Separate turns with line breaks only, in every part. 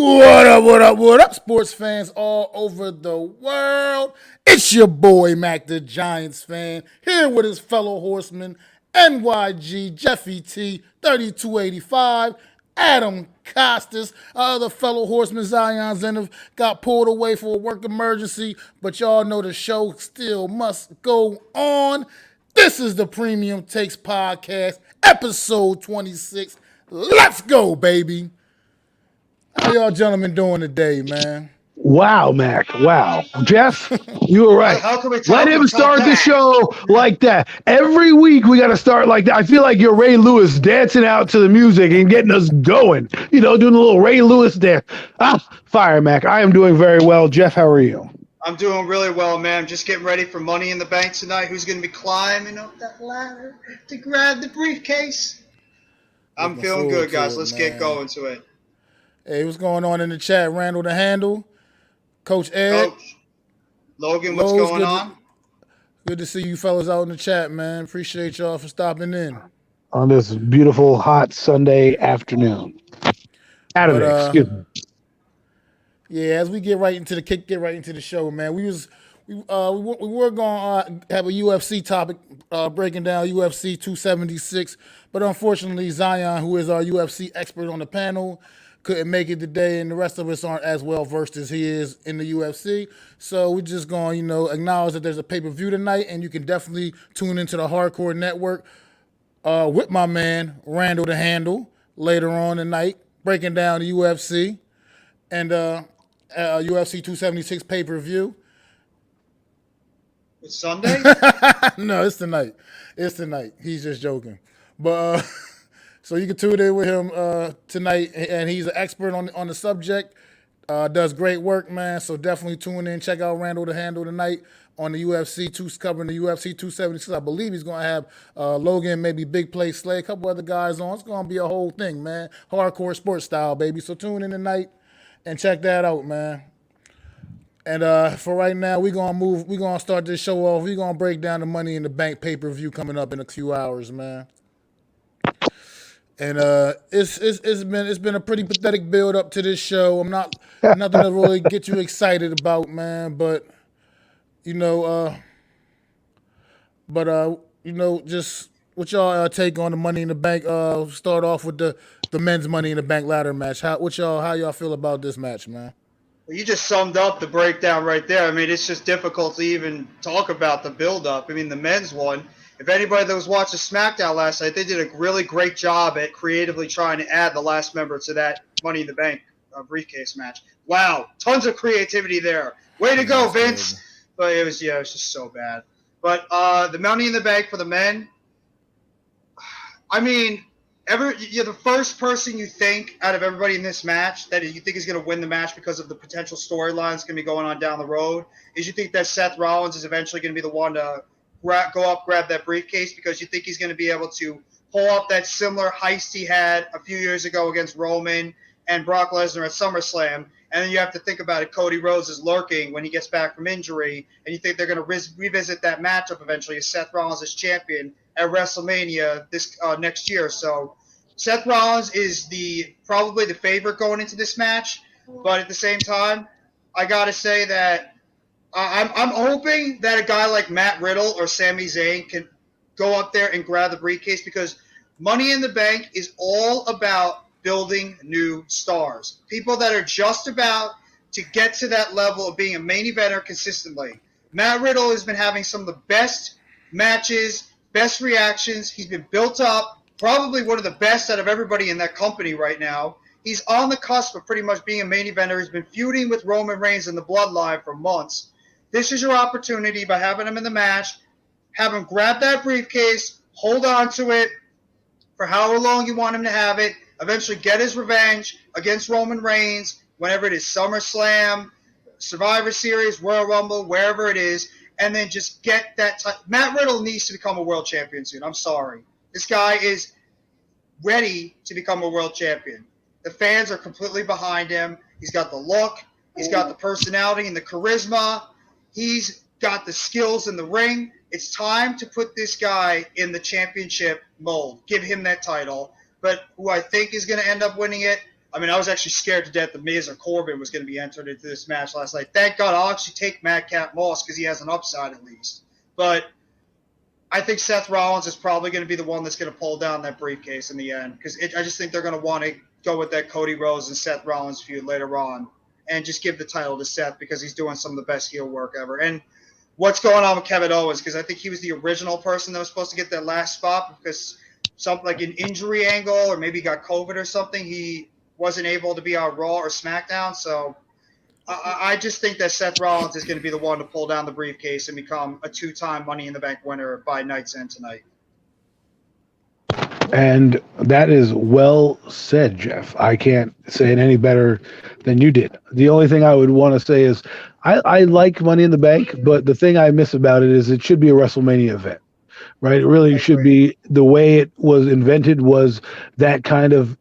What up, sports fans all over the world? It's your boy, MacDaGiantsFan, here with his fellow horseman, NYG, Jeffy T, 3285, Adam Costas, other fellow Horsemen Zion Zenith got pulled away for a work emergency, but y'all know the show still must go on. This is the Premium Takes Podcast, episode 26. Let's go, baby. How y'all gentlemen doing today, man?
Wow, Mac. Wow. Jeff, you were right.
How can we
Let
top
him start the
that?
show like that. Every week we got to start like that. I feel like you're Ray Lewis dancing out to the music and getting us going. You know, doing a little Ray Lewis dance. Fire, Mac. I am doing very well. Jeff, how are you?
I'm doing really well, man. I'm just getting ready for Money in the Bank tonight. Who's going to be climbing up that ladder to grab the briefcase? I'm
Looking
feeling
forward
good,
to
guys.
it,
Let's
man.
get going to it.
Hey, what's going on in the chat? Randall the Handle, Coach Ed.
Coach, Logan, what's
Lowe's,
going on?
Good to see you fellas out in the chat, man. Appreciate y'all for stopping in.
On this beautiful, hot Sunday afternoon. Saturday,
But
excuse me.
yeah, as we get right into the show, man. We were going to have a UFC topic breaking down UFC 276, but unfortunately Zion, who is our UFC expert on the panel, couldn't make it today, and the rest of us aren't as well versed as he is in the UFC. So we're just going, acknowledge that there's a pay-per-view tonight, and you can definitely tune into the Hardcore Network with my man Randall the Handle later on tonight, breaking down the UFC and UFC 276 pay-per-view.
It's Sunday?
No, it's tonight. It's tonight. He's just joking. But so you can tune in with him tonight, and he's an expert on the subject. Does great work, man. So definitely tune in. Check out Randall the Handle tonight on the UFC 2, covering the UFC 276. I believe he's going to have Logan, maybe Big Play Slay, a couple other guys on. It's going to be a whole thing, man. Hardcore sports style, baby. So tune in tonight and check that out, man. And for right now, we're gonna start this show off. We're gonna break down the Money in the Bank pay-per-view coming up in a few hours, man. And it's been a pretty pathetic build up to this show. I'm not nothing to really get you excited about, man. But just what y'all take on the Money in the Bank. Start off with the men's Money in the Bank ladder match. How y'all feel about this match, man?
Well, you just summed up the breakdown right there. I mean, it's just difficult to even talk about the build-up. I mean, the men's one, if anybody that was watching SmackDown last night, they did a really great job at creatively trying to add the last member to that Money in the Bank briefcase match. Wow, tons of creativity there. Way to go, Vince. But it was just so bad. But the Money in the Bank for the men, I mean, you're the first person you think out of everybody in this match that you think is going to win the match because of the potential storylines going to be going on down the road is you think that Seth Rollins is eventually going to be the one to go up, grab that briefcase because you think he's going to be able to pull off that similar heist he had a few years ago against Roman and Brock Lesnar at SummerSlam. And then you have to think about it. Cody Rhodes is lurking when he gets back from injury, and you think they're going to revisit that matchup eventually as Seth Rollins as champion at WrestleMania this next year. So Seth Rollins is probably the favorite going into this match, but at the same time, I got to say that I'm hoping that a guy like Matt Riddle or Sami Zayn can go up there and grab the briefcase because Money in the Bank is all about building new stars, people that are just about to get to that level of being a main eventer consistently. Matt Riddle has been having some of the best matches, best reactions. He's been built up, probably one of the best out of everybody in that company right now. He's on the cusp of pretty much being a main eventer. He's been feuding with Roman Reigns and the Bloodline for months. This is your opportunity by having him in the match. Have him grab that briefcase, hold on to it for however long you want him to have it, eventually get his revenge against Roman Reigns, whenever it is SummerSlam, Survivor Series, Royal Rumble, wherever it is, and then just get that Matt Riddle needs to become a world champion soon. I'm sorry. This guy is ready to become a world champion. The fans are completely behind him. He's got the look. He's got the personality and the charisma. He's got the skills in the ring. It's time to put this guy in the championship mold. Give him that title. But who I think is going to end up winning it, I mean, I was actually scared to death that Miz or Corbin was going to be entered into this match last night. Thank God I'll actually take Madcap Moss because he has an upside at least. But I think Seth Rollins is probably going to be the one that's going to pull down that briefcase in the end because I just think they're going to want to go with that Cody Rhodes and Seth Rollins feud later on and just give the title to Seth because he's doing some of the best heel work ever. And what's going on with Kevin Owens, because I think he was the original person that was supposed to get that last spot because something like an injury angle or maybe got COVID or something. He wasn't able to be on Raw or SmackDown. So I just think that Seth Rollins is going to be the one to pull down the briefcase and become a 2-time Money in the Bank winner by night's end tonight.
And that is well said, Jeff. I can't say it any better than you did. The only thing I would want to say is I like Money in the Bank, but the thing I miss about it is it should be a WrestleMania event, right? It really should be. The way it was invented was that kind of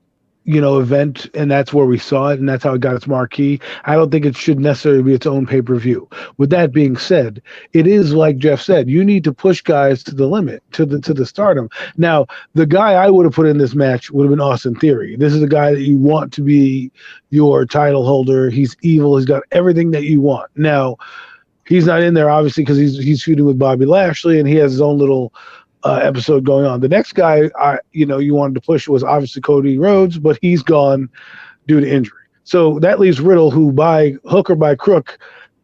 event, and that's where we saw it, and that's how it got its marquee. I don't think it should necessarily be its own pay-per-view. With that being said, it is like Jeff said, you need to push guys to the limit, to the stardom. Now, the guy I would have put in this match would have been Austin Theory. This is a guy that you want to be your title holder. He's evil. He's got everything that you want. Now, he's not in there obviously because he's feuding with Bobby Lashley, and he has his own little episode going on. The next guy, you wanted to push was obviously Cody Rhodes, but he's gone due to injury. So that leaves Riddle, who by hook or by crook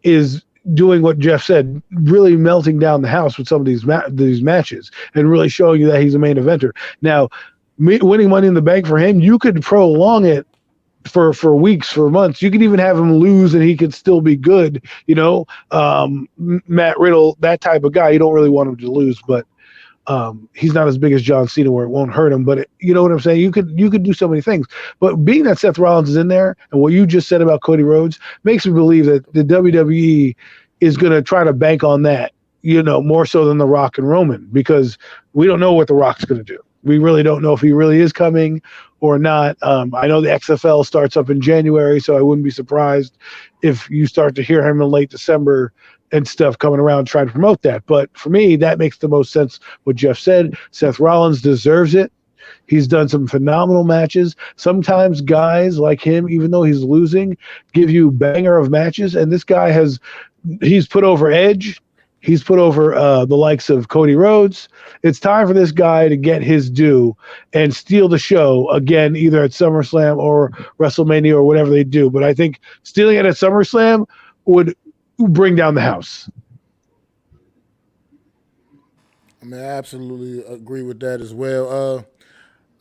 is doing what Jeff said, really melting down the house with some of these matches and really showing you that he's a main eventer. Now, winning Money in the Bank for him, you could prolong it for weeks, for months. You could even have him lose and he could still be good. Matt Riddle, that type of guy, you don't really want him to lose, but he's not as big as John Cena where it won't hurt him, but you know what I'm saying? You could do so many things. But being that Seth Rollins is in there and what you just said about Cody Rhodes makes me believe that the WWE is going to try to bank on that, more so than The Rock and Roman, because we don't know what The Rock's going to do. We really don't know if he really is coming or not. I know the XFL starts up in January, so I wouldn't be surprised if you start to hear him in late December and stuff coming around trying to promote that. But for me, that makes the most sense what Jeff said. Seth Rollins deserves it. He's done some phenomenal matches. Sometimes guys like him, even though he's losing, give you banger of matches. And this guy he's put over Edge. He's put over the likes of Cody Rhodes. It's time for this guy to get his due and steal the show again, either at SummerSlam or WrestleMania or whatever they do. But I think stealing it at SummerSlam would bring down the house.
I mean, I absolutely agree with that as well.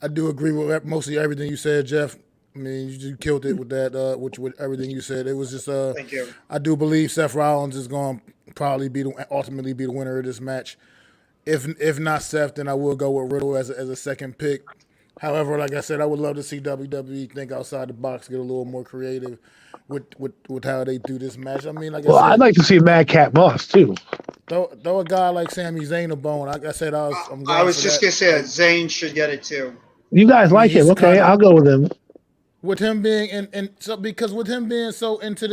I do agree with mostly everything you said, Jeff. I mean, you killed it with that, with everything you said. It was just,
Thank you.
I do believe Seth Rollins is going to probably ultimately be the winner of this match. If not Seth, then I will go with Riddle as a second pick. However, like I said, I would love to see WWE think outside the box, get a little more creative with how they do this match. I mean, like I said,
I'd like to see Madcap Moss too.
Throw a guy like Sami Zayn a bone. Like I said,
I was just going to say that Zayn should get it too.
You guys like him, okay? I'll go with him.
With him being because with him being so into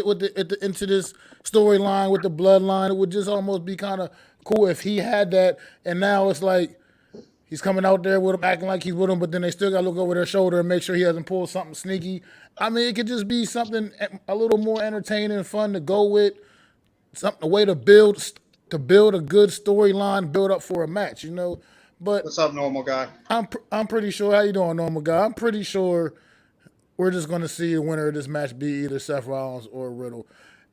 into this storyline with the bloodline, it would just almost be kind of cool if he had that. And now it's like he's coming out there with him, acting like he's with him, but then they still got to look over their shoulder and make sure he hasn't pulled something sneaky. I mean, it could just be something a little more entertaining and fun to go with. A way to build a good storyline, build up for a match, But
what's up, normal guy?
I'm pretty sure. How you doing, normal guy? I'm pretty sure we're just going to see the winner of this match be either Seth Rollins or Riddle,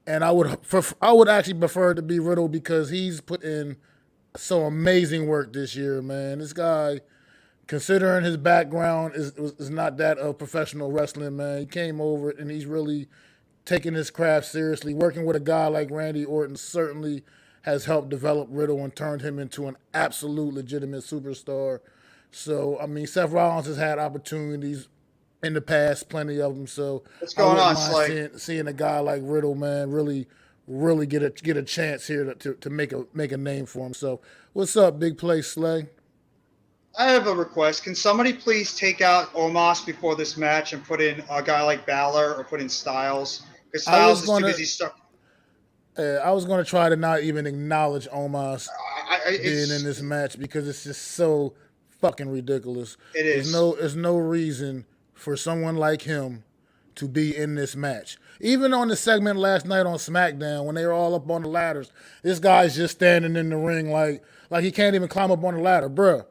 and I would actually prefer it to be Riddle because he's put in so amazing work this year, man. This guy, considering his background, is not that of professional wrestling, man. He came over and he's really taking his craft seriously. Working with a guy like Randy Orton certainly has helped develop Riddle and turned him into an absolute legitimate superstar. So, I mean, Seth Rollins has had opportunities in the past, plenty of them. So,
what's going on,
seeing a guy like Riddle, man, really get a chance here to make a name for himself. What's up, Big Play Slay?
I have a request. Can somebody please take out Omos before this match and put in a guy like Balor or put in Styles? Because Styles is too busy stuck.
I was going to try to not even acknowledge Omos being in this match because it's just so fucking ridiculous.
It is.
There's no reason for someone like him to be in this match. Even on the segment last night on SmackDown when they were all up on the ladders, this guy's just standing in the ring like he can't even climb up on the ladder, bruh.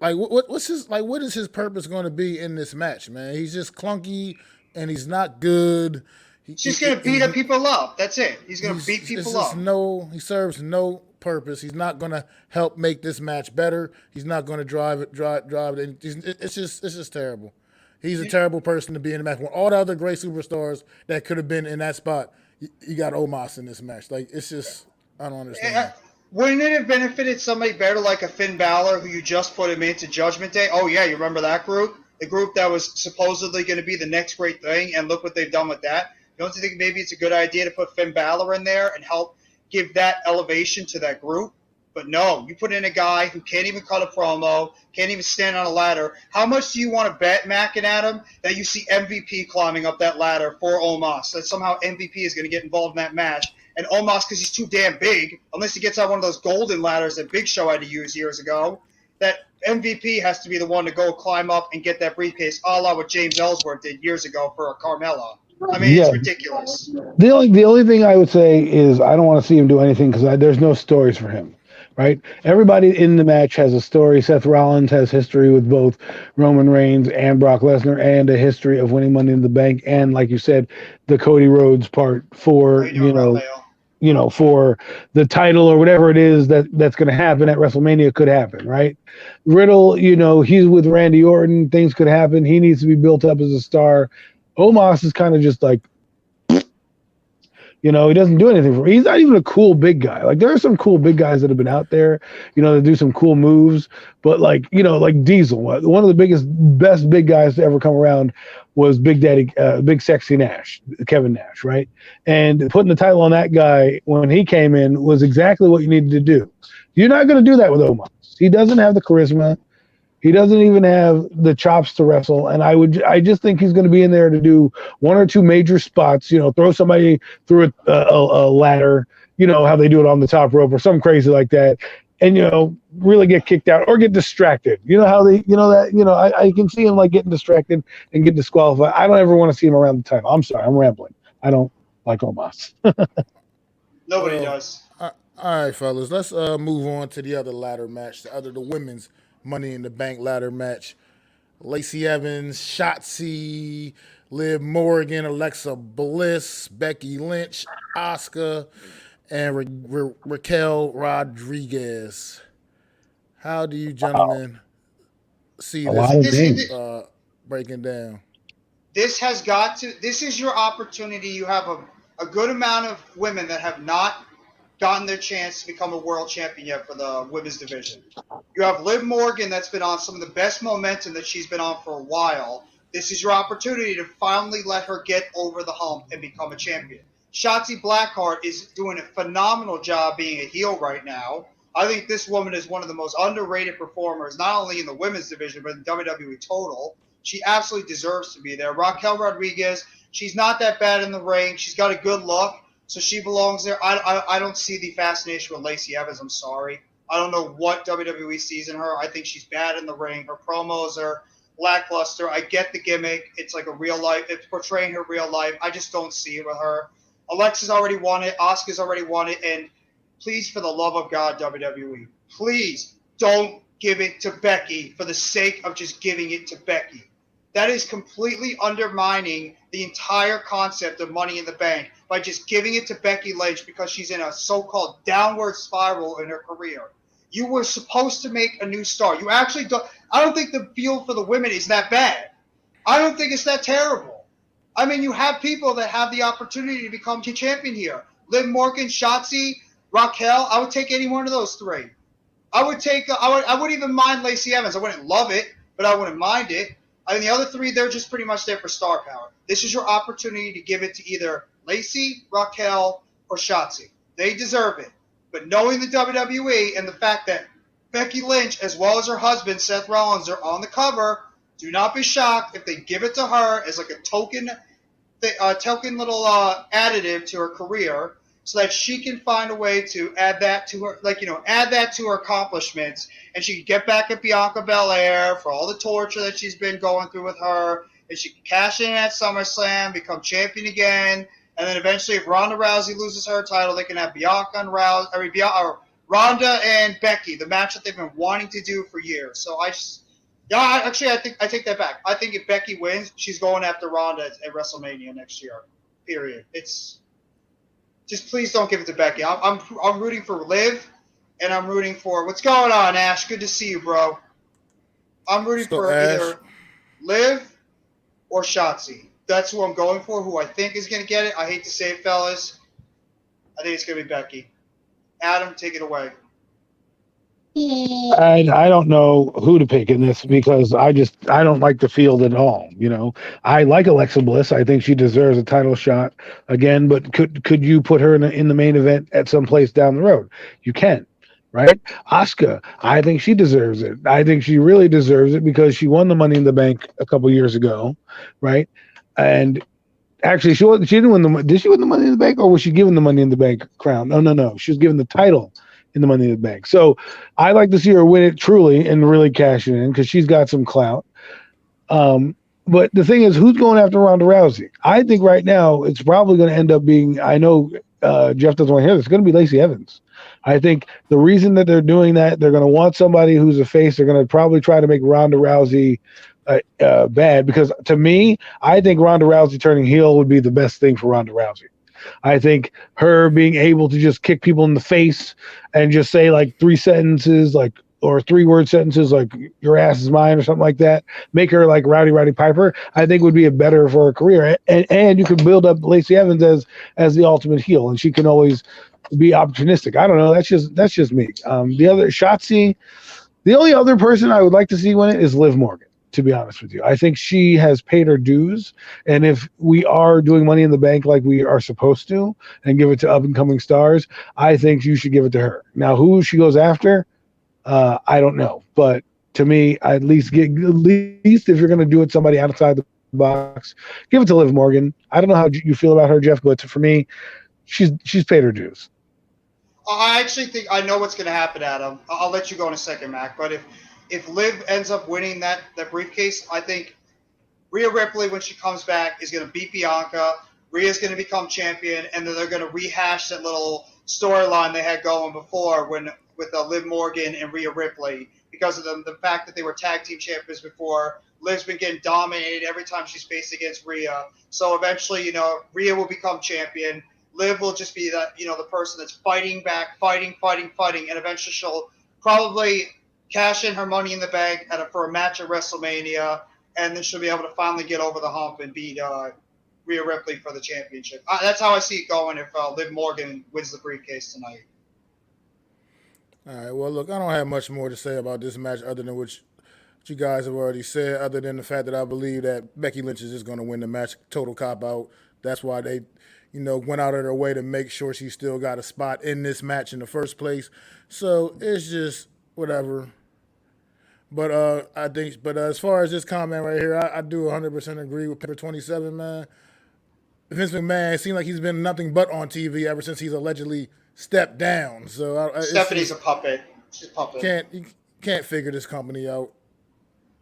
What is his purpose going to be in this match, man? He's just clunky and he's not good.
He's just going to beat up people up. That's it. He's going to beat people up.
He serves no purpose. He's not going to help make this match better. He's not going to drive it. It's just terrible. He's a terrible person to be in the match. When all the other great superstars that could have been in that spot, you got Omos in this match. Like, it's just, I don't understand.
Wouldn't it have benefited somebody better like a Finn Balor who you just put him into Judgment Day? Oh, yeah, you remember that group? The group that was supposedly going to be the next great thing, and look what they've done with that. Don't you think maybe it's a good idea to put Finn Balor in there and help give that elevation to that group? But no, you put in a guy who can't even cut a promo, can't even stand on a ladder. How much do you want to bet, Mac and Adam, that you see MVP climbing up that ladder for Omos? That somehow MVP is going to get involved in that match. And Omos, because he's too damn big, unless he gets on one of those golden ladders that Big Show had to use years ago, that MVP has to be the one to go climb up and get that briefcase, a la what James Ellsworth did years ago for Carmella. I mean, it's ridiculous.
The only thing I would say is I don't want to see him do anything because there's no stories for him, right? Everybody in the match has a story. Seth Rollins has history with both Roman Reigns and Brock Lesnar and a history of winning Money in the Bank. And like you said, the Cody Rhodes part for, for the title or whatever it is that's going to happen at WrestleMania could happen, right? Riddle, he's with Randy Orton. Things could happen. He needs to be built up as a star. Omos is kind of just like, he doesn't do anything for me. He's not even a cool big guy. Like, there are some cool big guys that have been out there, that do some cool moves. But like Diesel, one of the best big guys to ever come around was Big Daddy, Big Sexy Nash, Kevin Nash, right? And putting the title on that guy when he came in was exactly what you needed to do. You're not going to do that with Omos. He doesn't have the charisma. He doesn't even have the chops to wrestle, and I just think he's going to be in there to do one or two major spots. Throw somebody through a ladder. How they do it on the top rope or something crazy like that, and really get kicked out or get distracted. I can see him like getting distracted and get disqualified. I don't ever want to see him around the title. I'm sorry, I'm rambling. I don't like Omos.
Nobody does.
All right, fellas, let's move on to the other ladder match, the women's Money in the Bank ladder match. Lacey Evans, Shotzi, Liv Morgan, Alexa Bliss, Becky Lynch, Asuka, and Raquel Rodriguez. How do you gentlemen see this breaking down?
This is your opportunity. You have a good amount of women that have not gotten their chance to become a world champion yet for the women's division. You have Liv Morgan that's been on some of the best momentum that she's been on for a while. This is your opportunity to finally let her get over the hump and become a champion. Shotzi Blackheart is doing a phenomenal job being a heel right now. I think this woman is one of the most underrated performers, not only in the women's division, but in WWE total. She absolutely deserves to be there. Raquel Rodriguez, she's not that bad in the ring. She's got a good look. So she belongs there. I don't see the fascination with Lacey Evans. I'm sorry. I don't know what WWE sees in her. I think she's bad in the ring. Her promos are lackluster. I get the gimmick. It's like a real life. It's portraying her real life. I just don't see it with her. Alexa's already won it. Asuka's already won it. And please, for the love of God, WWE, please don't give it to Becky for the sake of just giving it to Becky. That is completely undermining the entire concept of Money in the Bank by just giving it to Becky Lynch because she's in a so-called downward spiral in her career. You were supposed to make a new star. You actually don't. I don't think the field for the women is that bad. I don't think it's that terrible. I mean, you have people that have the opportunity to become champion here. Liv Morgan, Shotzi, Raquel. I would take any one of those three. I wouldn't even mind Lacey Evans. I wouldn't love it, but I wouldn't mind it. I mean, the other three, they're just pretty much there for star power. This is your opportunity to give it to either Lacey, Raquel, or Shotzi. They deserve it. But knowing the WWE and the fact that Becky Lynch, as well as her husband, Seth Rollins, are on the cover, do not be shocked if they give it to her as like a token little additive to her career so that she can find a way to add that to her, add that to her accomplishments, and she can get back at Bianca Belair for all the torture that she's been going through with her, and she can cash in at SummerSlam, become champion again, and then eventually, if Ronda Rousey loses her title, they can have Bianca and Ronda and Becky, the match that they've been wanting to do for years. So I take that back. I think if Becky wins, she's going after Ronda at WrestleMania next year. Period. It's just please don't give it to Becky. I'm rooting for Liv, and I'm rooting for what's going on, Ash. Good to see you, bro. I'm rooting for either Liv or Shotzi. That's who I'm going for. Who I think is going to get it. I hate to say it, fellas. I think it's going to be Becky. Adam, take it away.
I don't know who to pick in this because I don't like the field at all. I like Alexa Bliss. I think she deserves a title shot again. But could you put her in the main event at some place down the road? You can, right? Asuka, I think she deserves it. I think she really deserves it because she won the Money in the Bank a couple years ago, right? And actually, she didn't win did she win the Money in the Bank, or was she given the Money in the Bank crown? No. She was given the title in the Money in the Bank. So I like to see her win it truly and really cash it in because she's got some clout. But the thing is, who's going after Ronda Rousey? I think right now it's probably going to end up being, I know Jeff doesn't want to hear this, it's going to be Lacey Evans. I think the reason that they're doing that, they're going to want somebody who's a face. They're going to probably try to make Ronda Rousey bad because to me, I think Ronda Rousey turning heel would be the best thing for Ronda Rousey. I think her being able to just kick people in the face and just say like 3 sentences, or 3-word sentences like "your ass is mine" or something like that, make her like Rowdy Piper, I think would be a better for her career. And you could build up Lacey Evans as the ultimate heel, and she can always be opportunistic. I don't know. That's just me. The other Shotzi, the only other person I would like to see win it is Liv Morgan. To be honest with you, I think she has paid her dues, and if we are doing Money in the Bank like we are supposed to, and give it to up and coming stars, I think you should give it to her. Now, who she goes after, I don't know, but to me, at least if you're going to do it somebody outside the box, give it to Liv Morgan. I don't know how you feel about her, Jeff, but for me, she's paid her dues.
I actually think I know what's going to happen, Adam. I'll let you go in a second, Mac. But if Liv ends up winning that briefcase, I think Rhea Ripley, when she comes back, is going to beat Bianca. Rhea's going to become champion, and then they're going to rehash that little storyline they had going before with Liv Morgan and Rhea Ripley because of the fact that they were tag team champions before. Liv's been getting dominated every time she's faced against Rhea. So eventually, Rhea will become champion. Liv will just be the person that's fighting back, fighting, and eventually she'll probably cash in her Money in the Bank for a match at WrestleMania, and then she'll be able to finally get over the hump and beat Rhea Ripley for the championship. That's how I see it going if Liv Morgan wins the briefcase tonight.
All right, well, look, I don't have much more to say about this match other than what you guys have already said, other than the fact that I believe that Becky Lynch is just going to win the match, total cop-out. That's why they, went out of their way to make sure she still got a spot in this match in the first place. So it's just whatever. But as far as this comment right here, I do 100% agree with Pepper 27, man. Vince McMahon, it seems like he's been nothing but on TV ever since he's allegedly stepped down. So
Stephanie's a puppet. She's a puppet.
You can't figure this company out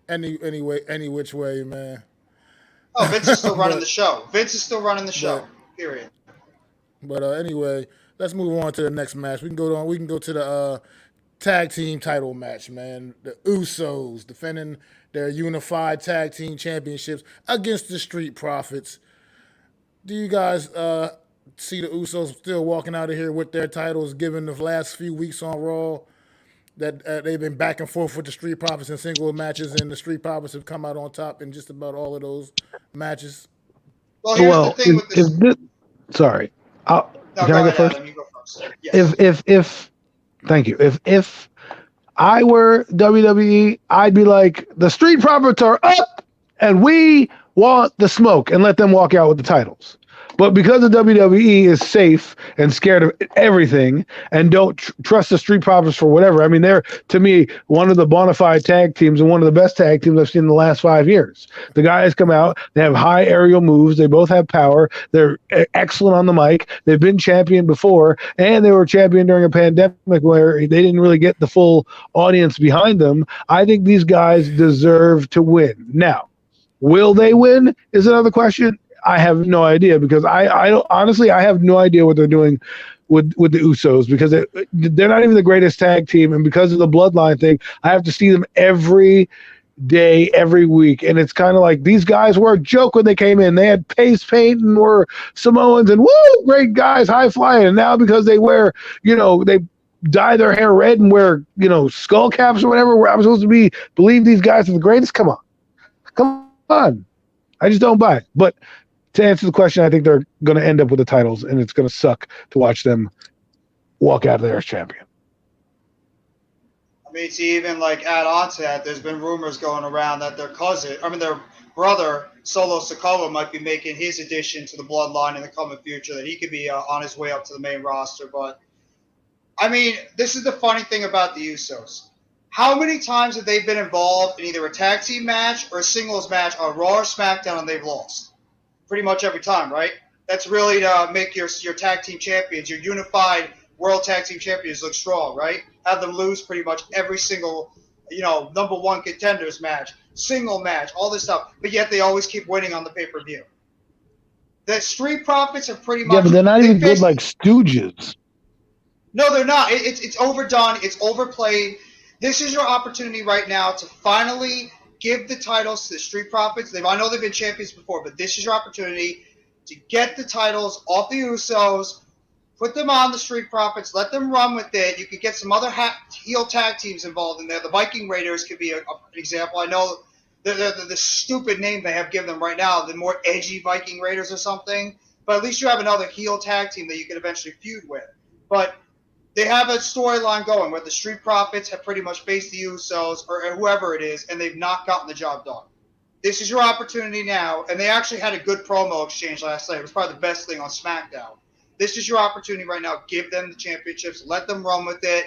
any which way, man.
Oh, Vince is still running the show. Vince is still running the show. Period.
But anyway, let's move on to the next match. We can go to the tag team title match, man. The Usos defending their unified tag team championships against the Street Profits. Do you guys see the Usos still walking out of here with their titles, given the last few weeks on Raw that they've been back and forth with the Street Profits in single matches, and the Street Profits have come out on top in just about all of those matches?
Well, here's the thing with this.
Sorry.
No,
can I go first?
Adam, you go first. Yes.
If thank you. If I were WWE, I'd be like, the Street Profits are up, and we want the smoke, and let them walk out with the titles. But because the WWE is safe and scared of everything and don't trust the Street Profits for whatever, I mean, they're, to me, one of the bona fide tag teams and one of the best tag teams I've seen in the last 5 years. The guys come out, they have high aerial moves, they both have power, they're excellent on the mic, they've been champion before, and they were champion during a pandemic where they didn't really get the full audience behind them. I think these guys deserve to win. Now, will they win is another question. I have no idea because I don't, honestly, I have no idea what they're doing with the Usos because they're not even the greatest tag team, and because of the bloodline thing, I have to see them every day, every week, and it's kind of like these guys were a joke when they came in. They had face paint and were Samoans and woo, great guys, high flying, and now because they wear, they dye their hair red and wear, skull caps or whatever, where I'm supposed to believe these guys are the greatest. Come on. I just don't buy it. But to answer the question, I think they're going to end up with the titles, and it's going to suck to watch them walk out of there as champion.
I mean, to even add on to that, there's been rumors going around that their brother, Solo Sikoa, might be making his addition to the bloodline in the coming future, that he could be on his way up to the main roster. But, I mean, this is the funny thing about the Usos. How many times have they been involved in either a tag team match or a singles match on Raw or SmackDown and they've lost? Pretty much every time, right? That's really to make your tag team champions, your unified world tag team champions look strong, right? Have them lose pretty much every single, number one contenders match, single match, all this stuff. But yet they always keep winning on the pay-per-view. The Street Profits are pretty much...
Yeah, but they're not even good like stooges.
No, they're not. It's overdone. It's overplayed. This is your opportunity right now to finally give the titles to the Street Profits. I know they've been champions before, but this is your opportunity to get the titles off the Usos, put them on the Street Profits, let them run with it. You could get some other heel tag teams involved in there. The Viking Raiders could be an example. I know the stupid name they have given them right now, the more edgy Viking Raiders or something, but at least you have another heel tag team that you can eventually feud with. But they have a storyline going where the Street Profits have pretty much faced the Usos or whoever it is, and they've not gotten the job done. This is your opportunity now, and they actually had a good promo exchange last night. It was probably the best thing on SmackDown. This is your opportunity right now. Give them the championships. Let them run with it.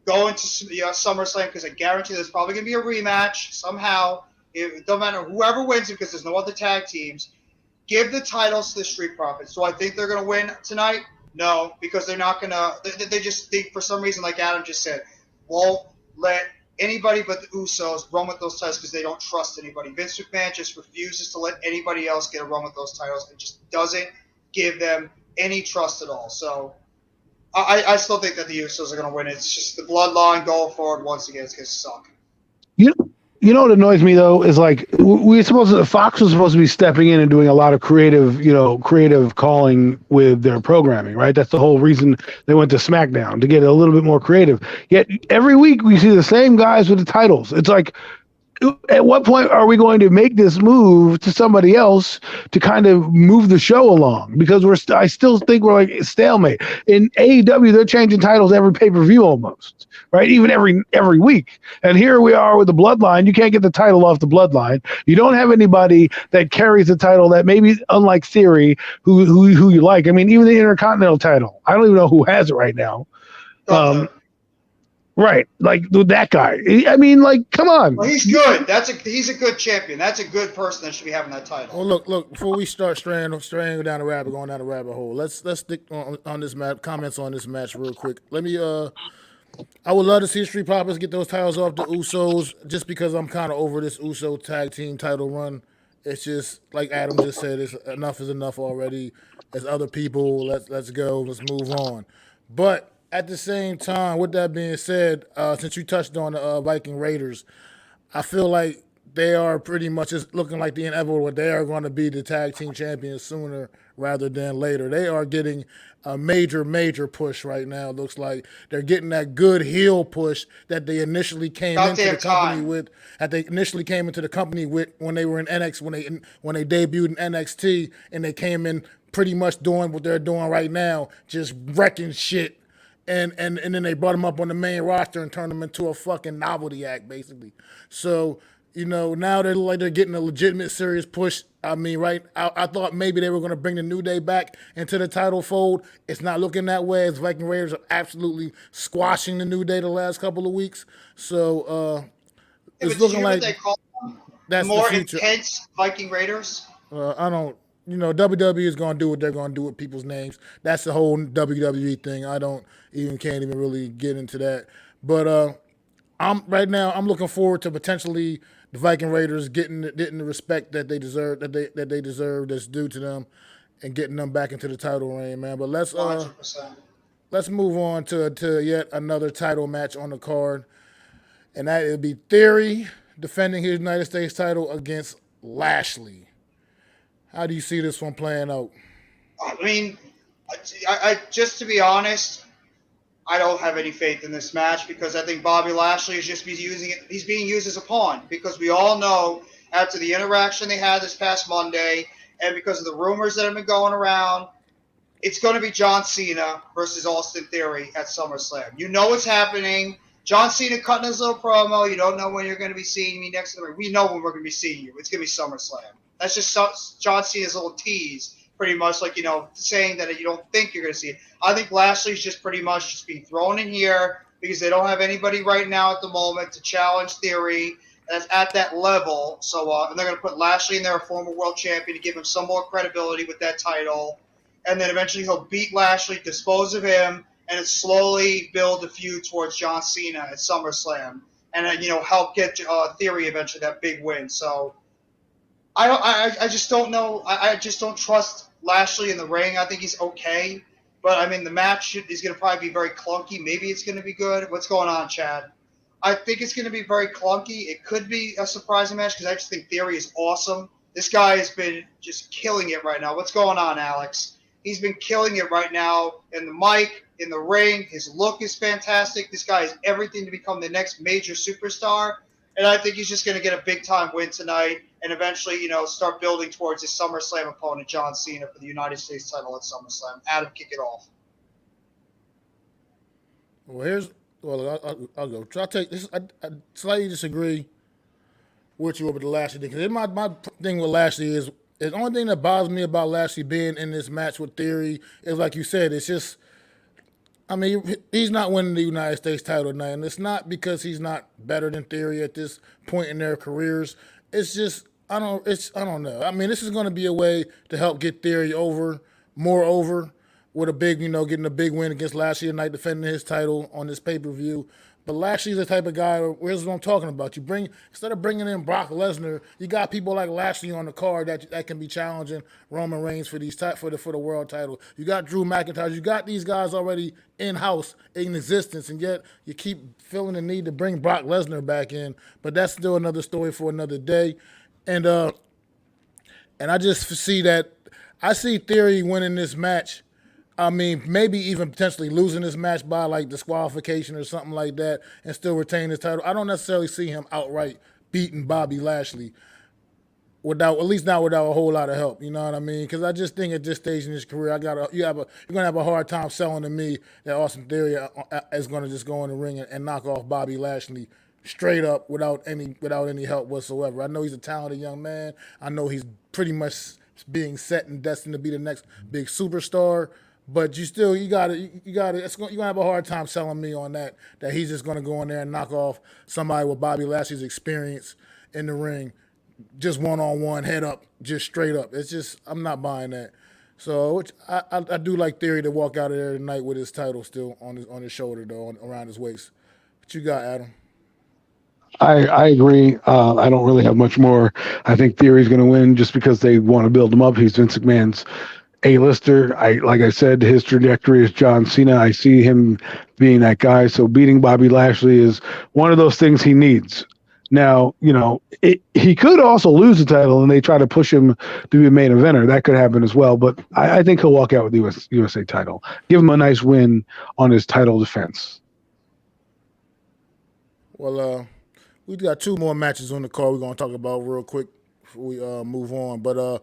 Go into SummerSlam, because I guarantee there's probably going to be a rematch somehow. It don't matter whoever wins it, because there's no other tag teams. Give the titles to the Street Profits. So I think they're going to win tonight. No, because they're not going to – they just think, for some reason, like Adam just said, won't let anybody but the Usos run with those titles because they don't trust anybody. Vince McMahon just refuses to let anybody else get a run with those titles. It just doesn't give them any trust at all. So I still think that the Usos are going to win. It's just the bloodline going forward once again. It's going to suck.
You know what annoys me though is Fox was supposed to be stepping in and doing a lot of creative calling with their programming, right? That's the whole reason they went to SmackDown, to get a little bit more creative. Yet every week we see the same guys with the titles. It's like, at what point are we going to make this move to somebody else to kind of move the show along? Because I still think we're like stalemate. In AEW, they're changing titles every pay-per-view almost, right? Even every week. And here we are with the Bloodline. You can't get the title off the Bloodline. You don't have anybody that carries the title that maybe, unlike Theory, who you like. I mean, even the Intercontinental title. I don't even know who has it right now. Right, like that guy. I mean, come on.
Well, he's good. He's a good champion. That's a good person that should be having that title.
Well, look. Before we start straying down the rabbit hole, let's stick on this match. Comments on this match real quick. Let me. I would love to see the Street Profits get those titles off the Usos, just because I'm kind of over this Uso tag team title run. It's just like Adam just said. Enough is enough already. As other people, let's go. Let's move on. But at the same time, with that being said, since you touched on the Viking Raiders, I feel like they are pretty much just looking like the inevitable. They are going to be the tag team champions sooner rather than later. They are getting a major push right now. It looks like they're getting that good heel push that they initially came into the company with. That they initially came into the company with when they were in NXT, when they debuted in NXT, and they came in pretty much doing what they're doing right now, just wrecking shit. And then they brought him up on the main roster and turned him into a fucking novelty act, basically. So, now they're getting a legitimate, serious push. I mean, right? I thought maybe they were going to bring the New Day back into the title fold. It's not looking that way. As Viking Raiders are absolutely squashing the New Day the last couple of weeks. So
Yeah,
it's
but did you
looking
hear
like
what they call them? The
that's the
more
future.
intense Viking Raiders?
I don't. WWE is going to do what they're going to do with people's names. That's the whole WWE thing. I can't even really get into that. But I'm looking forward to potentially the Viking Raiders getting the respect that they deserve, that they deserve, that's due to them, and getting them back into the title reign, man. But let's
100%.
let's move on to yet another title match on the card, and that would be Theory defending his United States title against Lashley. How do you see this one playing out?
I mean, I just to be honest, I don't have any faith in this match because I think Bobby Lashley is just he's being used as a pawn because we all know after the interaction they had this past Monday and because of the rumors that have been going around, it's going to be John Cena versus Austin Theory at SummerSlam. You know what's happening. John Cena cutting his little promo. You don't know when you're going to be seeing me next to the ring. We know when we're going to be seeing you. It's going to be SummerSlam. That's just John Cena's little tease, pretty much like, saying that you don't think you're going to see it. I think Lashley's just pretty much just being thrown in here because they don't have anybody right now at the moment to challenge Theory that's at that level. So and they're going to put Lashley in there, a former world champion, to give him some more credibility with that title. And then eventually he'll beat Lashley, dispose of him, and slowly build a feud towards John Cena at SummerSlam. And, help get Theory eventually that big win. So I just don't know. I just don't trust Lashley in the ring. I think he's okay. But, I mean, the match is going to probably be very clunky. Maybe it's going to be good. What's going on, Chad? I think it's going to be very clunky. It could be a surprising match because I just think Theory is awesome. This guy has been just killing it right now. What's going on, Alex? He's been killing it right now in the mic, in the ring. His look is fantastic. This guy has everything to become the next major superstar. And I think he's just going to get a big-time win tonight and eventually, start building towards his SummerSlam opponent, John Cena, for the United States title at SummerSlam. Adam, kick it off.
I'll go. I'll take this. I slightly disagree with you over the Lashley thing. Because my thing with Lashley is the only thing that bothers me about Lashley being in this match with Theory is, like you said, it's just, I mean, he's not winning the United States title tonight, and it's not because he's not better than Theory at this point in their careers. It's just, I don't know. I mean, this is going to be a way to help get Theory more over, with a big, getting a big win against Lashley tonight, defending his title on this pay-per-view. But Lashley's the type of guy, here's what I'm talking about. Instead of bringing in Brock Lesnar, you got people like Lashley on the card that can be challenging Roman Reigns for the world title. You got Drew McIntyre. You got these guys already in-house, in existence, and yet you keep feeling the need to bring Brock Lesnar back in. But that's still another story for another day. And I just see that I see Theory winning this match. I mean, maybe even potentially losing this match by like disqualification or something like that and still retain his title. I don't necessarily see him outright beating Bobby Lashley at least not without a whole lot of help. You know what I mean? Because I just think at this stage in his career, you're gonna have a hard time selling to me that Austin Theory is gonna just go in the ring and knock off Bobby Lashley straight up without any help whatsoever. I know he's a talented young man. I know he's pretty much being set and destined to be the next big superstar. But you're gonna have a hard time selling me on that he's just gonna go in there and knock off somebody with Bobby Lashley's experience in the ring, just one-on-one, head up, just straight up. It's just, I'm not buying that. So I do like Theory to walk out of there tonight with his title still on his shoulder though, around his waist. What you got, Adam?
I agree. I don't really have much more. I think Theory's going to win just because they want to build him up. He's Vince McMahon's A-lister. Like I said, his trajectory is John Cena. I see him being that guy. So beating Bobby Lashley is one of those things he needs. Now, he could also lose the title and they try to push him to be a main eventer. That could happen as well. But I think he'll walk out with the USA title. Give him a nice win on his title defense.
Well, we've got two more matches on the card we're going to talk about real quick before we move on. But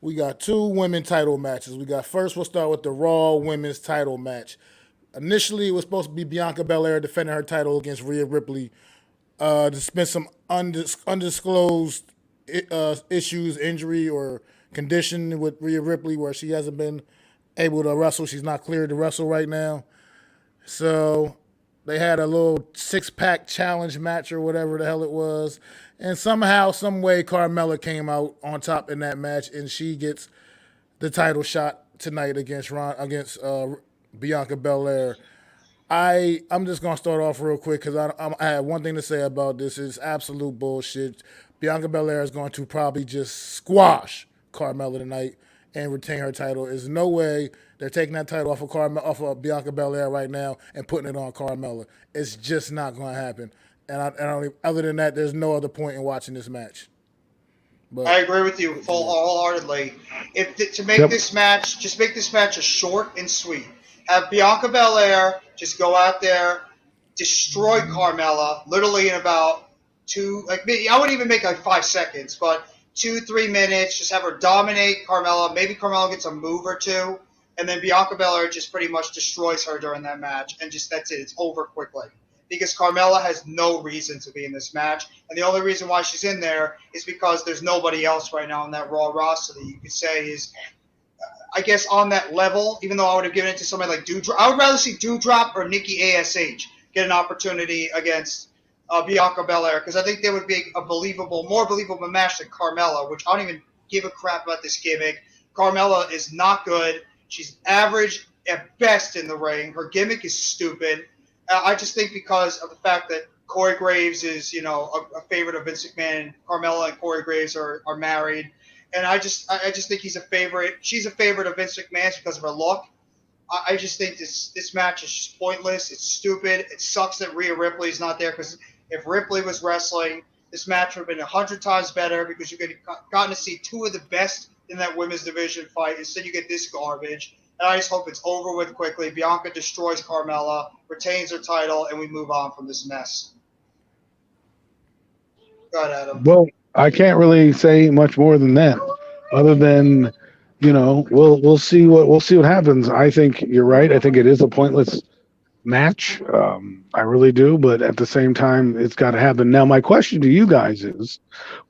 we got two women title matches. We'll start with the Raw women's title match. Initially, it was supposed to be Bianca Belair defending her title against Rhea Ripley. There's been some undisclosed issues, injury or condition with Rhea Ripley where she hasn't been able to wrestle. She's not cleared to wrestle right now. So they had a little 6-pack challenge match or whatever the hell it was. And somehow, some way, Carmella came out on top in that match, and she gets the title shot tonight against Bianca Belair. I'm just gonna start off real quick because I have one thing to say about this. It's absolute bullshit. Bianca Belair is going to probably just squash Carmella tonight and retain her title. There's no way they're taking that title off of Bianca Belair right now and putting it on Carmella. It's just not going to happen. And other than that, there's no other point in watching this match. But
I agree with you wholeheartedly. To make this match, just make this match a short and sweet. Have Bianca Belair just go out there, destroy Carmella, literally in about I wouldn't even make 5 seconds, but 2-3 minutes. Just have her dominate Carmella. Maybe Carmella gets a move or two, and then Bianca Belair just pretty much destroys her during that match, and just that's it. It's over quickly. Because Carmella has no reason to be in this match. And the only reason why she's in there is because there's nobody else right now on that Raw roster that you could say is, I guess, on that level, even though I would have given it to somebody like Doudrop. I would rather see Doudrop or Nikki ASH get an opportunity against Bianca Belair, because I think they would be a more believable match than Carmella, which I don't even give a crap about this gimmick. Carmella is not good. She's average at best in the ring. Her gimmick is stupid. I just think because of the fact that Corey Graves is, a favorite of Vince McMahon, and Carmella and Corey Graves are married, and I just think he's a favorite. She's a favorite of Vince McMahon's because of her look. I just think this match is just pointless. It's stupid. It sucks that Rhea Ripley is not there, because if Ripley was wrestling, this match would have been 100 times better, because you could have gotten to see two of the best in that women's division fight. Instead, you get this garbage. And I just hope it's over with quickly. Bianca destroys Carmella, retains her title, and we move on from this mess. Go ahead, Adam.
Well, I can't really say much more than that, other than, we'll see what happens. I think you're right. I think it is a pointless match. I really do, but at the same time, it's got to happen. Now, my question to you guys is,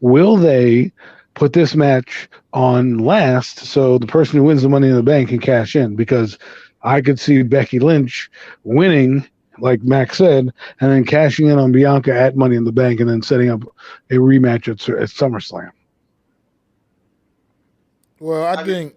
will they put this match on last so the person who wins the Money in the Bank can cash in? Because I could see Becky Lynch winning, like Max said, and then cashing in on Bianca at Money in the Bank, and then setting up a rematch at SummerSlam.
Well, I think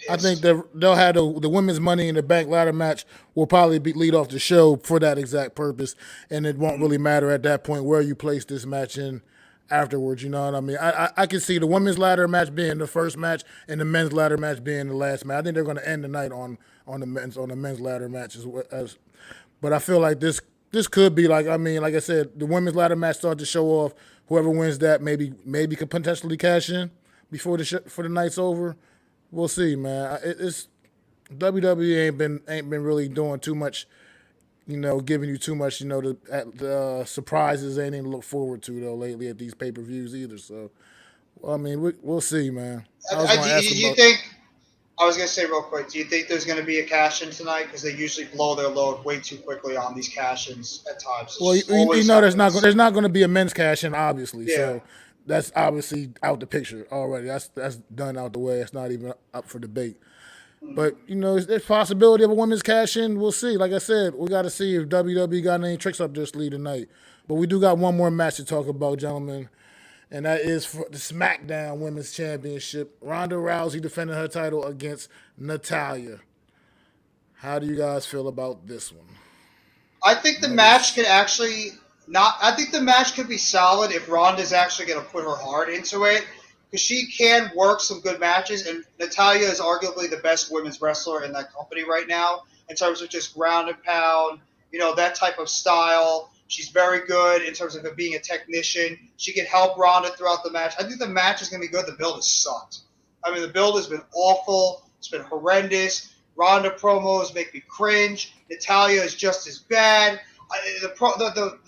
that they'll have the women's Money in the Bank ladder match will probably lead off the show for that exact purpose, and it won't really matter at that point where you place this match in afterwards. You know what I mean? I can see the women's ladder match being the first match and the men's ladder match being the last match. I think they're going to end the night on the men's ladder match as but I feel like this could be like I said, the women's ladder match starts to show off. Whoever wins that maybe could potentially cash in before for the night's over. We'll see, man. It's WWE ain't been really doing too much, giving you too much, the surprises ain't anything to look forward to though lately at these pay-per-views either. So, we'll see, man.
I was gonna say real quick, do you think there's gonna be a cash-in tonight? Because they usually blow their load way too quickly on these cash-ins at times.
Well, there's not going to be a men's cash-in, obviously. Yeah. So that's obviously out the picture already. That's done out the way. It's not even up for debate. But, there's possibility of a women's cash-in. We'll see. Like I said, we got to see if WWE got any tricks up their sleeve tonight. But we do got one more match to talk about, gentlemen, and that is for the SmackDown Women's Championship. Ronda Rousey defending her title against Natalya. How do you guys feel about this one?
I think the match could actually not. I think the match could be solid if Ronda's actually going to put her heart into it, because she can work some good matches, and Natalya is arguably the best women's wrestler in that company right now in terms of just ground and pound, that type of style. She's very good in terms of being a technician. She can help Ronda throughout the match. I think the match is going to be good. The build has sucked. The build has been awful. It's been horrendous. Ronda promos make me cringe. Natalya is just as bad. The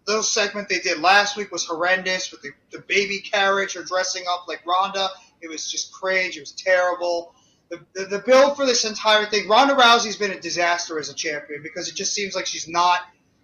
little segment they did last week was horrendous with the baby carriage or dressing up like Ronda. It was just cringe. It was terrible. The build for this entire thing, Ronda Rousey's been a disaster as a champion, because it just seems like she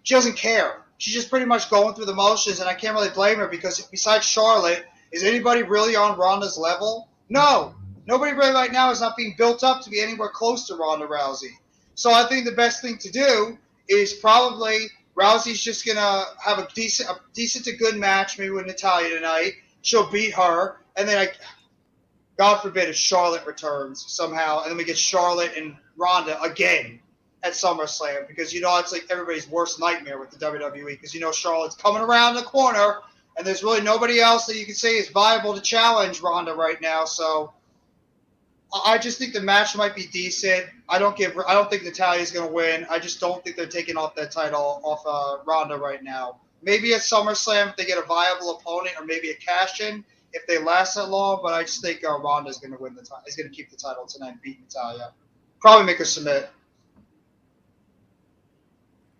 doesn't care. She's just pretty much going through the motions, and I can't really blame her because besides Charlotte, is anybody really on Ronda's level? No. Nobody really right now is not being built up to be anywhere close to Ronda Rousey. So I think the best thing to do is probably Rousey's just going to have a decent to good match maybe with Natalya tonight. She'll beat her, and then God forbid if Charlotte returns somehow, and then we get Charlotte and Ronda again at SummerSlam because, it's like everybody's worst nightmare with the WWE because, Charlotte's coming around the corner, and there's really nobody else that you can say is viable to challenge Ronda right now. So I just think the match might be decent. I don't think Natalya's going to win. I just don't think they're taking off that title off Ronda right now. Maybe at SummerSlam if they get a viable opponent, or maybe a cash-in if they last that long. But I just think Ronda's going to win the title. Is going to keep the title tonight and beat Natalya. Probably make her submit.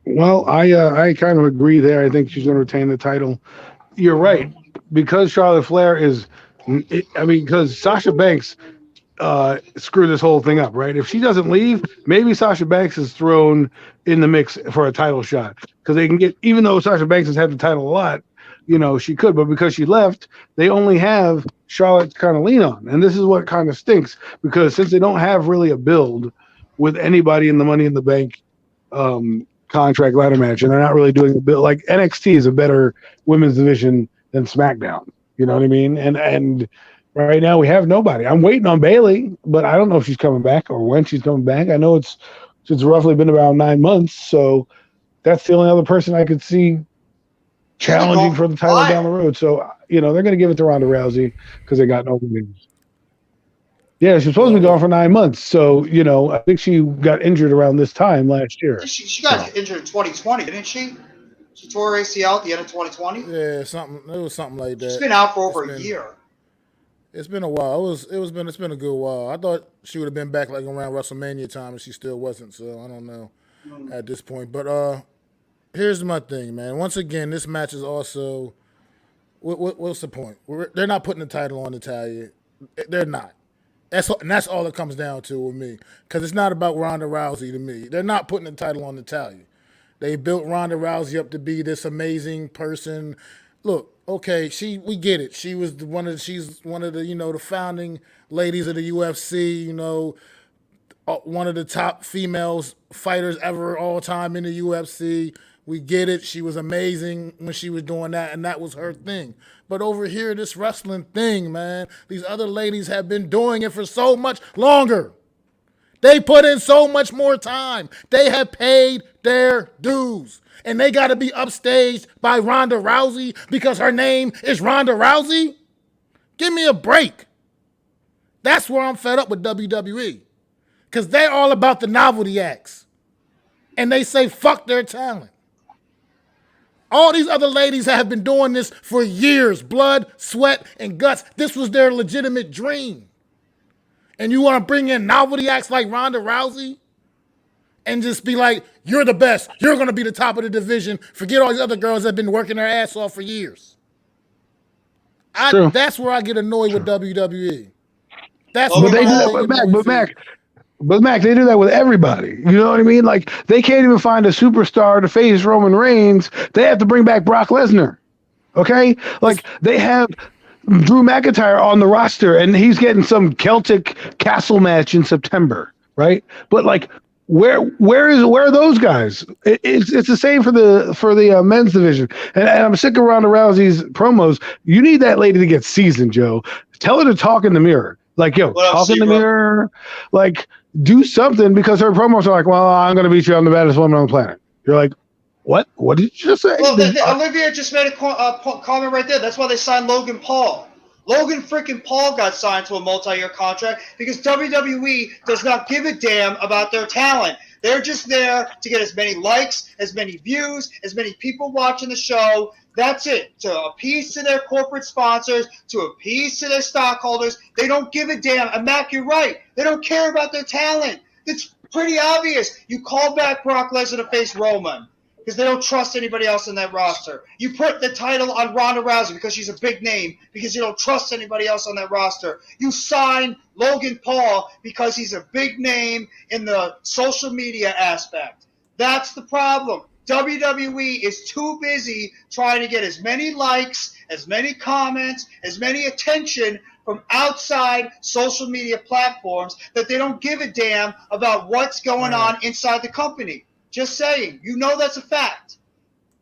Well, I kind of agree there. I think she's going to retain the title. You're right, because Charlotte Flair because Sasha Banks screwed this whole thing up, right? If she doesn't leave, maybe Sasha Banks is thrown in the mix for a title shot because they can get, even though Sasha Banks has had the title a lot, she could, but because she left, they only have Charlotte to kind of lean on. And this is what kind of stinks because since they don't have really a build with anybody in the Money in the Bank contract ladder match, and they're not really doing a build, like NXT is a better women's division than SmackDown. You know what I mean? And right now we have nobody. I'm waiting on Bayley, but I don't know if she's coming back or when she's coming back. I know it's roughly been around 9 months, so that's the only other person I could see challenging for the title down the road. So, they're going to give it to Ronda Rousey because they got no wins. Yeah, she's supposed to be gone for 9 months. So, I think she got injured around this time last year.
She got injured in 2020, didn't she? She tore her ACL at the end of 2020.
Yeah, it was something like that.
She's been out for over a year.
It's been a while. It's been a good while. I thought she would have been back like around WrestleMania time, and she still wasn't. So I don't know at this point. But here's my thing, man. Once again, this match is also what's the point? They're not putting the title on Natalya. They're not. That's all it comes down to with me, because it's not about Ronda Rousey to me. They're not putting the title on Natalya. They built Ronda Rousey up to be this amazing person. Look, okay, we get it. She's one of the the founding ladies of the UFC. One of the top females fighters ever all time in the UFC. We get it. She was amazing when she was doing that, and that was her thing. But over here, this wrestling thing, man, these other ladies have been doing it for so much longer. They put in so much more time. They have paid their dues. And they got to be upstaged by Ronda Rousey because her name is Ronda Rousey? Give me a break. That's where I'm fed up with WWE. Because they're all about the novelty acts. And they say fuck their talent. All these other ladies have been doing this for years. Blood, sweat, and guts. This was their legitimate dream. And you want to bring in novelty acts like Ronda Rousey and just be like, you're the best. You're going to be the top of the division. Forget all these other girls that have been working their ass off for years. That's where I get annoyed with WWE. That's
but they do that with Mac. But Mac, they do that with everybody. You know what I mean? Like, they can't even find a superstar to face Roman Reigns. They have to bring back Brock Lesnar. Okay? Like, they have Drew McIntyre on the roster, and he's getting some Celtic castle match in September, right? But like, where are those guys? It's the same for the men's division, and I'm sick of Ronda Rousey's promos. You need that lady to get seasoned, Joe. Tell her to talk in the mirror, like, yo, talk in the mirror, like, do something, because her promos are like, well, I'm gonna beat you, I'm the baddest woman on the planet. You're like, what? What did you just say?
Well, Olivia just made a comment right there. That's why they signed Logan Paul. Logan freaking Paul got signed to a multi-year contract because WWE does not give a damn about their talent. They're just there to get as many likes, as many views, as many people watching the show. That's it. To appease to their corporate sponsors, to appease to their stockholders. They don't give a damn. And Mac, you're right. They don't care about their talent. It's pretty obvious. You call back Brock Lesnar to face Roman because they don't trust anybody else in that roster. You put the title on Ronda Rousey because she's a big name, because you don't trust anybody else on that roster. You sign Logan Paul because he's a big name in the social media aspect. That's the problem. WWE is too busy trying to get as many likes, as many comments, as many attention from outside social media platforms that they don't give a damn about what's going on inside the company. Just saying. You know that's a fact.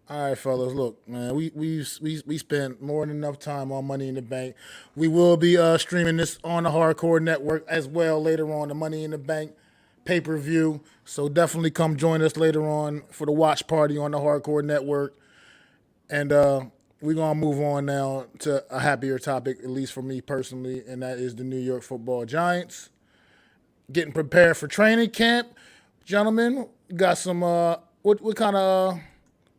All right, fellas. Look, man, we spent more than enough time on Money in the Bank. We will be streaming this on the Hardcore Network as well later on, the Money in the Bank pay-per-view. So definitely come join us later on for the watch party on the Hardcore Network. And we're gonna move on now to a happier topic, at least for me personally, and that is the New York Football Giants getting prepared for training camp. Gentlemen, got some what kind of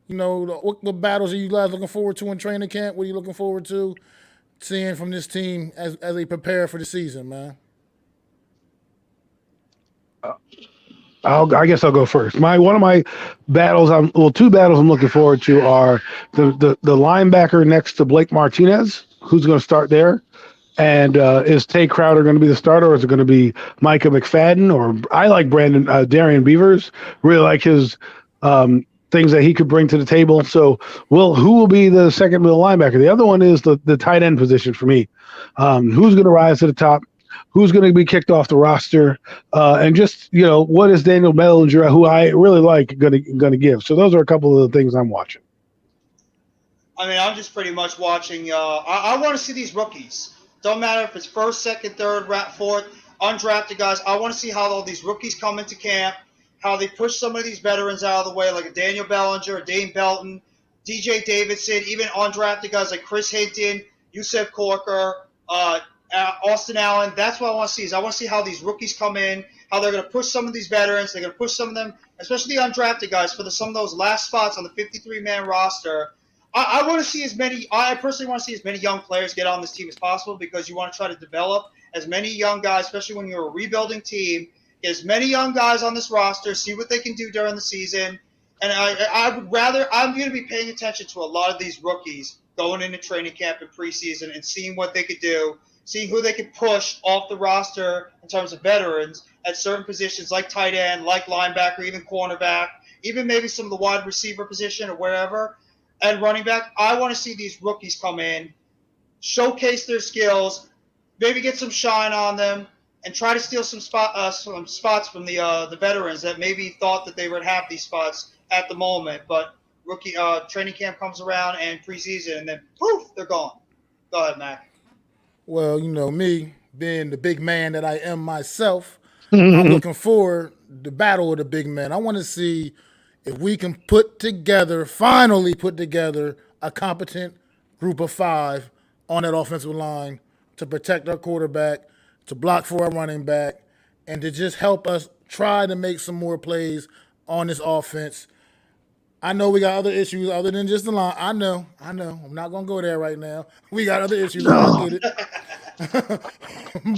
what battles are you guys looking forward to in training camp? What are you looking forward to seeing from this team as they prepare for the season, man?
I guess I'll go first. One of my battles, two battles I'm looking forward to are the linebacker next to Blake Martinez, who's going to start there, and is Tay Crowder going to be the starter, or is it going to be Micah McFadden? Or I like Darian Beavers, really like his things that he could bring to the table. So, who will be the second middle linebacker? The other one is the tight end position for me. Who's going to rise to the top? Who's going to be kicked off the roster, and just what is Daniel Bellinger, who I really like, going to give? So those are a couple of the things I'm watching.
I mean, I'm just pretty much watching. I want to see these rookies. Don't matter if it's first, second, third, fourth, undrafted guys. I want to see how all these rookies come into camp, how they push some of these veterans out of the way, like a Daniel Bellinger, a Dane Belton, DJ Davidson, even undrafted guys like Chris Hinton, Yusef Corker, Austin Allen. That's what I want to see. I want to see how these rookies come in, how they're going to push some of these veterans. They're going to push some of them, especially the undrafted guys, for some of those last spots on the 53-man roster. I want to see I personally want to see as many young players get on this team as possible, because you want to try to develop as many young guys, especially when you're a rebuilding team. Get as many young guys on this roster, see what they can do during the season. And I'm going to be paying attention to a lot of these rookies going into training camp and preseason and seeing what they could do, seeing who they could push off the roster in terms of veterans at certain positions like tight end, like linebacker, even cornerback, even maybe some of the wide receiver position or wherever, and running back. I want to see these rookies come in, showcase their skills, maybe get some shine on them, and try to steal some spots from the veterans that maybe thought that they would have these spots at the moment. But rookie training camp comes around and preseason, and then poof, they're gone. Go ahead, Mac.
Well, me being the big man that I am myself, I'm looking forward to the battle of the big men. I want to see if we can finally put together a competent group of 5 on that offensive line to protect our quarterback, to block for our running back, and to just help us try to make some more plays on this offense. I know we got other issues other than just the line. I know. I'm not going to go there right now. We got other issues. I get it.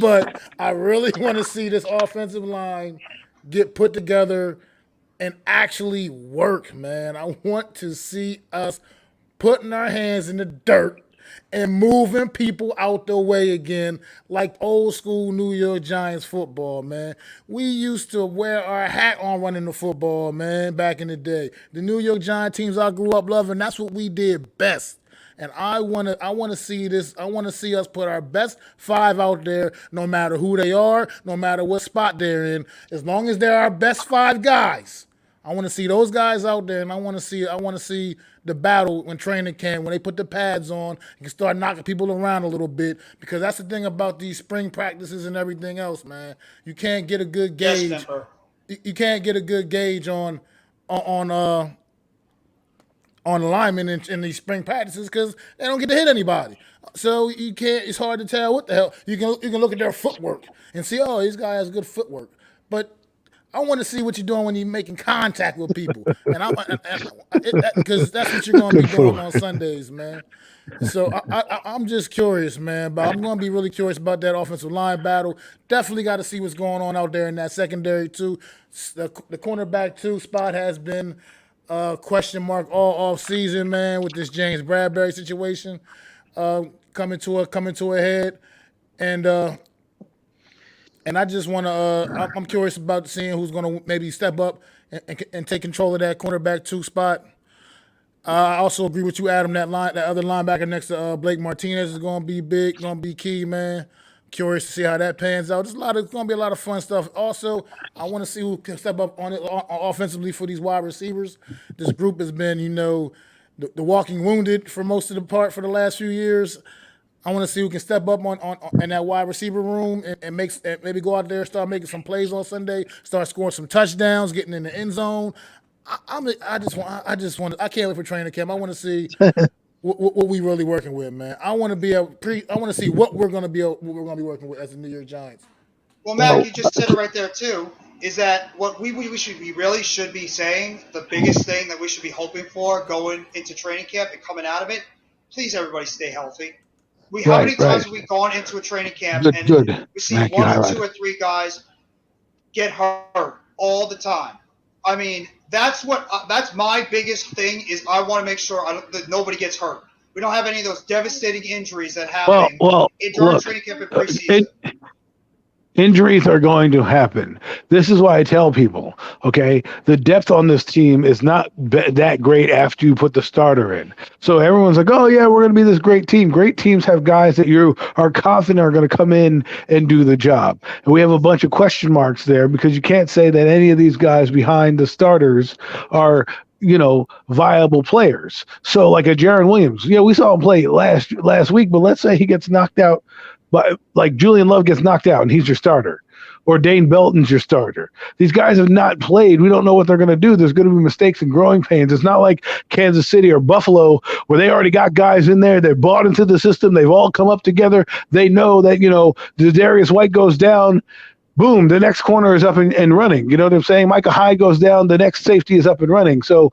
But I really want to see this offensive line get put together and actually work, man. I want to see us putting our hands in the dirt and moving people out the way again, like old school New York Giants football, man. We used to wear our hat on running the football, man, back in the day. The New York Giant teams I grew up loving, that's what we did best. And I want to see this. I want to see us put our best 5 out there, no matter who they are, no matter what spot they're in, as long as they're our best 5 guys. I want to see those guys out there, and I want to see the battle when training camp, when they put the pads on and can start knocking people around a little bit, because that's the thing about these spring practices and everything else, man. You can't get a good gauge.
Yes,
you can't get a good gauge on linemen in these spring practices because they don't get to hit anybody. So you can't. It's hard to tell what the hell. You can look at their footwork and see, oh, this guy has good footwork, but I want to see what you're doing when you're making contact with people, and because that's what you're going to be doing on Sundays, man. So I'm just curious, man. But I'm going to be really curious about that offensive line battle. Definitely got to see what's going on out there in that secondary too. The cornerback too spot has been question mark all off season, man, with this James Bradbury situation coming to a head, and And I just want to. I'm curious about seeing who's going to maybe step up and take control of that cornerback 2 spot. I also agree with you, Adam. That other linebacker next to Blake Martinez is going to be big, going to be key, man. Curious to see how that pans out. It's going to be a lot of fun stuff. Also, I want to see who can step up on it offensively for these wide receivers. This group has been, the walking wounded for most of the part for the last few years. I want to see who can step up on in that wide receiver room and maybe go out there and start making some plays on Sunday, start scoring some touchdowns, getting in the end zone. I just want. I can't wait for training camp. I want to see what we really working with, man. I want to see what we're going to be working with as the New York Giants.
Well, Matt, you just said it right there too. Is that what we should be saying? The biggest thing that we should be hoping for going into training camp and coming out of it. Please, everybody, stay healthy. How many times have we gone into a training camp and we see one or two or three guys get hurt all the time? I mean, that's my biggest thing is I want to make sure that nobody gets hurt. We don't have any of those devastating injuries that happen during training camp and preseason.
Injuries are going to happen. This is why I tell people, okay, the depth on this team is not that great after you put the starter in. So everyone's like, oh, yeah, we're going to be this great team. Great teams have guys that you are confident are going to come in and do the job. And we have a bunch of question marks there because you can't say that any of these guys behind the starters are viable players. So like a Jaron Williams, we saw him play last week, but let's say he gets knocked out. But like Julian Love gets knocked out and he's your starter, or Dane Belton's your starter. These guys have not played. We don't know what they're going to do. There's going to be mistakes and growing pains. It's not like Kansas City or Buffalo where they already got guys in there. They're bought into the system. They've all come up together. They know that, the Darius White goes down. Boom, the next corner is up and running. You know what I'm saying? Micah Hyde goes down. The next safety is up and running. So,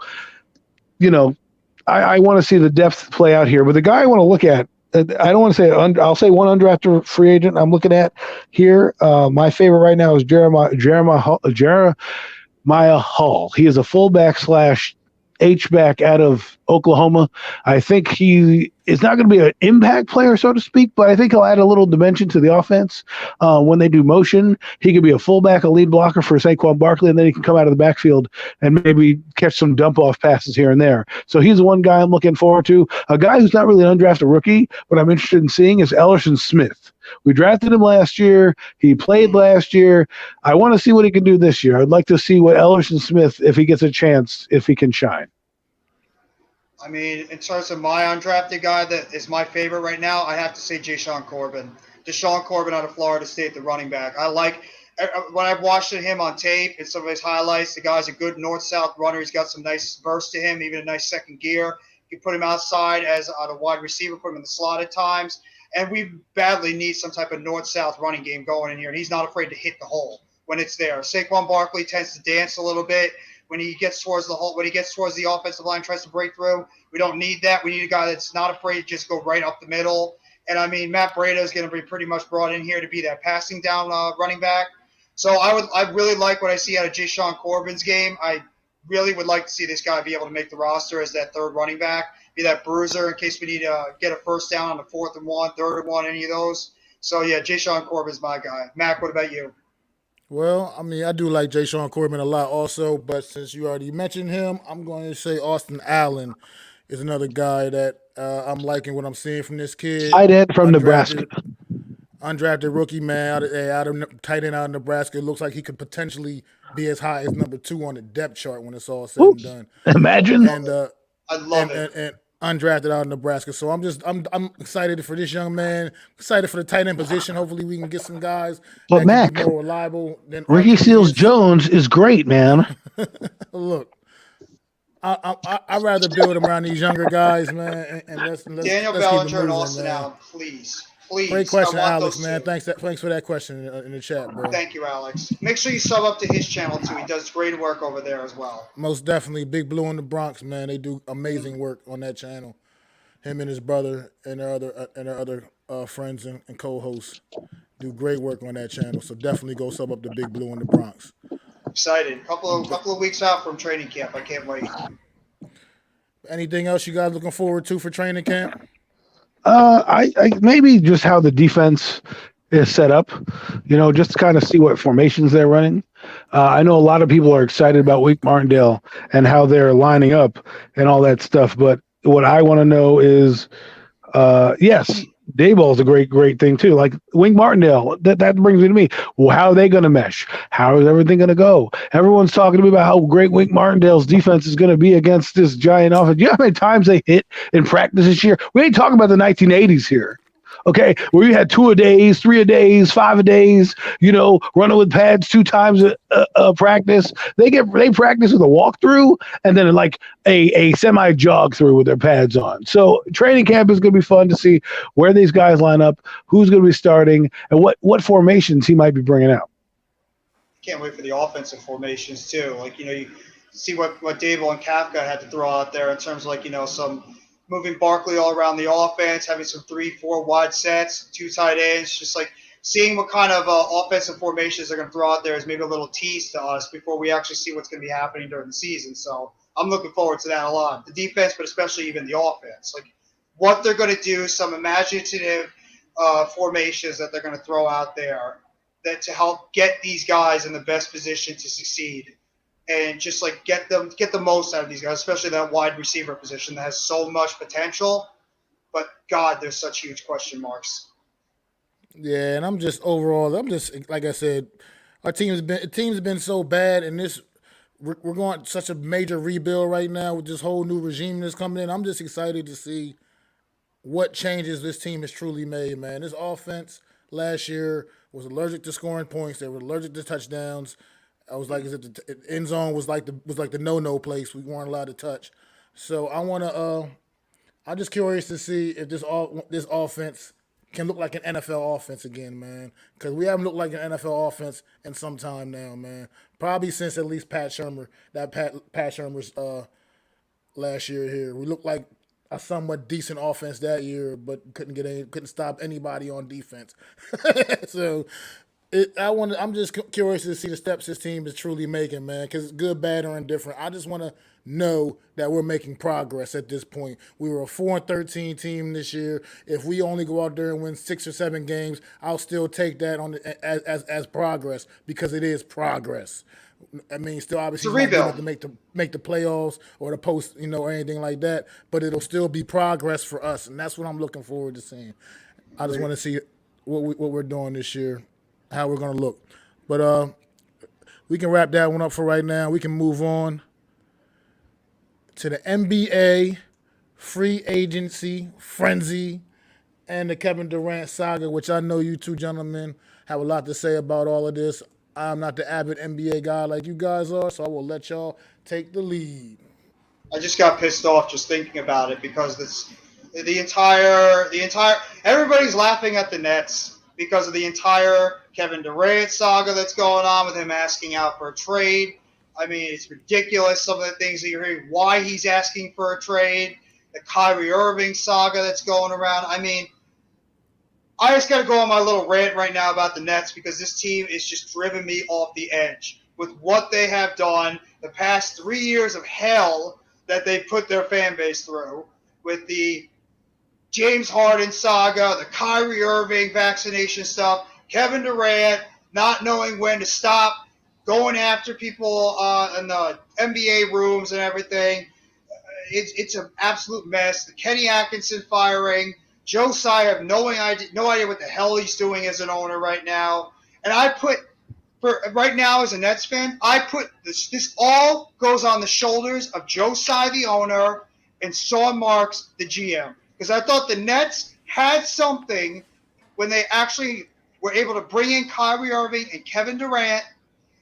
I want to see the depth play out here. But the guy I want to look at, I don't want to say I'll say one undrafted free agent I'm looking at here. My favorite right now is Jeremiah Hall. He is a fullback / H-back out of Oklahoma. I think he is not going to be an impact player, so to speak, but I think he'll add a little dimension to the offense. When they do motion, he could be a fullback, a lead blocker for Saquon Barkley, and then he can come out of the backfield and maybe catch some dump-off passes here and there. So he's the one guy I'm looking forward to. A guy who's not really an undrafted rookie, but I'm interested in seeing is Ellerson Smith. We drafted him last year. He played last year. I want to see what he can do this year. I'd like to see what Ellerson Smith, if he gets a chance, if he can shine.
I mean, in terms of my undrafted guy that is my favorite right now, I have to say Deshaun Corbin. Deshaun Corbin out of Florida State, the running back. I like when I've watched him on tape and some of his highlights, the guy's a good north-south runner. He's got some nice burst to him, even a nice second gear. You can put him outside as on a wide receiver, put him in the slot at times. And we badly need some type of north-south running game going in here, and he's not afraid to hit the hole when it's there. Saquon Barkley tends to dance a little bit when he gets towards the hole, when he gets towards the offensive line, tries to break through. We don't need that. We need a guy that's not afraid to just go right up the middle. And, I mean, Matt Breida is going to be pretty much brought in here to be that passing down running back. So I really like what I see out of Deshaun Corbin's game. I really would like to see this guy be able to make the roster as that third running back, be that bruiser in case we need to get a first down on the 4th and 1, 3rd and 1, any of those. So, yeah, Deshaun Corbin's my guy. Mac, what about you?
Well, I mean, I do like Deshaun Corbin a lot also, but since you already mentioned him, I'm going to say Austin Allen is another guy that I'm liking what I'm seeing from this kid.
Tight end from Nebraska.
Undrafted rookie, man, out of tight end out of Nebraska. It looks like he could potentially be as high as number 2 on the depth chart when it's all said and done.
Imagine.
And
I love it.
And undrafted out of Nebraska. So I'm excited for this young man. Excited for the tight end position. Hopefully we can get some guys
but
that
Mac,
can be more reliable than
Ricky Seals-Jones is great, man.
Look, I'd rather build around these younger guys, man. And let's
Daniel
let's
Bellinger
keep it
and
moving,
Austin
man.
Allen, please. Please.
Great question,
I want
Alex,
those
man.
two.
Thanks for that question in the chat, bro.
Thank you, Alex. Make sure you sub up to his channel, too. He does great work over there as well.
Most definitely. Big Blue in the Bronx, man. They do amazing work on that channel. Him and his brother and their other friends and co-hosts do great work on that channel. So definitely go sub up to Big Blue in the Bronx.
Excited. Couple of weeks out from training camp. I can't wait.
Anything else you guys looking forward to for training camp?
I maybe just how the defense is set up, just to kind of see what formations they're running. I know a lot of people are excited about Wake Martindale and how they're lining up and all that stuff. But what I want to know is, yes, Dayball is a great thing too. Like Wink Martindale, that brings me to me. Well, how are they going to mesh? How is everything going to go? Everyone's talking to me about how great Wink Martindale's defense is going to be against this giant offense. You know how many times they hit in practice this year? We ain't talking about the 1980s here. Okay, where you had 2-a-days, 3-a-days, 5-a-days, running with pads 2 times a practice. They practice with a walkthrough and then like a semi jog through with their pads on. So training camp is going to be fun to see where these guys line up, who's going to be starting, and what formations he might be bringing out.
Can't wait for the offensive formations too. Like, you see what Dable and Kafka had to throw out there in terms of some moving Barkley all around the offense, having some 3-4 wide sets, 2 tight ends, just like seeing what kind of offensive formations they're going to throw out there is maybe a little tease to us before we actually see what's going to be happening during the season. So I'm looking forward to that a lot. The defense, but especially even the offense. Like what they're going to do, some imaginative formations that they're going to throw out there that to help get these guys in the best position to succeed. And just like get the most out of these guys, especially that wide receiver position that has so much potential. But God, there's such huge question marks.
Yeah, and I'm just like I said, our team's been so bad, and we're going such a major rebuild right now with this whole new regime that's coming in. I'm just excited to see what changes this team has truly made, man. This offense last year was allergic to scoring points. They were allergic to touchdowns. I was like, is it the end zone was like the no place we weren't allowed to touch. So I'm just curious to see if this offense can look like an NFL offense again, man. Because we haven't looked like an NFL offense in some time now, man. Probably since at least Pat Shermer's last year here. We looked like a somewhat decent offense that year, but couldn't stop anybody on defense. So I'm just curious to see the steps this team is truly making, man. Because it's good, bad, or indifferent. I just want to know that we're making progress at this point. We were a 4-13 team this year. If we only go out there and win 6 or 7 games, I'll still take that as progress because it is progress. I mean, still obviously
It's a
not good enough
rebuild.
to make the playoffs or the post, or anything like that. But it'll still be progress for us, and that's what I'm looking forward to seeing. I just want to see what we're doing this year, how we're gonna look. But we can wrap that one up for right now. We can move on to the NBA free agency frenzy and the Kevin Durant saga, which I know you two gentlemen have a lot to say about all of this. I'm not the avid NBA guy like you guys are, so I will let y'all take the lead.
I just got pissed off just thinking about it because the entire everybody's laughing at the Nets because of the entire Kevin Durant saga that's going on with him asking out for a trade. I mean, it's ridiculous some of the things that you're hearing. Why he's asking for a trade, the Kyrie Irving saga that's going around. I mean, I just got to go on my little rant right now about the Nets because this team is just driving me off the edge with what they have done the past 3 years of hell that they put their fan base through with the James Harden saga, the Kyrie Irving vaccination stuff, Kevin Durant not knowing when to stop, going after people in the NBA rooms and everything. It's an absolute mess. The Kenny Atkinson firing, Joe Tsai have no idea what the hell he's doing as an owner right now. And for right now as a Nets fan, I put this all goes on the shoulders of Joe Tsai, the owner, and Sean Marks, the GM. Because I thought the Nets had something when they actually were able to bring in Kyrie Irving and Kevin Durant,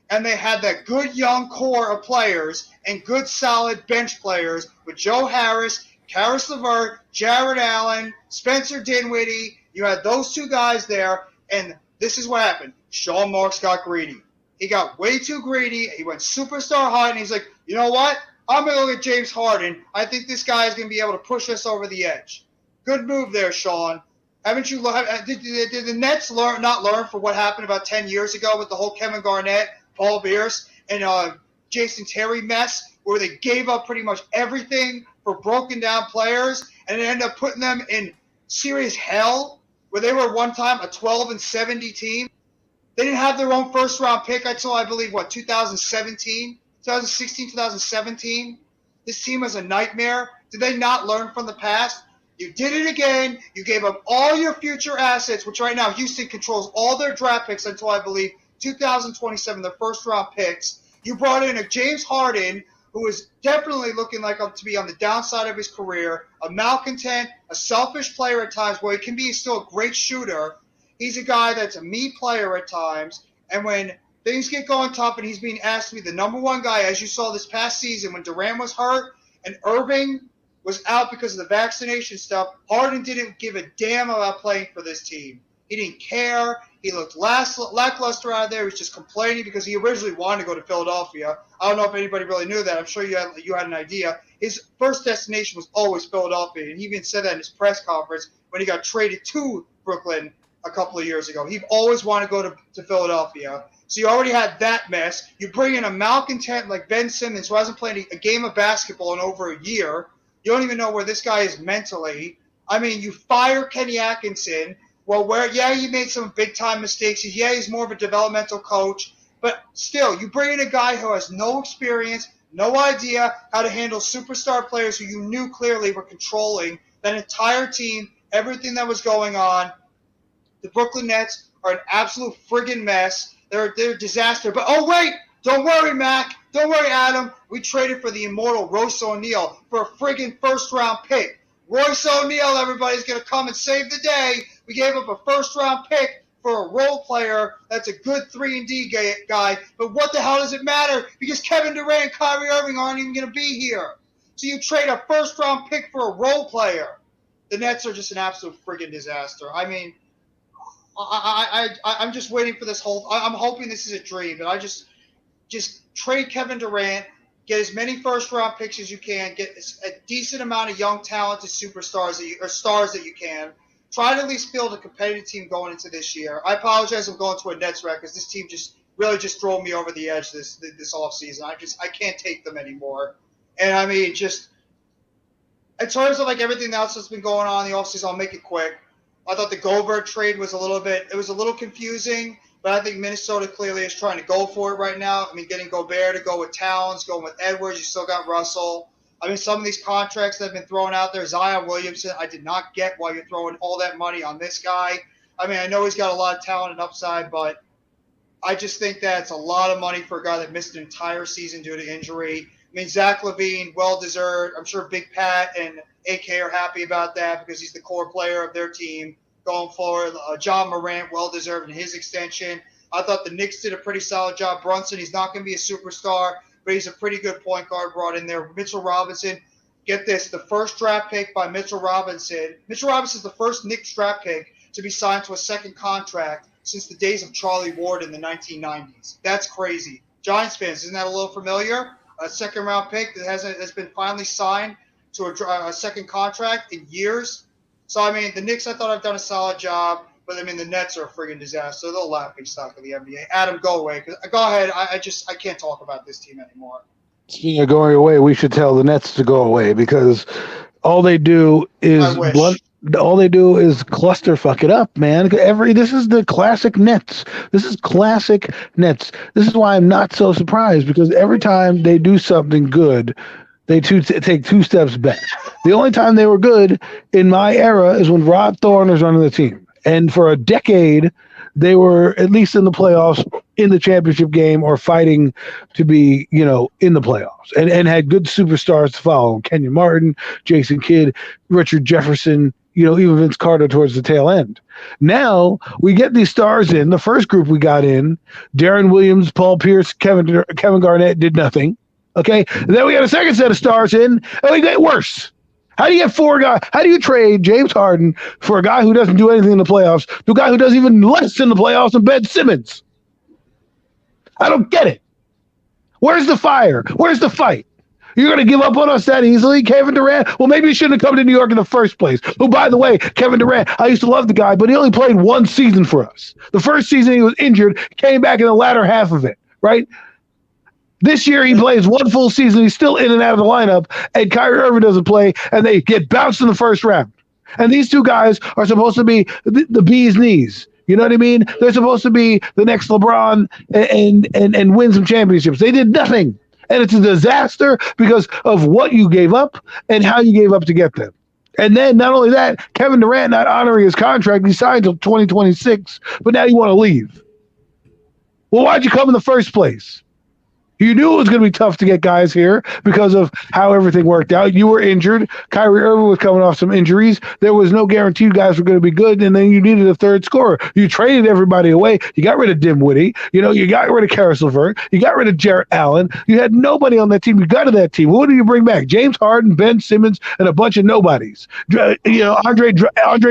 and they had that good young core of players and good solid bench players with Joe Harris, Karis LeVert, Jared Allen, Spencer Dinwiddie. You had those 2 guys there, and this is what happened. Sean Marks got greedy. He got way too greedy. He went superstar high, and he's like, you know what? I'm going to look at James Harden. I think this guy is going to be able to push us over the edge. Good move there, Sean. Haven't you? Did the Nets not learn from what happened about 10 years ago with the whole Kevin Garnett, Paul Pierce, and Jason Terry mess, where they gave up pretty much everything for broken down players and it ended up putting them in serious hell where they were one time a 12-70 team. They didn't have their own first-round pick until, I believe, 2017, 2016, 2017. This team was a nightmare. Did they not learn from the past? You did it again. You gave up all your future assets, which right now Houston controls all their draft picks until, I believe, 2027, their first-round picks. You brought in a James Harden, who is definitely looking like to be on the downside of his career, a malcontent, a selfish player at times, where he can be still a great shooter. He's a guy that's a me player at times, and when things get going tough and he's being asked to be the number one guy, as you saw this past season when Durant was hurt and Irving was out because of the vaccination stuff, Harden didn't give a damn about playing for this team. He didn't care. He looked lackluster out there. He was just complaining because he originally wanted to go to Philadelphia. I don't know if anybody really knew that. I'm sure you had an idea. His first destination was always Philadelphia, and he even said that in his press conference when he got traded to Brooklyn a couple of years ago. He always wanted to go to Philadelphia. So you already had that mess. You bring in a malcontent like Ben Simmons, who hasn't played a game of basketball in over a year. You don't even know where this guy is mentally. I mean, you fire Kenny Atkinson. Well, he made some big-time mistakes. He's more of a developmental coach. But still, you bring in a guy who has no experience, no idea how to handle superstar players who you knew clearly were controlling that entire team, everything that was going on. The Brooklyn Nets are an absolute friggin' mess. They're a disaster. But, oh, wait, don't worry, Mac. Don't worry, Adam. We traded for the immortal Royce O'Neal for a friggin' first-round pick. Royce O'Neal, everybody's going to come and save the day. We gave up a first-round pick for a role player that's a good 3-and-D guy. But what the hell does it matter? Because Kevin Durant and Kyrie Irving aren't even going to be here. So you trade a first-round pick for a role player. The Nets are just an absolute friggin' disaster. I mean, I'm just waiting for this whole – I'm hoping this is a dream. And I just trade Kevin Durant, get as many first-round picks as you can, get a decent amount of young, talented superstars stars that you can. Try to at least build a competitive team going into this year. I apologize I'm going to a Nets record because this team just drove me over the edge this offseason. I can't take them anymore. And, I mean, just in terms of, like, everything else that's been going on in the offseason, I'll make it quick. I thought the Gobert trade was a little confusing. But I think Minnesota clearly is trying to go for it right now. I mean, getting Gobert to go with Towns, going with Edwards, you still got Russell. I mean, some of these contracts that have been thrown out there, Zion Williamson, I did not get why you're throwing all that money on this guy. I mean, I know he's got a lot of talent and upside, but I just think that's a lot of money for a guy that missed an entire season due to injury. I mean, Zach LaVine, well-deserved. I'm sure Big Pat and AK are happy about that because he's the core player of their team going forward. John Morant, well-deserved in his extension. I thought the Knicks did a pretty solid job. Brunson, he's not going to be a superstar, but he's a pretty good point guard brought in there. Mitchell Robinson, get this, the first draft pick by Mitchell Robinson. Mitchell Robinson is the first Knicks draft pick to be signed to a second contract since the days of Charlie Ward in the 1990s. That's crazy. Giants fans, isn't that a little familiar? A second-round pick that has been finally signed to a second contract in years. So, I mean, the Knicks, I thought I've done a solid job, but, I mean, the Nets are a friggin' disaster. They're the laughing stock of the NBA. Adam, go away. Go ahead. I can't talk about this team anymore.
Speaking of going away, we should tell the Nets to go away because all they do is clusterfuck it up, man. This is the classic Nets. This is classic Nets. This is why I'm not so surprised because every time they do something good, they take two steps back. The only time they were good in my era is when Rod Thorne was running the team. And for a decade, they were at least in the playoffs, in the championship game, or fighting to be, in the playoffs. And had good superstars to follow. Kenyon Martin, Jason Kidd, Richard Jefferson, even Vince Carter towards the tail end. Now we get these stars in. The first group we got in, Darren Williams, Paul Pierce, Kevin Garnett did nothing. Okay, and then we got a second set of stars in, and we get worse. How do you get four guys? How do you trade James Harden for a guy who doesn't do anything in the playoffs to a guy who does even less in the playoffs than Ben Simmons? I don't get it. Where's the fire? Where's the fight? You're going to give up on us that easily? Kevin Durant? Well, maybe you shouldn't have come to New York in the first place. Oh, by the way, Kevin Durant, I used to love the guy, but he only played one season for us. The first season he was injured, came back in the latter half of it, right? This year he plays one full season. He's still in and out of the lineup, and Kyrie Irving doesn't play, and they get bounced in the first round. And these two guys are supposed to be the bee's knees. You know what I mean? They're supposed to be the next LeBron and win some championships. They did nothing. And it's a disaster because of what you gave up and how you gave up to get them. And then not only that, Kevin Durant not honoring his contract. He signed till 2026, but now you want to leave. Well, why'd you come in the first place? You knew it was going to be tough to get guys here because of how everything worked out. You were injured. Kyrie Irving was coming off some injuries. There was no guarantee you guys were going to be good, and then you needed a third scorer. You traded everybody away. You got rid of Dinwiddie. You got rid of Karis LeVert. You got rid of Jarrett Allen. You had nobody on that team. You got to that team. What do you bring back? James Harden, Ben Simmons, and a bunch of nobodies. Andre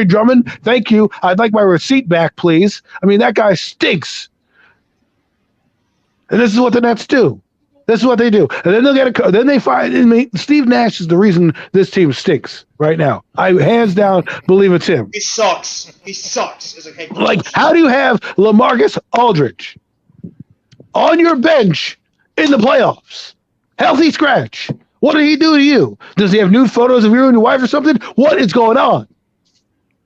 Drummond, thank you. I'd like my receipt back, please. I mean, that guy stinks. And this is what the Nets do. This is what they do. And then they'll get a. Then they find. I mean, Steve Nash is the reason this team stinks right now. I hands down believe it's him.
He sucks. He sucks as a head coach.
Like, how do you have LaMarcus Aldridge on your bench in the playoffs? Healthy scratch. What did he do to you? Does he have nude photos of you and your wife or something? What is going on?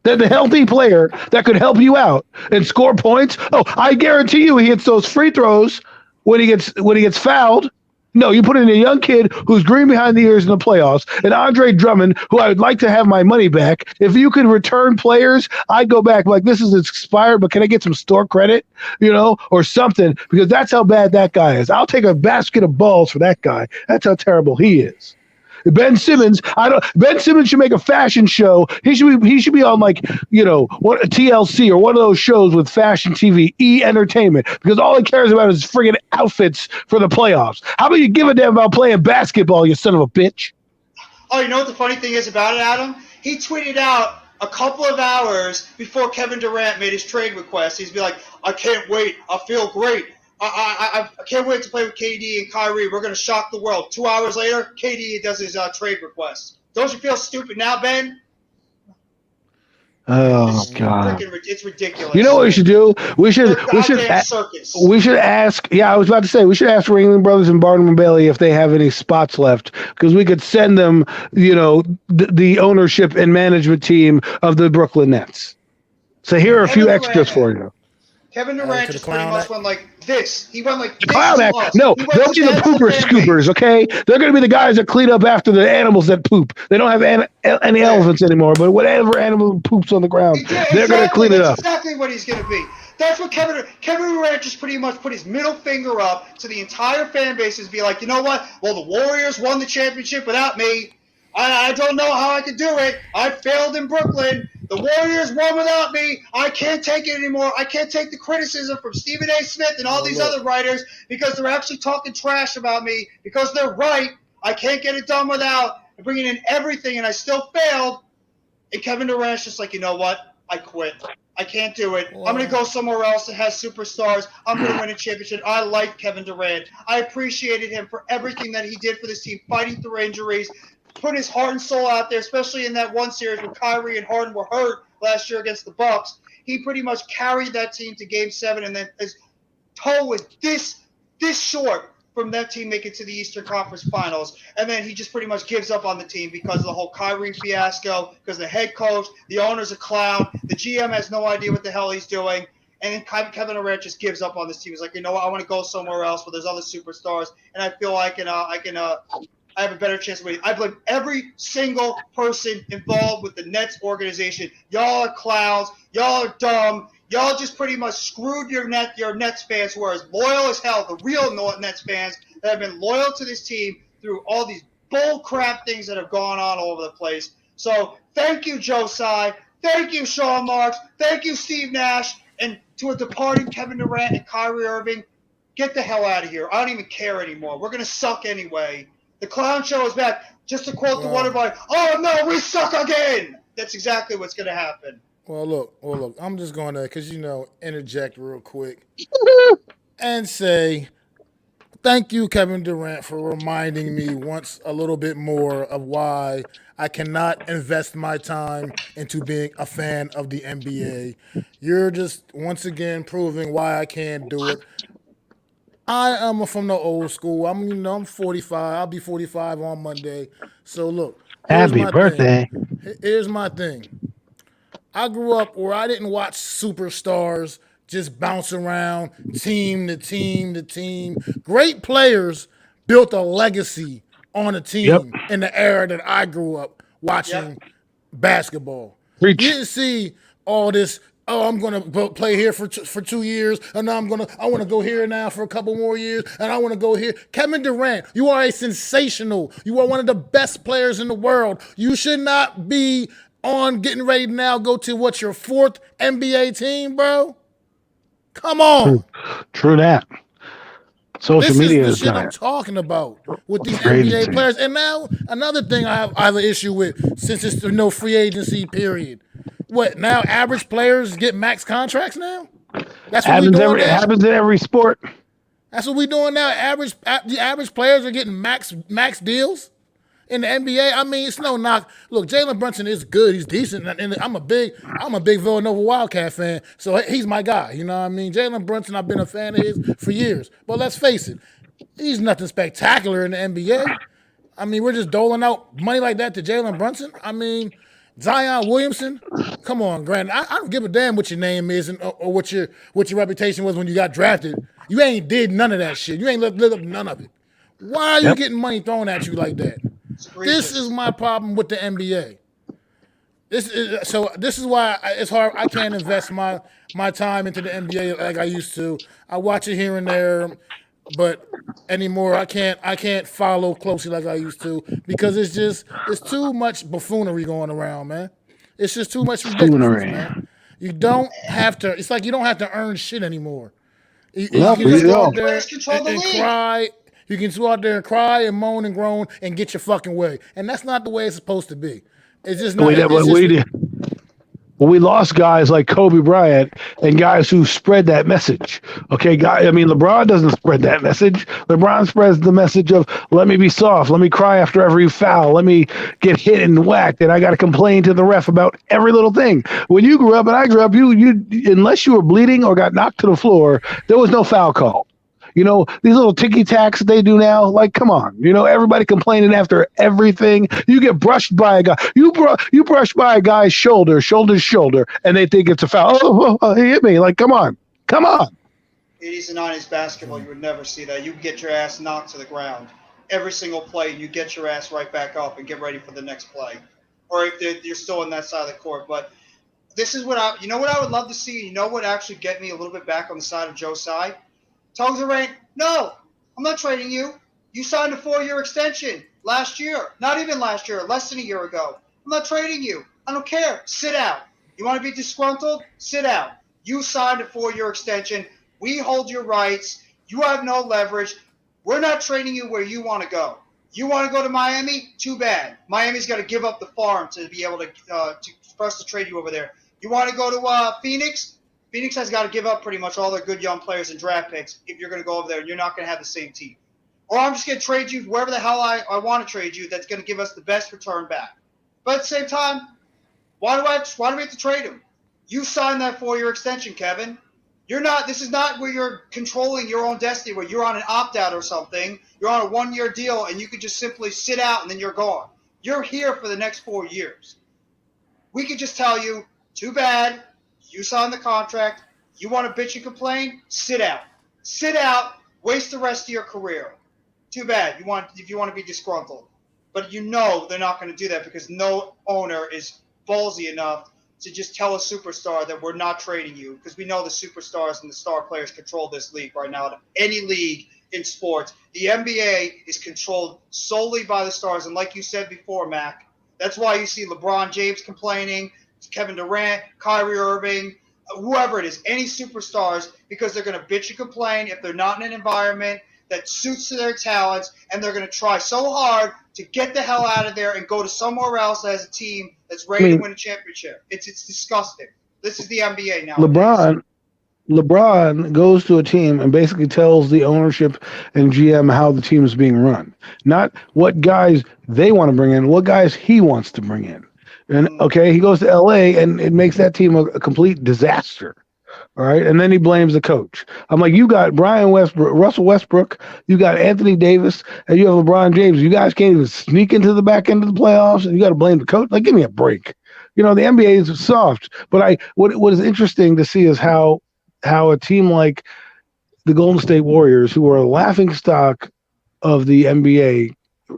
That the healthy player that could help you out and score points. Oh, I guarantee you he hits those free throws when he gets fouled. No, you put in a young kid who's green behind the ears in the playoffs, and Andre Drummond, who I would like to have my money back. If you could return players, I'd go back like, this is expired, but can I get some store credit, or something? Because that's how bad that guy is. I'll take a basket of balls for that guy. That's how terrible he is. Ben Simmons, Ben Simmons should make a fashion show. He should be on what TLC or one of those shows with fashion TV, E Entertainment, because all he cares about is friggin' outfits for the playoffs. How about you give a damn about playing basketball, you son of a bitch?
Oh, you know what the funny thing is about it, Adam? He tweeted out a couple of hours before Kevin Durant made his trade request. He's be like, I can't wait. I feel great. I can't wait to play with KD and Kyrie. We're going to shock the world. 2 hours later, KD does his trade request. Don't you feel stupid now, Ben?
Oh, God.
It's ridiculous.
You know what we should do? We should
circus.
We should ask. Yeah, I was about to say we should ask Ringling Brothers and Barnum and Bailey if they have any spots left, because we could send them, the ownership and management team of the Brooklyn Nets. So here are a few extras for you.
Kevin Durant just pretty much went like this. He went like this.
Clown act. No, they'll be the pooper scoopers, okay? They're going to be the guys that clean up after the animals that poop. They don't have any elephants anymore, but whatever animal poops on the ground, they're going to clean it up.
That's exactly what he's going to be. That's what Kevin Durant just pretty much put his middle finger up to the entire fan base and be like, you know what? Well, the Warriors won the championship without me. I don't know how I could do it. I failed in Brooklyn. The Warriors won without me. I can't take it anymore. I can't take the criticism from Stephen A. Smith and all these other writers because they're actually talking trash about me because they're right. I can't get it done without bringing in everything, and I still failed. And Kevin Durant's just like, you know what? I quit. I can't do it. I'm going to go somewhere else that has superstars. I'm going to win a championship. I like Kevin Durant. I appreciated him for everything that he did for this team, fighting through injuries, putting his heart and soul out there, especially in that one series when Kyrie and Harden were hurt last year against the Bucks. He pretty much carried that team to Game 7, and then his toe was this short from that team making it to the Eastern Conference Finals. And then he just pretty much gives up on the team because of the whole Kyrie fiasco, because the head coach, the owner's a clown, the GM has no idea what the hell he's doing. And then Kevin Durant just gives up on this team. He's like, you know what, I want to go somewhere else where there's other superstars, and I feel I have a better chance of winning. I blame every single person involved with the Nets organization. Y'all are clowns. Y'all are dumb. Y'all just pretty much screwed your Nets fans who are as loyal as hell, the real Nets fans that have been loyal to this team through all these bull crap things that have gone on all over the place. So thank you, Joe Tsai. Thank you, Sean Marks. Thank you, Steve Nash. And to a departing Kevin Durant and Kyrie Irving, get the hell out of here. I don't even care anymore. We're going to suck anyway. The clown show is back. Just to quote the Waterboy, oh no, we suck again. That's exactly what's going to happen.
Well, look. I'm just going to, because interject real quick and say thank you, Kevin Durant, for reminding me once a little bit more of why I cannot invest my time into being a fan of the NBA. You're just once again proving why I can't do it. I am from the old school. I'm 45. I'll be 45 on Monday. So look,
happy birthday.
Here's my thing. I grew up where I didn't watch superstars just bounce around team to team to team. Great players built a legacy on a
Yep.
team in the era that I grew up watching
Yep.
basketball. You
Preach.
didn't see all this. Oh, I'm gonna play here for 2 years, and now I want to go here now for a couple more years, and I want to go here. Kevin Durant, you are a sensational. You are one of the best players in the world. You should not be on getting ready to now go to what's your 4th NBA team, bro. Come on.
True that. Social
This
media
is the
is
shit I'm
gonna
talking about with these
free
NBA
agency.
players. And now another thing I have an issue with since it's no free agency period. What now? Average players get max contracts now. That's what we doing
It
now.
happens in every sport.
That's what we doing now. The average players are getting max deals in the NBA. I mean, it's no knock. Look, Jalen Brunson is good. He's decent, and I'm a big Villanova Wildcat fan. So he's my guy. You know what I mean? Jalen Brunson, I've been a fan of his for years. But let's face it, he's nothing spectacular in the NBA. I mean, we're just doling out money like that to Jalen Brunson. I mean, Zion Williamson. Come on, Grant. I don't give a damn what your name is or what your reputation was when you got drafted. You ain't did none of that shit. You ain't lived up none of it. Why are you getting money thrown at you like that? This is my problem with the NBA. This is why it's hard. I can't invest my time into the NBA like I used to. I watch it here and there, but anymore I can't follow closely like I used to because it's too much buffoonery going around, man. It's just too much ridiculousness, man. You don't have to. It's like you don't have to earn shit anymore. You can just go out there and cry. You can go out there and cry and moan and groan and get your fucking way, and that's not the way it's supposed to be. It's just not.
We lost guys like Kobe Bryant and guys who spread that message. Okay, I mean, LeBron doesn't spread that message. LeBron spreads the message of let me be soft, let me cry after every foul, let me get hit and whacked, and I got to complain to the ref about every little thing. When you grew up and I grew up, you unless you were bleeding or got knocked to the floor, there was no foul call. You know, these little ticky-tacks that they do now, like, come on. You know, everybody complaining after everything. You get brushed by a guy. You brush by a guy's shoulder, and they think it's a foul. Oh, he hit me. Like, come on. Come on.
80s and 90s basketball, you would never see that. You get your ass knocked to the ground. Every single play, you get your ass right back up and get ready for the next play. Or if you're still on that side of the court. But this is what I would love to see. You know what actually get me a little bit back on the side of Joe's side? Tell Durant, no, I'm not trading you. You signed a 4-year extension last year. Not even last year, less than a year ago. I'm not trading you. I don't care. Sit out. You want to be disgruntled? Sit out. You signed a 4-year extension. We hold your rights. You have no leverage. We're not trading you where you want to go. You want to go to Miami? Too bad. Miami's got to give up the farm to be able to for us to trade you over there. You want to go to Phoenix? Phoenix has got to give up pretty much all their good young players and draft picks if you're going to go over there and you're not going to have the same team. Or I'm just going to trade you wherever the hell I want to trade you that's going to give us the best return back. But at the same time, why do we have to trade him? You signed that 4-year extension, Kevin. This is not where you're controlling your own destiny, where you're on an opt-out or something. You're on a 1-year deal and you could just simply sit out and then you're gone. You're here for the next 4 years. We could just tell you, too bad. You signed the contract. You want to bitch and complain? Sit out. Sit out. Waste the rest of your career. Too bad. If you want to be disgruntled. But you know they're not going to do that because no owner is ballsy enough to just tell a superstar that we're not trading you because we know the superstars and the star players control this league right now. Any league in sports, the NBA is controlled solely by the stars. And like you said before, Mac, that's why you see LeBron James complaining, Kevin Durant, Kyrie Irving, whoever it is, any superstars, because they're going to bitch and complain if they're not in an environment that suits to their talents, and they're going to try so hard to get the hell out of there and go to somewhere else as a team that's ready to win a championship. It's disgusting. This is the NBA now.
LeBron goes to a team and basically tells the ownership and GM how the team is being run. Not what guys they want to bring in, what guys he wants to bring in. And okay, he goes to LA and it makes that team a complete disaster. All right. And then he blames the coach. I'm like, you got Russell Westbrook, you got Anthony Davis, and you have LeBron James. You guys can't even sneak into the back end of the playoffs and you got to blame the coach. Like, give me a break. The NBA is soft. But what is interesting to see is how a team like the Golden State Warriors, who are a laughing stock of the NBA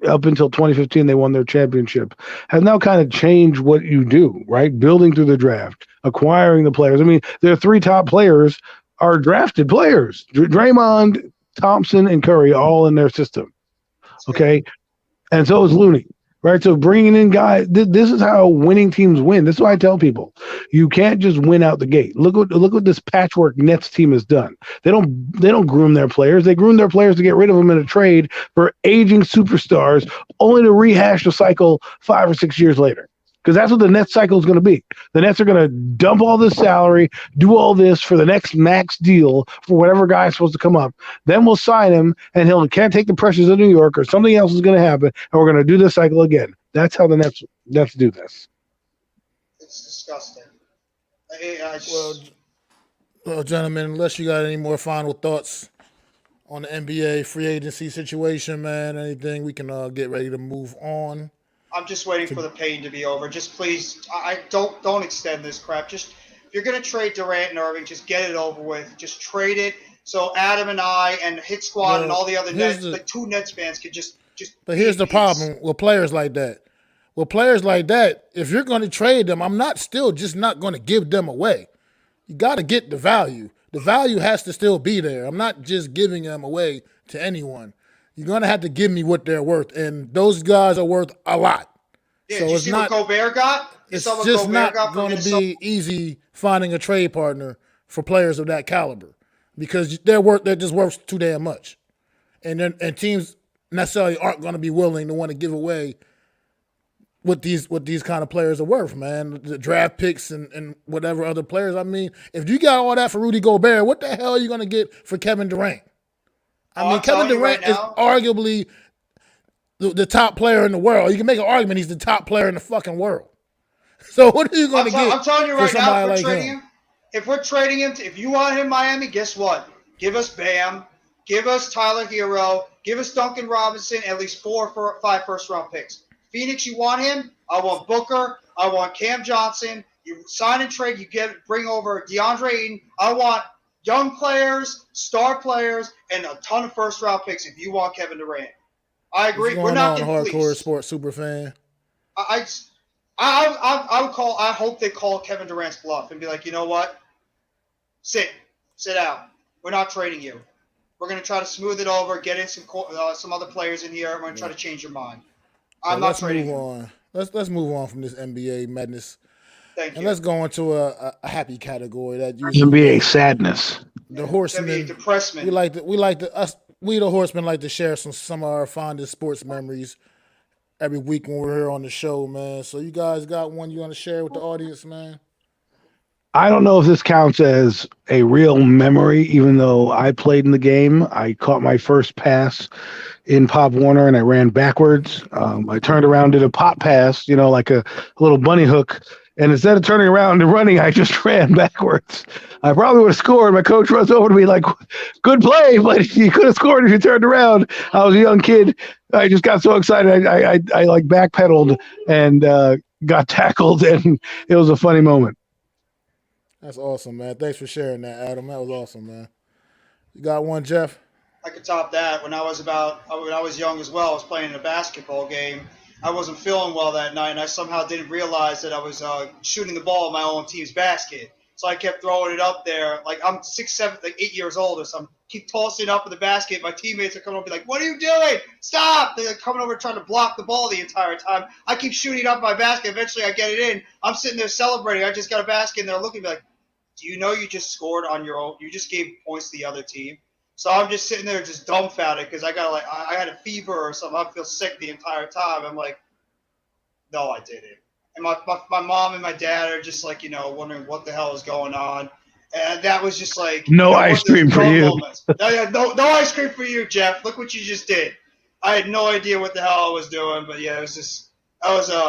up until 2015, they won their championship, has now kind of changed what you do, right? Building through the draft, acquiring the players. I mean, their three top players are drafted players. Draymond, Thompson, and Curry all in their system. Okay. And so is Looney, right? So bringing in guys, this is how winning teams win. This is why I tell people, you can't just win out the gate. Look what this patchwork Nets team has done. They don't groom their players. They groom their players to get rid of them in a trade for aging superstars, only to rehash the cycle 5 or 6 years later. Because that's what the Nets cycle is going to be. The Nets are going to dump all this salary, do all this for the next max deal for whatever guy is supposed to come up. Then we'll sign him, and he can't take the pressures of New York, or something else is going to happen, and we're going to do this cycle again. That's how the Nets do this.
It's disgusting.
Well, gentlemen, unless you got any more final thoughts on the NBA free agency situation, man, anything, we can get ready to move on.
I'm just waiting for the pain to be over. Just please, I don't extend this crap. Just if you're gonna trade Durant and Irving, just get it over with. Just trade it so Adam and I and Hit Squad and all the other Nets, the two Nets fans could just.
But here's the problem with players like that. If you're going to trade them, I'm not going to give them away. You got to get the value. The value has to still be there. I'm not just giving them away to anyone. You're going to have to give me what they're worth, and those guys are worth a lot.
Yeah,
so
did you see what Gobert got?
It's just not going to be easy finding a trade partner for players of that caliber because they're just worth too damn much, and teams necessarily aren't going to be willing to want to give away what these kind of players are worth, man. The draft picks and whatever other players. I mean, if you got all that for Rudy Gobert, what the hell are you going to get for Kevin Durant? I mean, Kevin Durant is arguably the top player in the world. You can make an argument he's the top player in the fucking world. So what are you going to get?
I'm telling you right now,
if
we're trading him, if you want him, Miami, guess what? Give us Bam, give us Tyler Hero, give us Duncan Robinson, at least 4 or 5 first-round picks. Phoenix, you want him? I want Booker. I want Cam Johnson. You sign and trade. Bring over DeAndre Ayton. I want young players, star players, and a ton of first-round picks if you want Kevin Durant. I agree. We're not getting
hardcore sports super fan.
I hope they call Kevin Durant's bluff and be like, you know what? Sit out. We're not trading you. We're going to try to smooth it over, get in some other players in here. We're going to try to change your mind. I'm not trading you.
Let's move on from this NBA madness.
Thank you.
And let's go into a happy category that
NBA sadness.
The Horsemen.
NBA depressment.
We the Horsemen like to share some of our fondest sports memories every week when we're here on the show, man. So you guys got one you want to share with the audience, man?
I don't know if this counts as a real memory, even though I played in the game. I caught my first pass in Pop Warner and I ran backwards. I turned around, did a pop pass, like a little bunny hook. And instead of turning around and running, I just ran backwards. I probably would have scored. My coach runs over to me like, good play, but you could have scored if you turned around. I was a young kid. I just got so excited. I like backpedaled and got tackled, and it was a funny moment.
That's awesome, man. Thanks for sharing that, Adam. That was awesome, man. You got one, Jeff?
I could top that. When I was young as well, I was playing in a basketball game. I wasn't feeling well that night, and I somehow didn't realize that I was shooting the ball in my own team's basket. So I kept throwing it up there. Like, I'm 6, 7, 8 years old or something. Keep tossing it up in the basket. My teammates are coming over and be like, what are you doing? Stop! They're coming over trying to block the ball the entire time. I keep shooting it up my basket. Eventually I get it in. I'm sitting there celebrating. I just got a basket, and they're looking at me like, do you know you just scored on your own? You just gave points to the other team. So I'm just sitting there just dumbfounded because I had a fever or something. I feel sick the entire time. I'm like, no, I didn't. And my mom and my dad are just like, wondering what the hell is going on. And that was just like
no ice cream for you.
No ice cream for you, Jeff. Look what you just did. I had no idea what the hell I was doing, but yeah, that was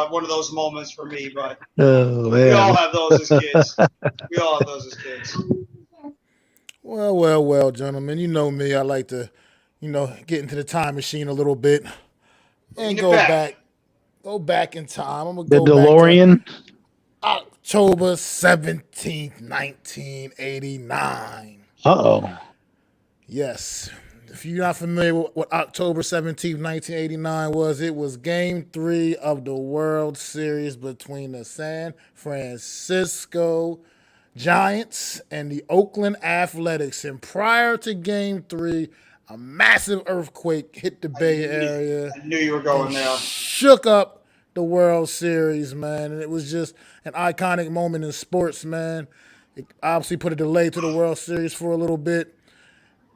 one of those moments for me. But we all have those as kids.
Well, gentlemen. You know me. I like to, get into the time machine a little bit and go back in time. I'm gonna go
DeLorean.
October 17th, 1989.
Uh-oh.
Yes. If you're not familiar with what October 17th, 1989 was, it was game 3 of the World Series between the San Francisco Giants and the Oakland Athletics. And prior to game 3, a massive earthquake hit the Bay Area
I knew you were
and
going there.
shook up the World Series, man. And it was just an iconic moment in sports, man. It obviously put a delay to the World Series for a little bit.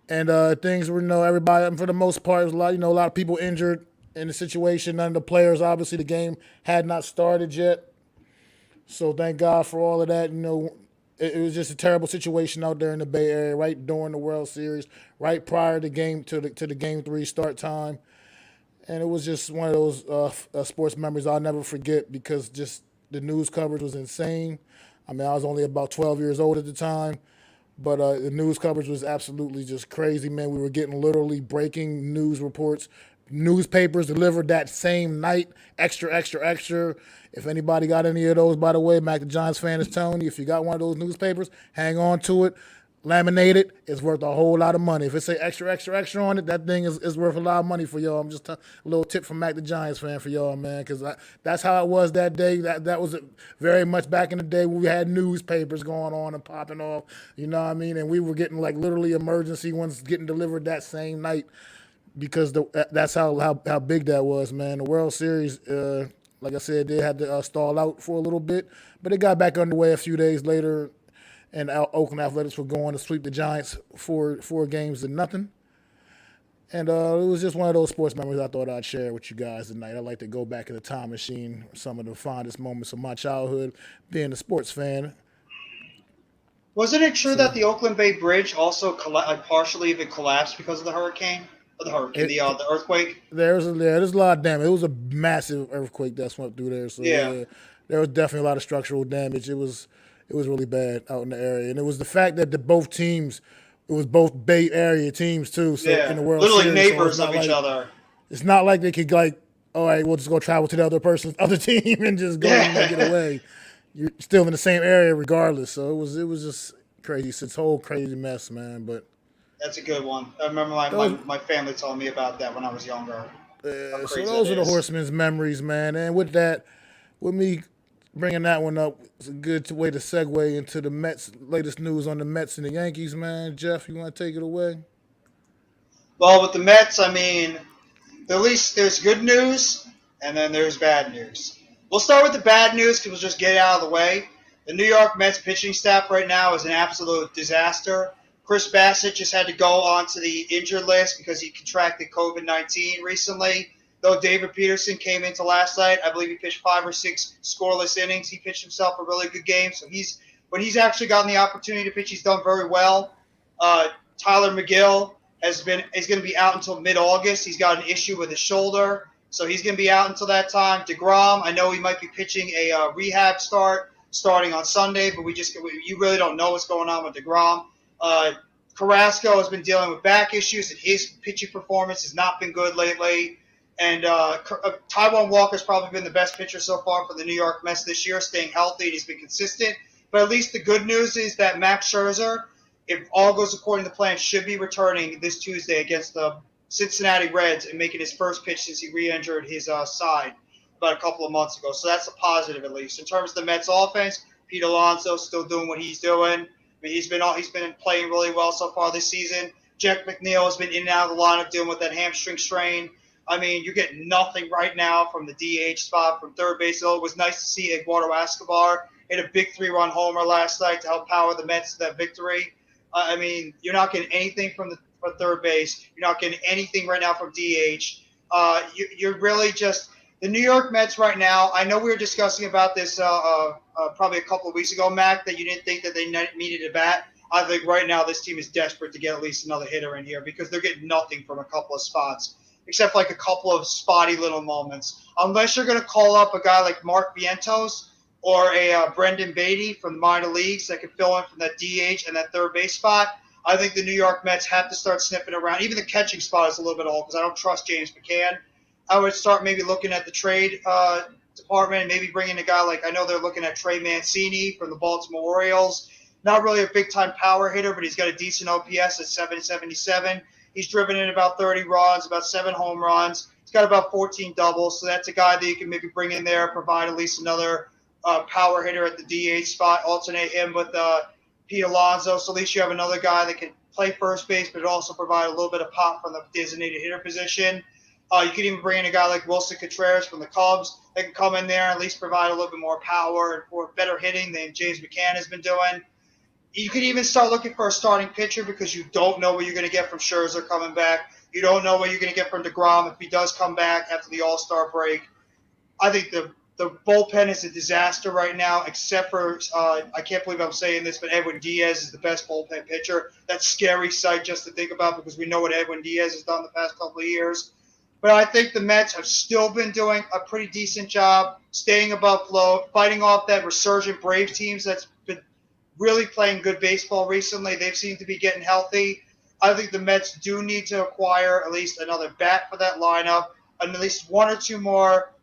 And things were, everybody, for the most part, was a lot, a lot of people injured in the situation. None of the players, obviously, the game had not started yet. So thank God for all of that. It was just a terrible situation out there in the Bay Area, right during the World Series, right prior to the game 3 start time. And it was just one of those sports memories I'll never forget because just the news coverage was insane. I mean, I was only about 12 years old at the time. But the news coverage was absolutely just crazy, man. We were getting literally breaking news reports. Newspapers delivered that same night, extra, extra, extra. If anybody got any of those, by the way, MacDaGiantsFan is telling you, if you got one of those newspapers, hang on to it. Laminated, it's worth a whole lot of money. If it say extra, extra, extra on it, that thing is worth a lot of money for y'all. I'm just a little tip from MacDaGiantsFan for y'all, man, because that's how it was that day. That was very much back in the day when we had newspapers going on and popping off. You know what I mean? And we were getting like literally emergency ones getting delivered that same night because that's how big that was, man. The World Series, like I said, they had to stall out for a little bit, but it got back underway a few days later. And Oakland Athletics were going to sweep the Giants four games to nothing. And it was just one of those sports memories I thought I'd share with you guys tonight. I'd like to go back in the time machine, some of the fondest moments of my childhood, being a sports fan.
Wasn't it true that the Oakland Bay Bridge also partially even collapsed because of the hurricane? Or the earthquake?
There's a lot of damage. It was a massive earthquake that swept through there. So yeah, there was definitely a lot of structural damage. It was really bad out in the area. And it was the fact that it was both Bay Area teams too. So in the World
literally
Series,
neighbors of each other.
It's not like they could all right, we'll just go travel to the other team and just go and get away. You're still in the same area regardless. So it was just crazy. It's this whole crazy mess, man. But
that's a good one. I remember my family telling me about that when I was younger.
So those are the Horsemen's memories, man. And with that, with me bringing that one up, it's a good way to segue into the Mets' latest news on the Mets and the Yankees, man. Jeff, you want to take it away?
Well, with the Mets, I mean, at least there's good news, and then there's bad news. We'll start with the bad news because we'll just get it out of the way. The New York Mets pitching staff right now is an absolute disaster. Chris Bassett just had to go onto the injured list because he contracted COVID-19 recently. Though David Peterson came into last night, I believe he pitched 5 or 6 scoreless innings. He pitched himself a really good game. So when he's actually gotten the opportunity to pitch, he's done very well. Tyler McGill is going to be out until mid-August. He's got an issue with his shoulder, so he's going to be out until that time. DeGrom, I know he might be pitching a rehab starting on Sunday, but you really don't know what's going on with DeGrom. Carrasco has been dealing with back issues, and his pitching performance has not been good lately. And Taijuan Walker's probably been the best pitcher so far for the New York Mets this year, staying healthy, and he's been consistent. But at least the good news is that Max Scherzer, if all goes according to plan, should be returning this Tuesday against the Cincinnati Reds and making his first pitch since he re-injured his side about a couple of months ago. So that's a positive at least. In terms of the Mets offense, Pete Alonso still doing what he's doing. I mean, he's been playing really well so far this season. Jack McNeil has been in and out of the lineup dealing with that hamstring strain. I mean, you're getting nothing right now from the DH spot from third base. So it was nice to see Eduardo Escobar hit a big 3-run homer last night to help power the Mets to that victory. I mean, you're not getting anything from third base. You're not getting anything right now from DH. You're really just the New York Mets right now. I know we were discussing about this probably a couple of weeks ago, Mac, that you didn't think that they needed a bat. I think right now this team is desperate to get at least another hitter in here because they're getting nothing from a couple of spots, except like a couple of spotty little moments. Unless you're going to call up a guy like Mark Vientos or a Brendan Beatty from the minor leagues that can fill in from that DH and that third base spot, I think the New York Mets have to start sniffing around. Even the catching spot is a little bit old because I don't trust James McCann. I would start maybe looking at the trade department. Maybe bring in a guy like, I know they're looking at Trey Mancini from the Baltimore Orioles. Not really a big-time power hitter, but he's got a decent OPS at 777. He's driven in about 30 runs, about 7 home runs. He's got about 14 doubles, so that's a guy that you can maybe bring in there, provide at least another power hitter at the DH spot, alternate him with Pete Alonso, so at least you have another guy that can play first base, but also provide a little bit of pop from the designated hitter position. You could even bring in a guy like Wilson Contreras from the Cubs that can come in there and at least provide a little bit more power or better hitting than James McCann has been doing. You could even start looking for a starting pitcher because you don't know what you're going to get from Scherzer coming back. You don't know what you're going to get from DeGrom if he does come back after the All-Star break. I think the bullpen is a disaster right now, except for, I can't believe I'm saying this, but Edwin Diaz is the best bullpen pitcher. That's a scary sight just to think about because we know what Edwin Diaz has done the past couple of years. But I think the Mets have still been doing a pretty decent job staying above float, fighting off that resurgent Braves teams that's been really playing good baseball recently. They've seemed to be getting healthy. I think the Mets do need to acquire at least another bat for that lineup, and at least one or two more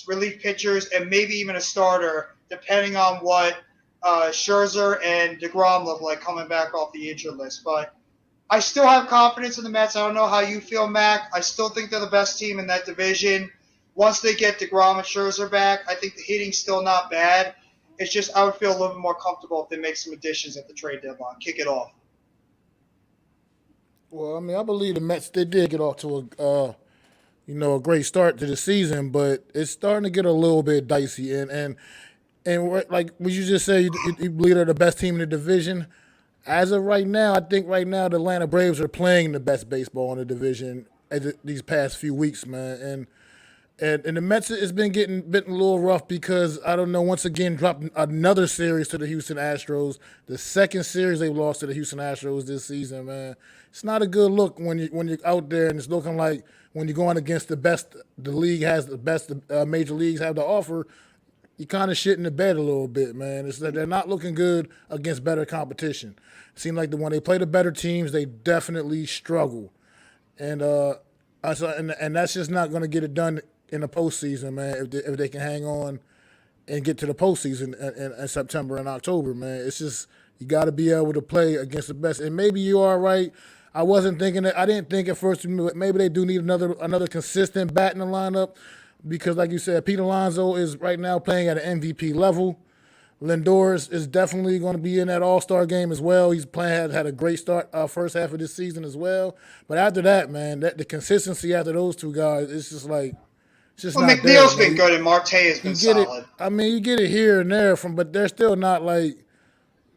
relief pitchers, and maybe even a starter, depending on what Scherzer and DeGrom look like coming back off the injured list. But I still have confidence in the Mets. I don't know how you feel, Mac. I still think they're the best team in that division. Once they get DeGrom and Scherzer back, I think the hitting's still not bad. It's just I would feel a little bit more comfortable if they make some additions at the trade deadline. Kick it off.
Well, I mean, I believe the Mets, they did get off to a great start to the season, but it's starting to get a little bit dicey. And like what you just said, you believe they're the best team in the division. As of right now, I think right now the Atlanta Braves are playing the best baseball in the division these past few weeks, man. And the Mets has been getting a little rough because, I don't know, once again dropped another series to the Houston Astros. The second series they've lost to the Houston Astros this season, man. It's not a good look when you're out there and it's looking like when you're going against the best the league has, the best major leagues have to offer, you kind of shit in the bed a little bit, man. It's that they're not looking good against better competition. It seems like when they play the better teams, they definitely struggle. And and that's just not going to get it done in the postseason, man, if they can hang on and get to the postseason in September and October, man. It's just you got to be able to play against the best. And maybe you are right. I wasn't thinking that. I didn't think at first maybe they do need another consistent bat in the lineup because, like you said, Pete Alonso is right now playing at an MVP level. Lindor is definitely going to be in that All-Star game as well. He's had a great start first half of this season as well. But after that, man, the consistency after those two guys, it's just like it's just not
McNeil's
there,
been good and Marte has been solid.
I mean, you get it here and there but they're still not like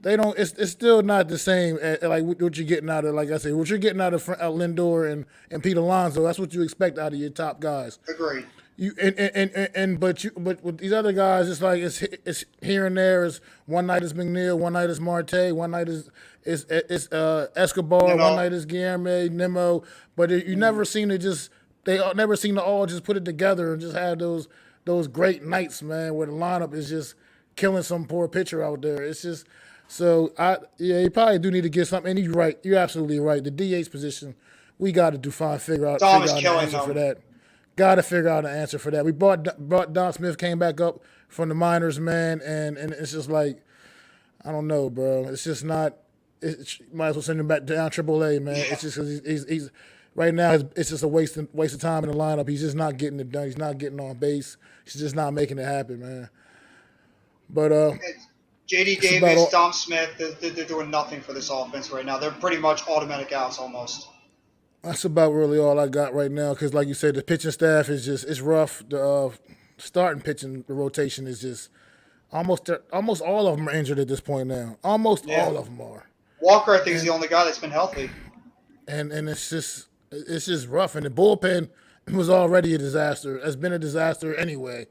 they don't. It's still not the same like what you're getting out of, like I said, what you're getting out of Lindor and Pete Alonso. That's what you expect out of your top guys.
Agreed.
But with these other guys, it's like it's here and there. It's one night is McNeil, one night is Marte, one night is Escobar, one night is Guillermo, Nimmo. But you never seem to all just put it together and just have those great nights, man, where the lineup is just killing some poor pitcher out there. It's just so you probably do need to get something. And you're right, you're absolutely right. The DH position, we got to figure out an answer for that. Got to figure out an answer for that. We brought Don Smith, came back up from the minors, man, and it's just like, I don't know, bro. It's just not. Might as well send him back down AAA, man. Yeah. It's just because he's right now. It's just a waste of time in the lineup. He's just not getting it done. He's not getting on base. He's just not making it happen, man. But
J.D. Davis, Dom Smith, they're doing nothing for this offense right now. They're pretty much automatic outs almost. That's
about really all I got right now because, like you said, the pitching staff is just it's rough. The starting pitching, the rotation is just almost all of them are injured at this point now. Almost all of them are.
Walker, I think, is the only guy that's been healthy.
And it's just rough. And the bullpen was already a disaster. It's been a disaster anyway.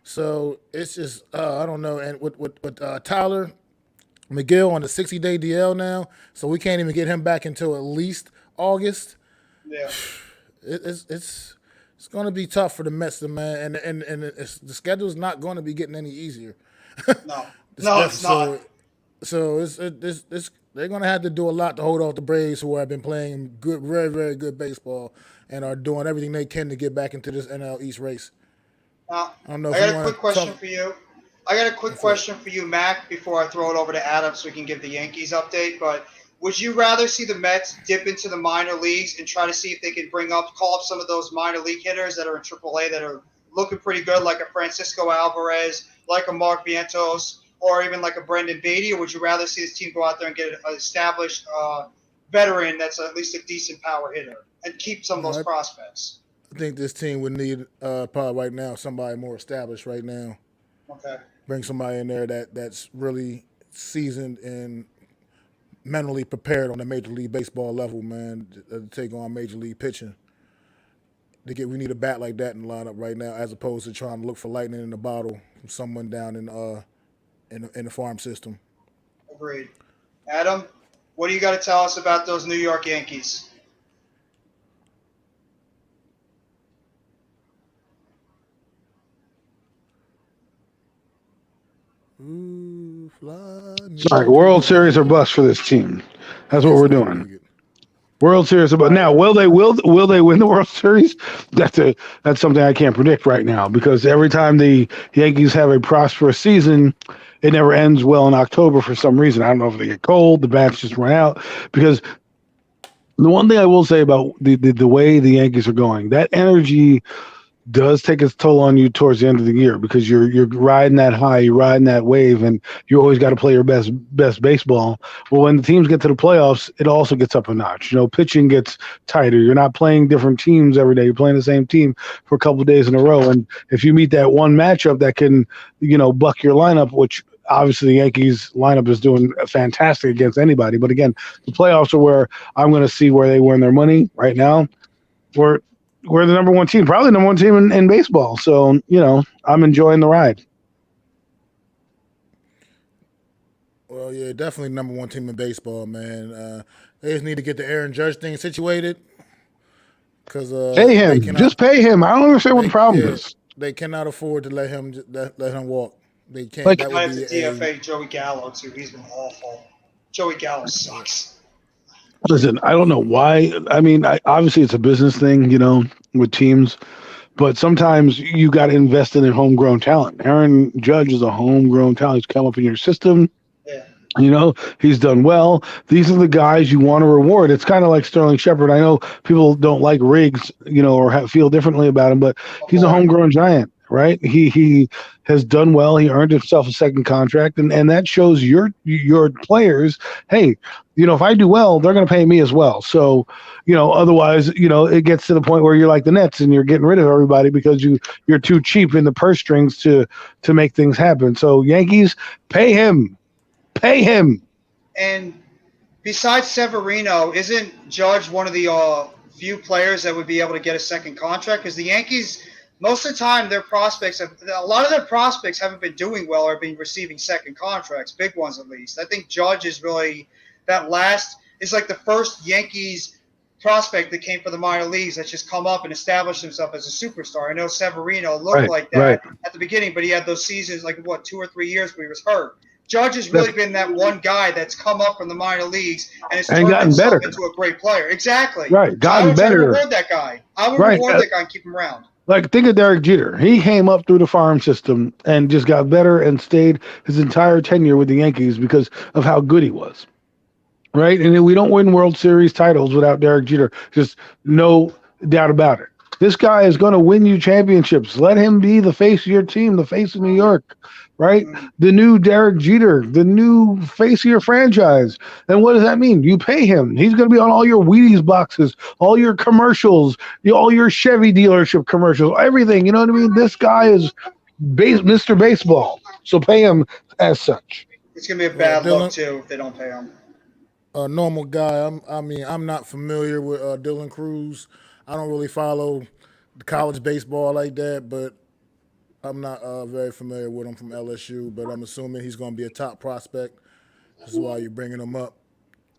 So it's just I don't know. And with Tyler McGill on the 60-day DL now, so we can't even get him back until at least August.
Yeah,
it's going to be tough for the Mets, man, and the schedule's not going to be getting any easier.
No, it's not.
So they're going to have to do a lot to hold off the Braves, who have been playing good, very, very good baseball, and are doing everything they can to get back into this NL East race. I don't know
I
if you
got a
want
quick
to
question
talk.
for you. I got a quick
For it.
question for you, Mac, before I throw it over to Adam so we can give the Yankees update. But would you rather see the Mets dip into the minor leagues and try to see if they can call up some of those minor league hitters that are in AAA that are looking pretty good, like a Francisco Alvarez, like a Mark Vientos, or even like a Brendan Beatty? Or would you rather see this team go out there and get an established veteran that's at least a decent power hitter and keep some of those
No,
prospects?
I think this team would need probably right now somebody more established right now.
Okay.
Bring somebody in there that's really seasoned and mentally prepared on the Major League Baseball level, man, to take on Major League pitching. We need a bat like that in the lineup right now, as opposed to trying to look for lightning in the bottle from someone down in the farm system.
Agreed. Adam, what do you got to tell us about those New York Yankees?
Ooh, fly
All right,
me to
World
the
Series or
moon.
bust for this team. That's what
Yes,
we're
go
doing.
Brig.
World Series, but now will they win the World Series? That's something I can't predict right now because every time the Yankees have a prosperous season, it never ends well in October for some reason. I don't know if they get cold, the bats just run out. Because the one thing I will say about the way the Yankees are going, that energy does take its toll on you towards the end of the year because you're riding that high, you're riding that wave, and you always got to play your best baseball. Well, when the teams get to the playoffs, it also gets up a notch. Pitching gets tighter. You're not playing different teams every day. You're playing the same team for a couple of days in a row, and if you meet that one matchup that can, buck your lineup, which obviously the Yankees lineup is doing fantastic against anybody. But again, the playoffs are where I'm going to see where they win their money right now. We're the number one team, probably the number one team in baseball. So, I'm enjoying the ride.
Well, yeah, definitely number one team in baseball, man. They just need to get the Aaron Judge thing situated because
Pay
they
him.
cannot.
Just pay him. I don't understand what the problem
Yeah,
is.
they cannot afford to let him walk. They can't.
Like,
That
I
would
have to
be a
DFA Joey Gallo too. He's been awful. Joey Gallo sucks.
listen, I don't know why. I mean, obviously it's a business thing, with teams, but sometimes you got to invest in their homegrown talent. Aaron Judge is a homegrown talent. He's come up in your system.
Yeah.
He's done well. These are the guys you want to reward. It's kind of like Sterling Shepard. I know people don't like Riggs, or feel differently about him, but
Oh
he's a
boy.
homegrown giant, right? He has done well. He earned himself a second contract, and that shows your players. Hey, if I do well, they're going to pay me as well. So, otherwise, it gets to the point where you're like the Nets and you're getting rid of everybody because you're too cheap in the purse strings to make things happen. So Yankees, pay him. Pay him.
And besides Severino, isn't Judge one of the few players that would be able to get a second contract? Because the Yankees, most of the time, a lot of their prospects haven't been doing well or been receiving second contracts, big ones at least. I think Judge is really is like the first Yankees prospect that came from the minor leagues that's just come up and established himself as a superstar. I know Severino looked like
Right.
that at the beginning, but he had those seasons, like 2 or 3 years where he was hurt. Judge has really
That's,
been that one guy that's come up from the minor leagues and has
and
turned
gotten
himself
better.
into a great player. Exactly.
Right.
So I
Gotten
would try to
better.
reward that guy. I would
Right.
reward that guy and keep him around.
Like, think of Derek Jeter. He came up through the farm system and just got better and stayed his entire tenure with the Yankees because of how good he was. Right. And we don't win World Series titles without Derek Jeter. Just no doubt about it. This guy is going to win you championships. Let him be the face of your team, the face of New York, right? The new Derek Jeter, the new face of your franchise. And what does that mean? You pay him. He's going to be on all your Wheaties boxes, all your commercials, all your Chevy dealership commercials, everything. You know what I mean? This guy is Mr. Baseball. So pay him as such.
It's going to be a bad look,
Dylan,
too, if they don't pay him.
a normal guy. I'm not familiar with Dylan Cruz. I don't really follow college baseball like that, but I'm not very familiar with him from LSU. But I'm assuming he's going to be a top prospect. This is why you're bringing him up.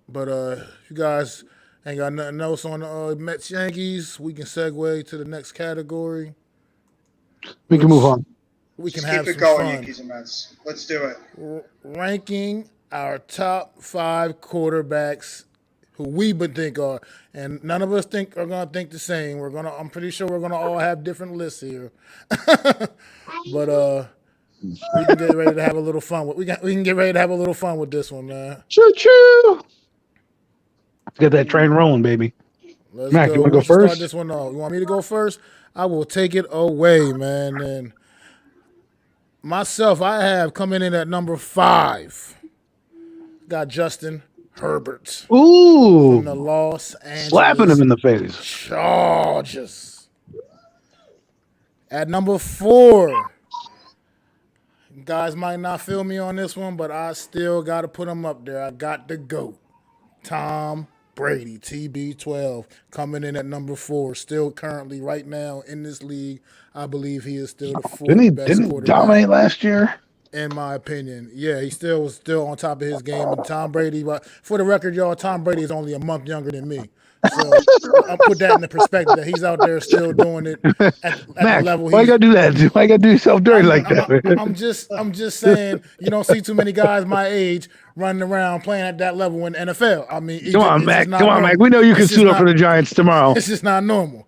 But if you guys ain't got nothing else on the Mets Yankees, we can segue to the next category,
We can move
which
on.
we can
Just
have
keep it
some
going,
fun.
Yankees and Mets. Let's do it.
Ranking our top 5 quarterbacks who we would think are, and none of us are gonna think the same. I'm pretty sure we're gonna all have different lists here, but we can get ready to have a little fun with. We can get ready to have a little fun with this one, man.
Choo choo. Let's get that train rolling, baby.
Let's
Mac,
go.
you want to
Why
go
don't you start
first?
this one off? You want me to go first? I will take it away, man. And myself, I have coming in at number 5. Got Justin Herbert
Ooh,
from the Los
slapping him
Angeles
in the face.
Chargers. At number 4, guys might not feel me on this one, but I still got to put him up there. I got the GOAT, Tom Brady, TB12, coming in at number 4. Still currently, right now in this league, I believe he is still the 4th best
Didn't he
quarterback.
dominate last year?
In my opinion, yeah, he was still on top of his game. And Tom Brady, but for the record, y'all, Tom Brady is only a month younger than me. So I'll put that in the perspective that he's out there still doing it at
Mac,
the level
why you gotta do that? Why you gotta do yourself dirty like that?
I'm just saying, you don't see too many guys my age running around playing at that level in the NFL. I mean,
Come on, Mac. Come on, Mac. We know you can suit up for the Giants tomorrow.
It's just not normal.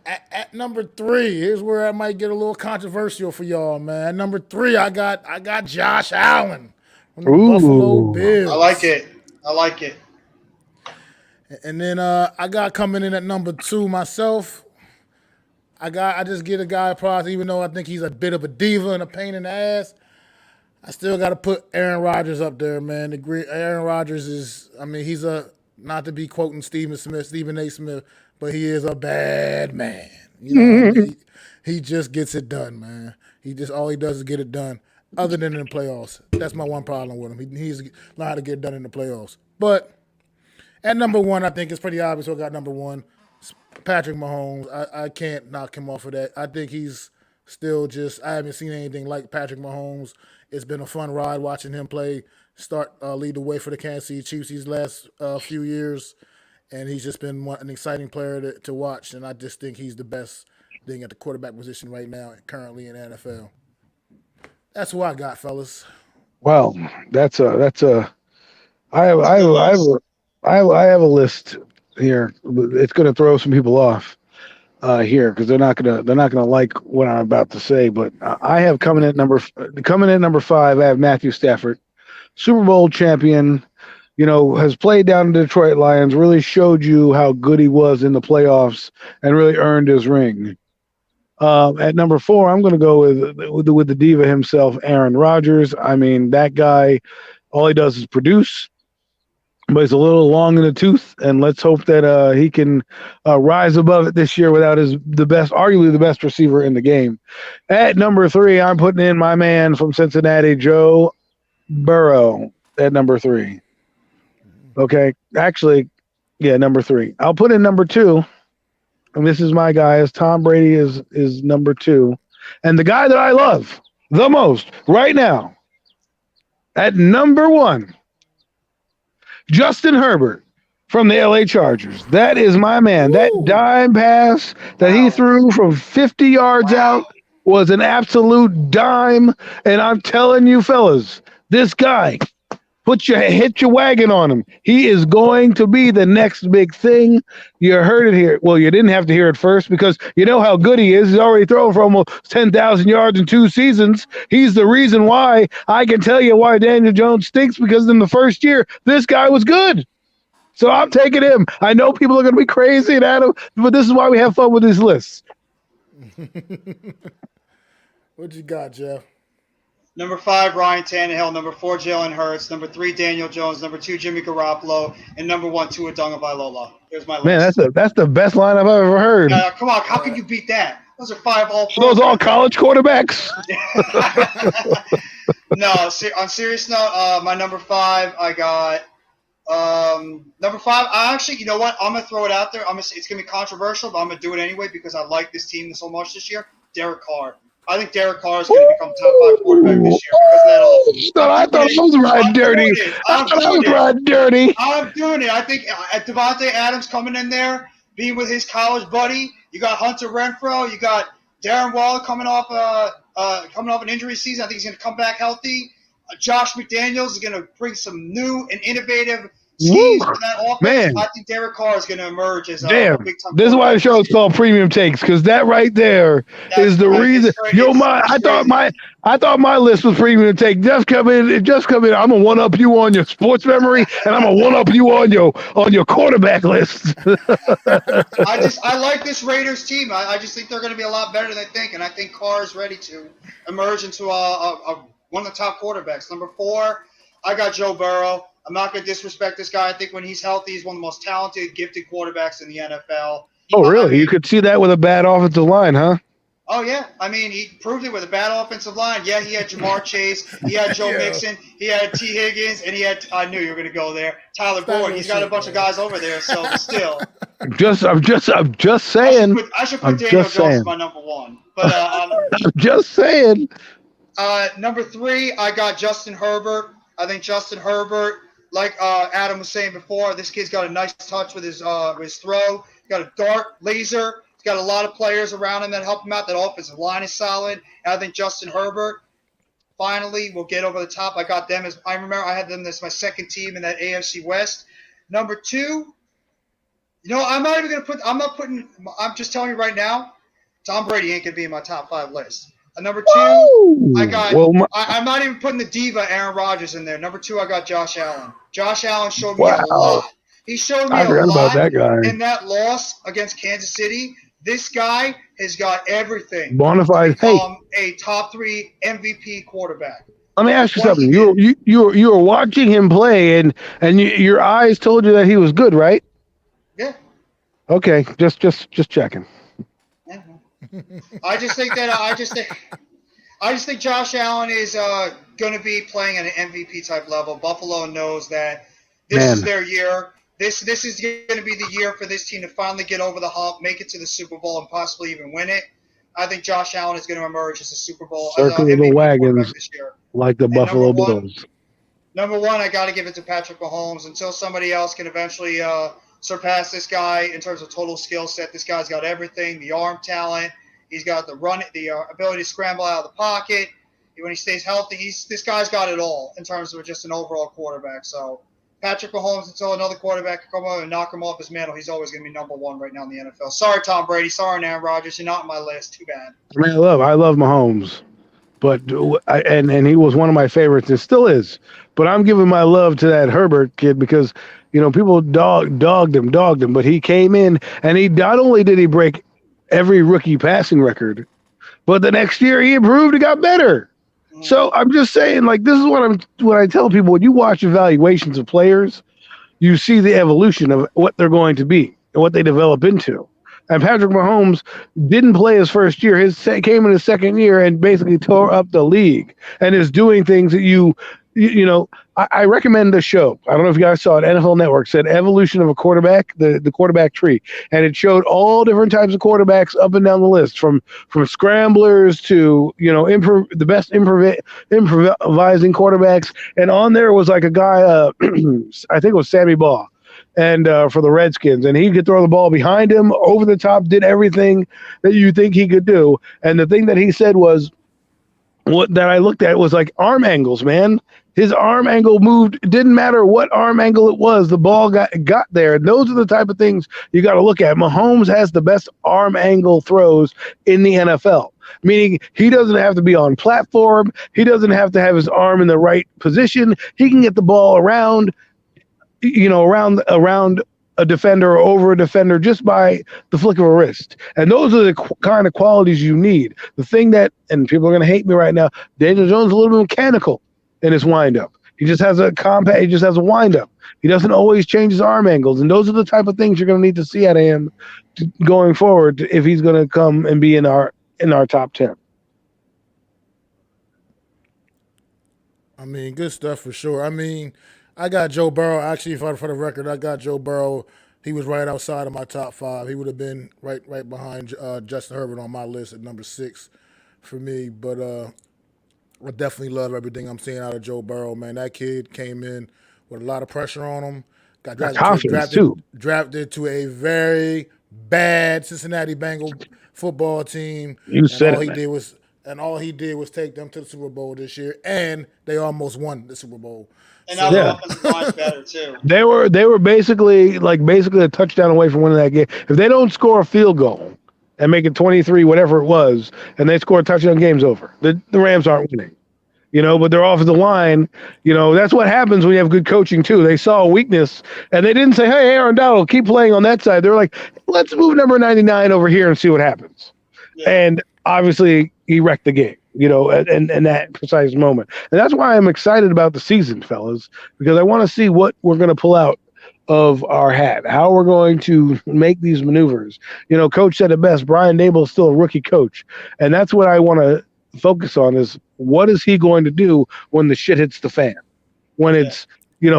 At number 3, here's where I might get a little controversial for y'all, man. At number 3, I got Josh Allen from the Buffalo Bills.
I like it. I like it.
And then I got coming in at number 2 myself. I just get a guy probably, even though I think he's a bit of a diva and a pain in the ass, I still got to put Aaron Rodgers up there, man. Aaron Rodgers is, I mean, he's not to be quoting Stephen A. Smith, but he is a bad man. You know, he just gets it done, man. All he does is get it done. Other than in the playoffs, that's my one problem with him. He's learned how to get it done in the playoffs. But at number 1, I think it's pretty obvious. I got number 1, Patrick Mahomes. I can't knock him off of that. I think he's still I haven't seen anything like Patrick Mahomes. It's been a fun ride watching him play, lead the way for the Kansas City Chiefs these last few years. And he's just been an exciting player to watch. And I just think he's the best thing at the quarterback position right now, currently in the NFL. That's who I got, fellas.
Well, I have a list here. It's going to throw some people off here because they're not gonna like what I'm about to say. But I have coming in at number 5. I have Matthew Stafford, Super Bowl champion. You know, has played down in the Detroit Lions, really showed you how good he was in the playoffs, and really earned his ring. At number 4, I'm going to go with the diva himself, Aaron Rodgers. I mean, that guy, all he does is produce, but he's a little long in the tooth, and let's hope that he can rise above it this year without arguably the best receiver in the game. At number 3, I'm putting in my man from Cincinnati, Joe Burrow, at number 3. Okay, actually, yeah, number 3. I'll put in number 2, and this is my guy, as Tom Brady is number 2. And the guy that I love the most right now, at number 1, Justin Herbert from the LA Chargers. That is my man. Ooh. That dime pass that he threw from 50 yards out was an absolute dime. And I'm telling you, fellas, this guy, hit your wagon on him. He is going to be the next big thing. You heard it here. Well, you didn't have to hear it first because you know how good he is. He's already thrown for almost 10,000 yards in 2 seasons. He's the reason why I can tell you why Daniel Jones stinks, because in the first year, this guy was good. So I'm taking him. I know people are going to be crazy and Adam, but this is why we have fun with these lists.
What you got, Jeff?
Number 5, Ryan Tannehill. Number 4, Jalen Hurts. Number 3, Daniel Jones. Number 2, Jimmy Garoppolo. And number 1, Tua Tagovailoa. Here's my list.
Man, that's the best lineup I've ever heard.
Come on, how can you beat that? Those are 5 all-pro.
Those all college quarterbacks.
No, on serious note, my number 5, I got number 5. I actually, you know what? I'm gonna throw it out there. It's gonna be controversial, but I'm gonna do it anyway because I like this team so much this year. Derek Carr. I think Derek Carr is going to become top 5 quarterback this year because of that all.
I thought I was riding dirty.
I'm doing it. I think Devontae Adams coming in there, being with his college buddy. You got Hunter Renfrow. You got Darren Waller coming off an injury season. I think he's going to come back healthy. Josh McDaniels is going to bring some new and innovative
Woo!
schemes to that offense.
Man.
I think Derek Carr is going to emerge as a
Damn,
big time.
this is why the show is called Premium Takes, because that right there is the reason. I thought my list was Premium Take. Just come in. I'm gonna one up you on your sports memory, and I'm gonna one up you on your quarterback list.
I like this Raiders team. I just think they're going to be a lot better than they think, and I think Carr is ready to emerge into one of the top quarterbacks. Number 4, I got Joe Burrow. I'm not going to disrespect this guy. I think when he's healthy, he's one of the most talented, gifted quarterbacks in the NFL.
Oh, really? You could see that with a bad offensive line, huh?
Oh, yeah. I mean, he proved it with a bad offensive line. Yeah, he had Jamar Chase. He had Joe Mixon. He had T. Higgins. And he had – I knew you were going to go there. Tyler Boyd. He's got a bunch of guys over there, so still.
I'm just saying.
I should put Daniel Jones as my number 1. But
I'm just saying.
Number 3, I got Justin Herbert. I think Justin Herbert, like Adam was saying before, this kid's got a nice touch with his throw. He's got a dart, laser. He's got a lot of players around him that help him out. That offensive line is solid. And I think Justin Herbert finally will get over the top. I got them I had them as my second team in that AFC West. Number 2, I'm just telling you right now, Tom Brady ain't going to be in my top 5 list. Number 2, I got. I'm not even putting the diva Aaron Rodgers in there. Number 2, I got Josh Allen. Josh Allen showed me a lot. He showed me a lot
about that guy.
In that loss against Kansas City. This guy has got everything.
Bonafide.
A top 3 MVP quarterback.
Let me ask you something. You were watching him play, and your eyes told you that he was good, right?
Yeah.
Okay, just checking.
I just think Josh Allen is going to be playing at an MVP type level. Buffalo knows that this is their year. This is going to be the year for this team to finally get over the hump, make it to the Super Bowl, and possibly even win it. I think Josh Allen is going to emerge as a Super Bowl
circling the wagons this year, like the Buffalo Bills.
Number 1, I got to give it to Patrick Mahomes. Until somebody else can eventually surpass this guy in terms of total skill set. This guy's got everything: the arm talent. He's got the ability to scramble out of the pocket. When he stays healthy, this guy's got it all in terms of just an overall quarterback. So Patrick Mahomes, until another quarterback can come over and knock him off his mantle, he's always going to be number 1 right now in the NFL. Sorry, Tom Brady. Sorry, Aaron Rodgers. You're not on my list. Too bad.
I mean, I love Mahomes, but and he was one of my favorites and still is. But I'm giving my love to that Herbert kid because people dogged him, but he came in and he not only did he break every rookie passing record, but the next year he improved and got better. So I'm just saying, like, this is what I tell people: when you watch evaluations of players, you see the evolution of what they're going to be and what they develop into. And Patrick Mahomes didn't play his first year; came in his second year and basically tore up the league and is doing things that I recommend the show. I don't know if you guys saw it. NFL Network said Evolution of a Quarterback, the quarterback tree. And it showed all different types of quarterbacks up and down the list, from scramblers to, the best improvising quarterbacks. And on there was like a guy, I think it was Sammy Baugh, and for the Redskins. And he could throw the ball behind him, over the top, did everything that you think he could do. And the thing that he said was, that I looked at was like arm angles, man. His arm angle moved. It didn't matter what arm angle it was. The ball got there. And those are the type of things you got to look at. Mahomes has the best arm angle throws in the NFL, meaning he doesn't have to be on platform. He doesn't have to have his arm in the right position. He can get the ball around a defender or over a defender just by the flick of a wrist. And those are the kind of qualities you need. The thing that, and people are going to hate me right now, Daniel Jones is a little bit mechanical in his windup. He just has a windup. He doesn't always change his arm angles. And those are the type of things you're going to need to see out of him going forward if he's going to come and be in our top 10.
I mean, good stuff for sure. I mean, I got Joe Burrow. Actually, for the record, I got Joe Burrow. He was right outside of my top 5. He would have been right behind Justin Herbert on my list at number 6 for me. But I definitely love everything I'm seeing out of Joe Burrow, man. That kid came in with a lot of pressure on him. Got drafted to a very bad Cincinnati Bengals football team.
You said
all
it,
he did was and all he did was take them to the Super Bowl this year, and they almost won the Super Bowl.
And now the offensive line's better too.
They were basically a touchdown away from winning that game. If they don't score a field goal and make it 23, whatever it was, and they score a touchdown, game's over. The Rams aren't winning. But their offensive line, that's what happens when you have good coaching too. They saw a weakness and they didn't say, "Hey, Aaron Donald, keep playing on that side." They're like, "Let's move number 99 over here and see what happens." Yeah. And obviously, he wrecked the game, in that precise moment. And that's why I'm excited about the season, fellas, because I want to see what we're going to pull out of our hat, how we're going to make these maneuvers. Coach said it best. Brian Dable is still a rookie coach, and that's what I want to focus on is what is he going to do when the shit hits the fan, when it's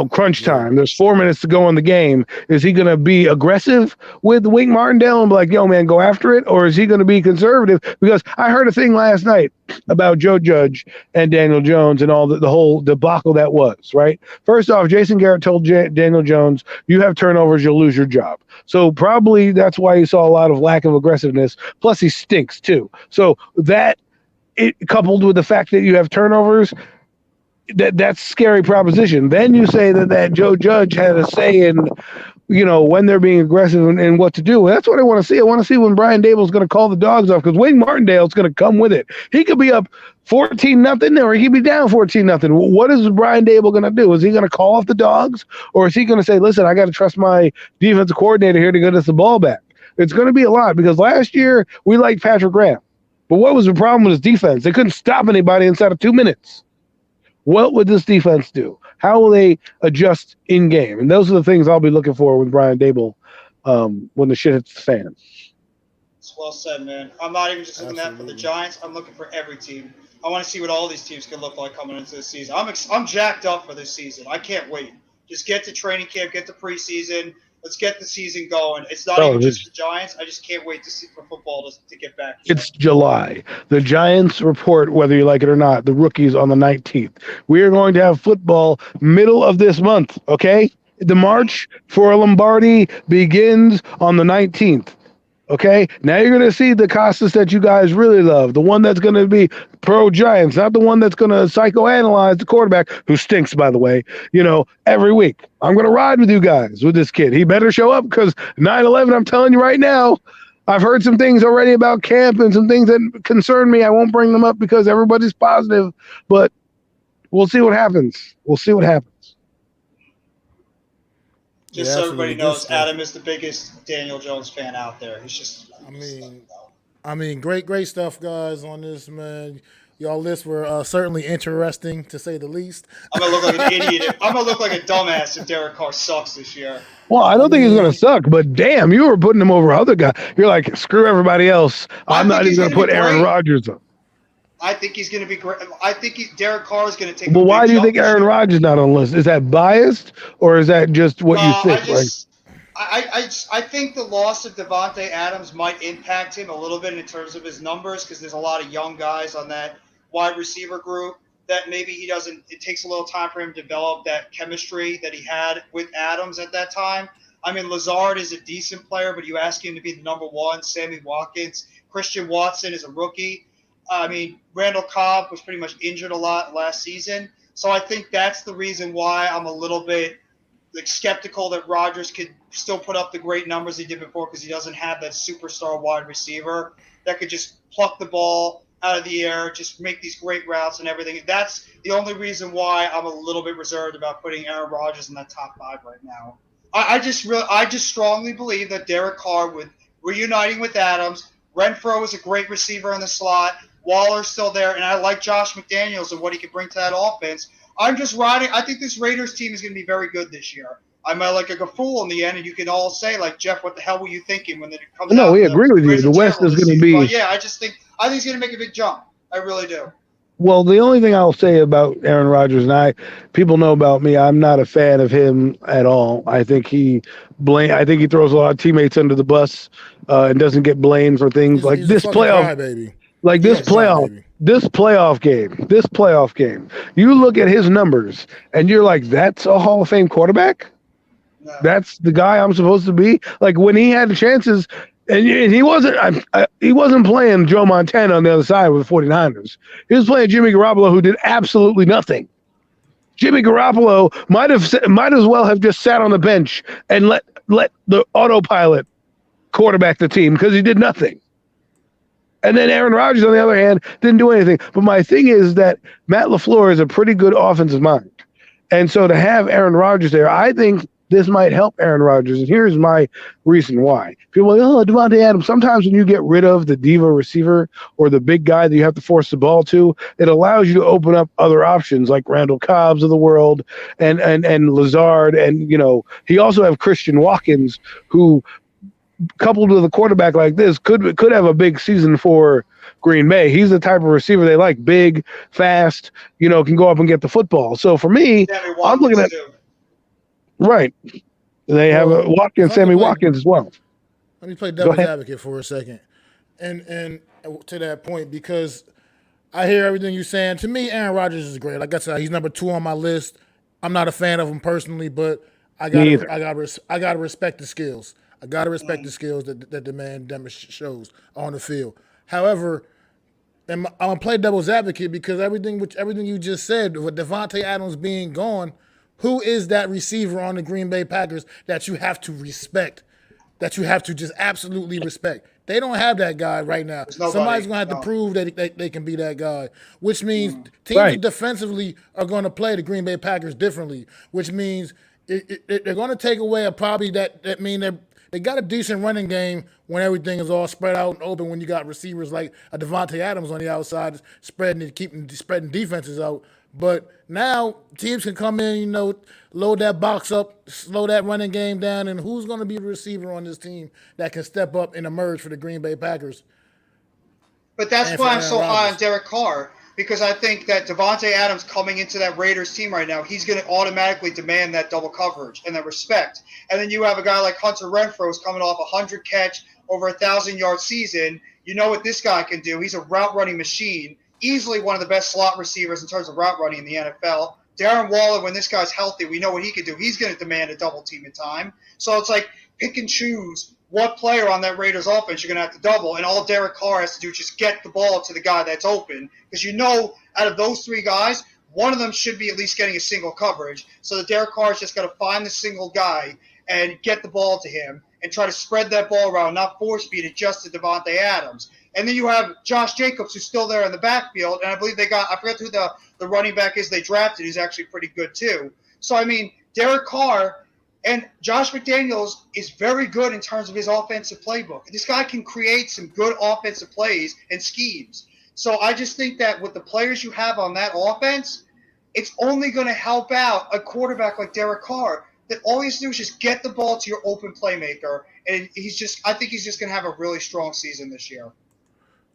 crunch time, there's 4 minutes to go in the game. Is he going to be aggressive with Wink Martindale and be like, yo man, go after it? Or is he going to be conservative? Because I heard a thing last night about Joe Judge and Daniel Jones and all the whole debacle that was, right? First off, Jason Garrett told Daniel Jones, you have turnovers, you'll lose your job. So probably that's why you saw a lot of lack of aggressiveness. Plus he stinks too. So that, coupled with the fact that you have turnovers, that's a scary proposition. Then you say that Joe Judge had a say in, when they're being aggressive and what to do. Well, that's what I want to see. I want to see when Brian Dable's going to call the dogs off, because Wayne Martindale's going to come with it. He could be up 14-0, or he could be down 14-0. What is Brian Dable going to do? Is he going to call off the dogs, or is he going to say, listen, I got to trust my defensive coordinator here to get us the ball back? It's going to be a lot, because last year we liked Patrick Graham. But what was the problem with his defense? They couldn't stop anybody inside of 2 minutes. What would this defense do? How will they adjust in game? And those are the things I'll be looking for with Brian Dable when the shit hits the fan.
It's well said, man. I'm not even just looking at that for the Giants. I'm looking for every team. I want to see what all these teams can look like coming into the season. I'm jacked up for this season. I can't wait. Just get to training camp, get to preseason. Let's get the season going. It's not even just the Giants. I just can't wait to see for football to get back here.
It's July. The Giants report, whether you like it or not, the rookies on the 19th. We are going to have football middle of this month, okay? The march for Lombardi begins on the 19th. Okay, now you're going to see the Costas that you guys really love, the one that's going to be pro-Giants, not the one that's going to psychoanalyze the quarterback, who stinks, by the way, every week. I'm going to ride with you guys with this kid. He better show up, because 9/11, I'm telling you right now, I've heard some things already about camp and some things that concern me. I won't bring them up because everybody's positive, but we'll see what happens. We'll see what happens.
Just so everybody knows, Adam is the biggest Daniel Jones fan out there. He's just.
I mean, great stuff, guys, on this, man. Y'all lists were certainly interesting, to say the least.
I'm gonna look like an idiot. I'm gonna look like a dumbass if Derek Carr sucks this year.
Well, I don't think he's gonna suck, but damn, you were putting him over other guys. You're like, screw everybody else. I'm not even gonna put Aaron Rodgers up.
I think he's going to be great. I think Derek Carr is going to take.
But why do you think Aaron Rodgers not on the list? Is that biased, or is that just what you think?
I think the loss of Devontae Adams might impact him a little bit in terms of his numbers, because there's a lot of young guys on that wide receiver group that maybe he doesn't. It takes a little time for him to develop that chemistry that he had with Adams at that time. I mean, Lazard is a decent player, but you ask him to be the number one. Sammy Watkins, Christian Watson is a rookie. I mean, Randall Cobb was pretty much injured a lot last season. So I think that's the reason why I'm a little bit skeptical that Rodgers could still put up the great numbers he did before, because he doesn't have that superstar wide receiver that could just pluck the ball out of the air, just make these great routes and everything. That's the only reason why I'm a little bit reserved about putting Aaron Rodgers in that top 5 right now. I just strongly believe that Derek Carr, with reuniting with Adams, Renfro is a great receiver in the slot. Waller's still there, and I like Josh McDaniels and what he can bring to that offense. I'm just riding. I think this Raiders team is going to be very good this year. I might like a fool in the end, and you can all say, like, Jeff, what the hell were you thinking when it comes out?
No, we agree with you. The West is going to be.
But yeah, I think he's going to make a big jump. I really do.
Well, the only thing I'll say about Aaron Rodgers, and people know about me, I'm not a fan of him at all. I think he throws a lot of teammates under the bus and doesn't get blamed for things like this playoff. This playoff game. You look at his numbers, and you're like, that's a Hall of Fame quarterback? No. That's the guy I'm supposed to be? Like, when he had the chances, And he wasn't playing Joe Montana on the other side with the 49ers. He was playing Jimmy Garoppolo, who did absolutely nothing. Jimmy Garoppolo might as well have just sat on the bench and let the autopilot quarterback the team because he did nothing. And then Aaron Rodgers, on the other hand, didn't do anything. But my thing is that Matt LaFleur is a pretty good offensive mind. And so to have Aaron Rodgers there, I think this might help Aaron Rodgers. And here's my reason why. People are like, oh, Devontae Adams. Sometimes when you get rid of the diva receiver or the big guy that you have to force the ball to, it allows you to open up other options like Randall Cobbs of the world and Lazard. And, he also have Christian Watkins, who, coupled with a quarterback like this, could have a big season for Green Bay. He's the type of receiver they like, big, fast, can go up and get the football. So for me, I'm looking at right. They have a Sammy Watkins as well.
Let me play devil's advocate for a second, and to that point, because I hear everything you're saying. To me, Aaron Rodgers is great. Like I said, he's number 2 on my list. I'm not a fan of him personally, but I gotta respect the skills. I gotta respect the skills that the man shows on the field. However, I'm gonna play devil's advocate because everything you just said, with Devontae Adams being gone, who is that receiver on the Green Bay Packers that you have to respect, that you have to just absolutely respect? They don't have that guy right now. Somebody's going to have to prove that they can be that guy, which means teams defensively are going to play the Green Bay Packers differently, which means they're going to take away that mean they got a decent running game when everything is all spread out and open, when you got receivers like a Devontae Adams on the outside spreading defenses out. But now teams can come in, load that box up, slow that running game down, and who's going to be the receiver on this team that can step up and emerge for the Green Bay Packers?
But that's why I'm so high on Derek Carr, because I think that Devontae Adams coming into that Raiders team right now, he's going to automatically demand that double coverage and that respect. And then you have a guy like Hunter Renfrow who's coming off a 100-catch, over 1,000-yard season. You know what this guy can do. He's a route-running machine. Easily one of the best slot receivers in terms of route running in the NFL. Darren Waller, when this guy's healthy, we know what he can do. He's going to demand a double team in time. So it's like pick and choose what player on that Raiders offense you're going to have to double, and all Derek Carr has to do is just get the ball to the guy that's open, because out of those 3 guys, one of them should be at least getting a single coverage. So that Derek Carr is just got to find the single guy and get the ball to him and try to spread that ball around, not force feed it just to Devontae Adams. And then you have Josh Jacobs, who's still there in the backfield, and I believe I forget who the running back is they drafted, who's actually pretty good too. So, I mean, Derek Carr and Josh McDaniels is very good in terms of his offensive playbook. This guy can create some good offensive plays and schemes. So I just think that with the players you have on that offense, it's only going to help out a quarterback like Derek Carr, that all he has to do is just get the ball to your open playmaker, and I think he's just going to have a really strong season this year.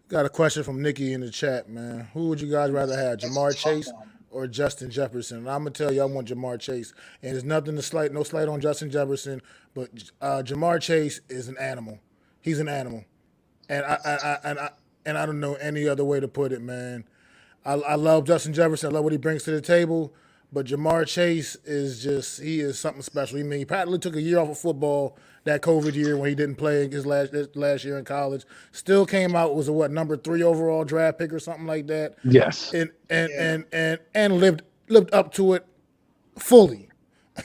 Got a question from Nikki in the chat, man. Who would you guys rather have, Jamar Chase or Justin Jefferson? And I'm gonna tell you, I want Jamar Chase, and there's nothing no slight on Justin Jefferson, but Jamar Chase is an animal. He's an animal, and I don't know any other way to put it, man. I love Justin Jefferson. I love what he brings to the table, but Jamar Chase he is something special. He practically took a year off of football, that COVID year when he didn't play his last year in college. Still came out, was a number 3 overall draft pick or something like that.
Yes.
And lived up to it fully.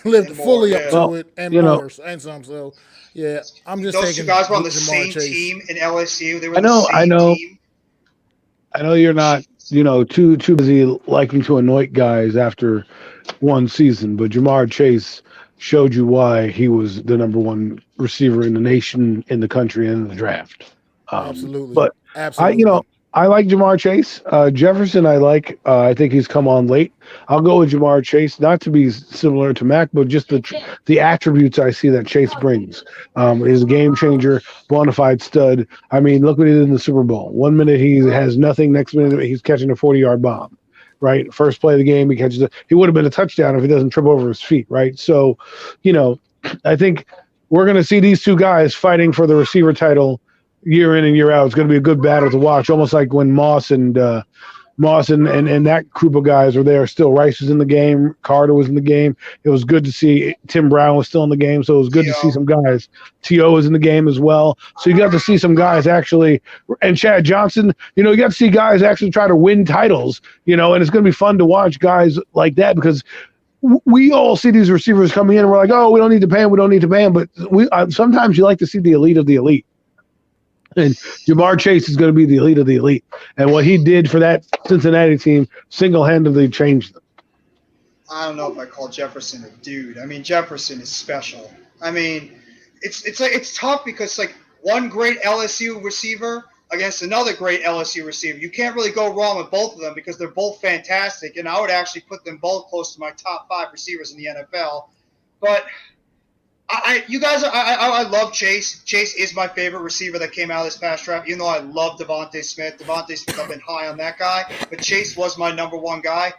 Lived fully up to it and more and some. So yeah, I'm just
those
taking
two guys were on the
Jamar
same
Chase.
team in LSU. They were the same team.
I know you're not, too busy liking to anoint guys after one season, but Jamar Chase showed you why he was the number 1 receiver in the nation, in the country, and in the draft.
Absolutely.
But
absolutely.
I like Jamar Chase. Jefferson, I like. I think he's come on late. I'll go with Jamar Chase, not to be similar to Mac, but just the attributes I see that Chase brings. He's a game changer, bona fide stud. I mean, look what he did in the Super Bowl. 1 minute he has nothing, next minute he's catching a 40-yard bomb. Right, first play of the game, he catches it. He would have been a touchdown if he doesn't trip over his feet. Right, so, I think we're going to see these 2 guys fighting for the receiver title year in and year out. It's going to be a good battle to watch, almost like when Moss and Moss and that group of guys were there still. Rice was in the game. Carter was in the game. It was good to see Tim Brown was still in the game. So it was good to see some guys. T.O. was in the game as well. So you got to see some guys actually, and Chad Johnson, you got to see guys actually try to win titles, and it's going to be fun to watch guys like that because we all see these receivers coming in and we're like, oh, we don't need to pay him. We don't need to pay him. But sometimes you like to see the elite of the elite. And Jamar Chase is going to be the elite of the elite. And what he did for that Cincinnati team single-handedly changed them.
I don't know if I call Jefferson a dude. I mean, Jefferson is special. I mean, it's tough because like one great LSU receiver against another great LSU receiver. You can't really go wrong with both of them because they're both fantastic. And I would actually put them both close to my top 5 receivers in the NFL. But I love Chase. Chase is my favorite receiver that came out of this past draft, even though I love Devontae Smith. Devontae Smith, I've been high on that guy, but Chase was my number one guy.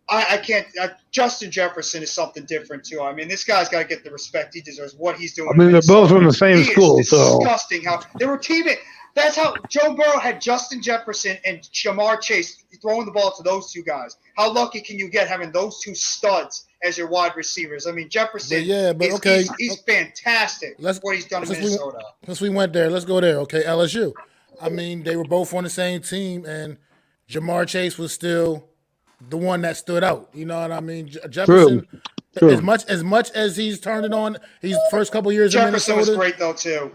I can't. Justin Jefferson is something different too. I mean, this guy's got to get the respect he deserves. What he's doing.
I mean, they're both from the same school, so
disgusting how they were teaming. That's how Joe Burrow had Justin Jefferson and Jamar Chase throwing the ball to those two guys. How lucky can you get having those two studs as your wide receivers? I mean, Jefferson, he's fantastic. What he's done in Minnesota.
Since we went there, let's go there. Okay, LSU. I mean, they were both on the same team, and Jamar Chase was still the one that stood out. You know what I mean? Jefferson,
True.
as much as he's turned it on, his first couple years
Jefferson
in Minnesota
was great though too.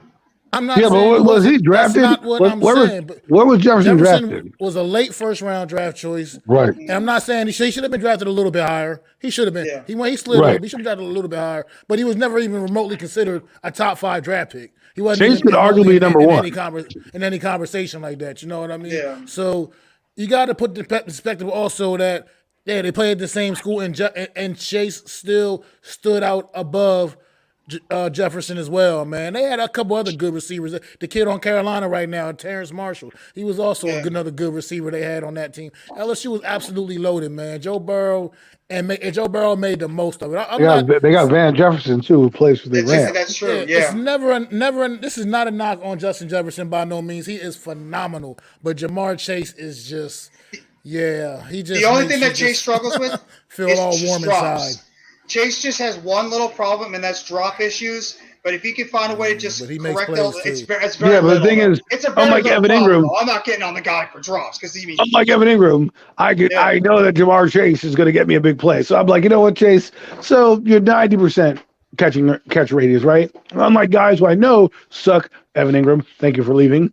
I'm not
saying
but
was he drafted?
That's not what I'm saying. But
where was Jefferson drafted?
Was a late first-round draft choice.
Right.
And I'm not saying he should have been drafted a little bit higher. He should have been. Yeah. He slid up. He should have been drafted a little bit higher. But he was never even remotely considered a top 5 draft pick. He wasn't.
Chase could arguably be number one
in any conversation like that. You know what I mean?
Yeah.
So you got to put the perspective also that they played at the same school, and Chase still stood out above Jefferson as well, man. They had a couple other good receivers. The kid on Carolina right now, Terrence Marshall, he was also another good receiver they had on that team. LSU was absolutely loaded, man. Joe Burrow made the most of it.
They got Van Jefferson too, who plays for the Rams.
That's true.
It's never. This is not a knock on Justin Jefferson by no means. He is phenomenal, but Jamar Chase is just, he just.
The only thing that Chase struggles with
feel all warm inside.
Chase just has one little problem, and that's drop issues. But if he can find a way to just correct those, it's very
but the thing is,
it's a
unlike Evan Ingram,
I'm not getting on the guy for drops because
unlike Evan Ingram, I know that Jamar Chase is going to get me a big play. So I'm like, you know what, Chase? So you're 90% catch radius, right? Unlike guys who I know suck. Evan Ingram, thank you for leaving.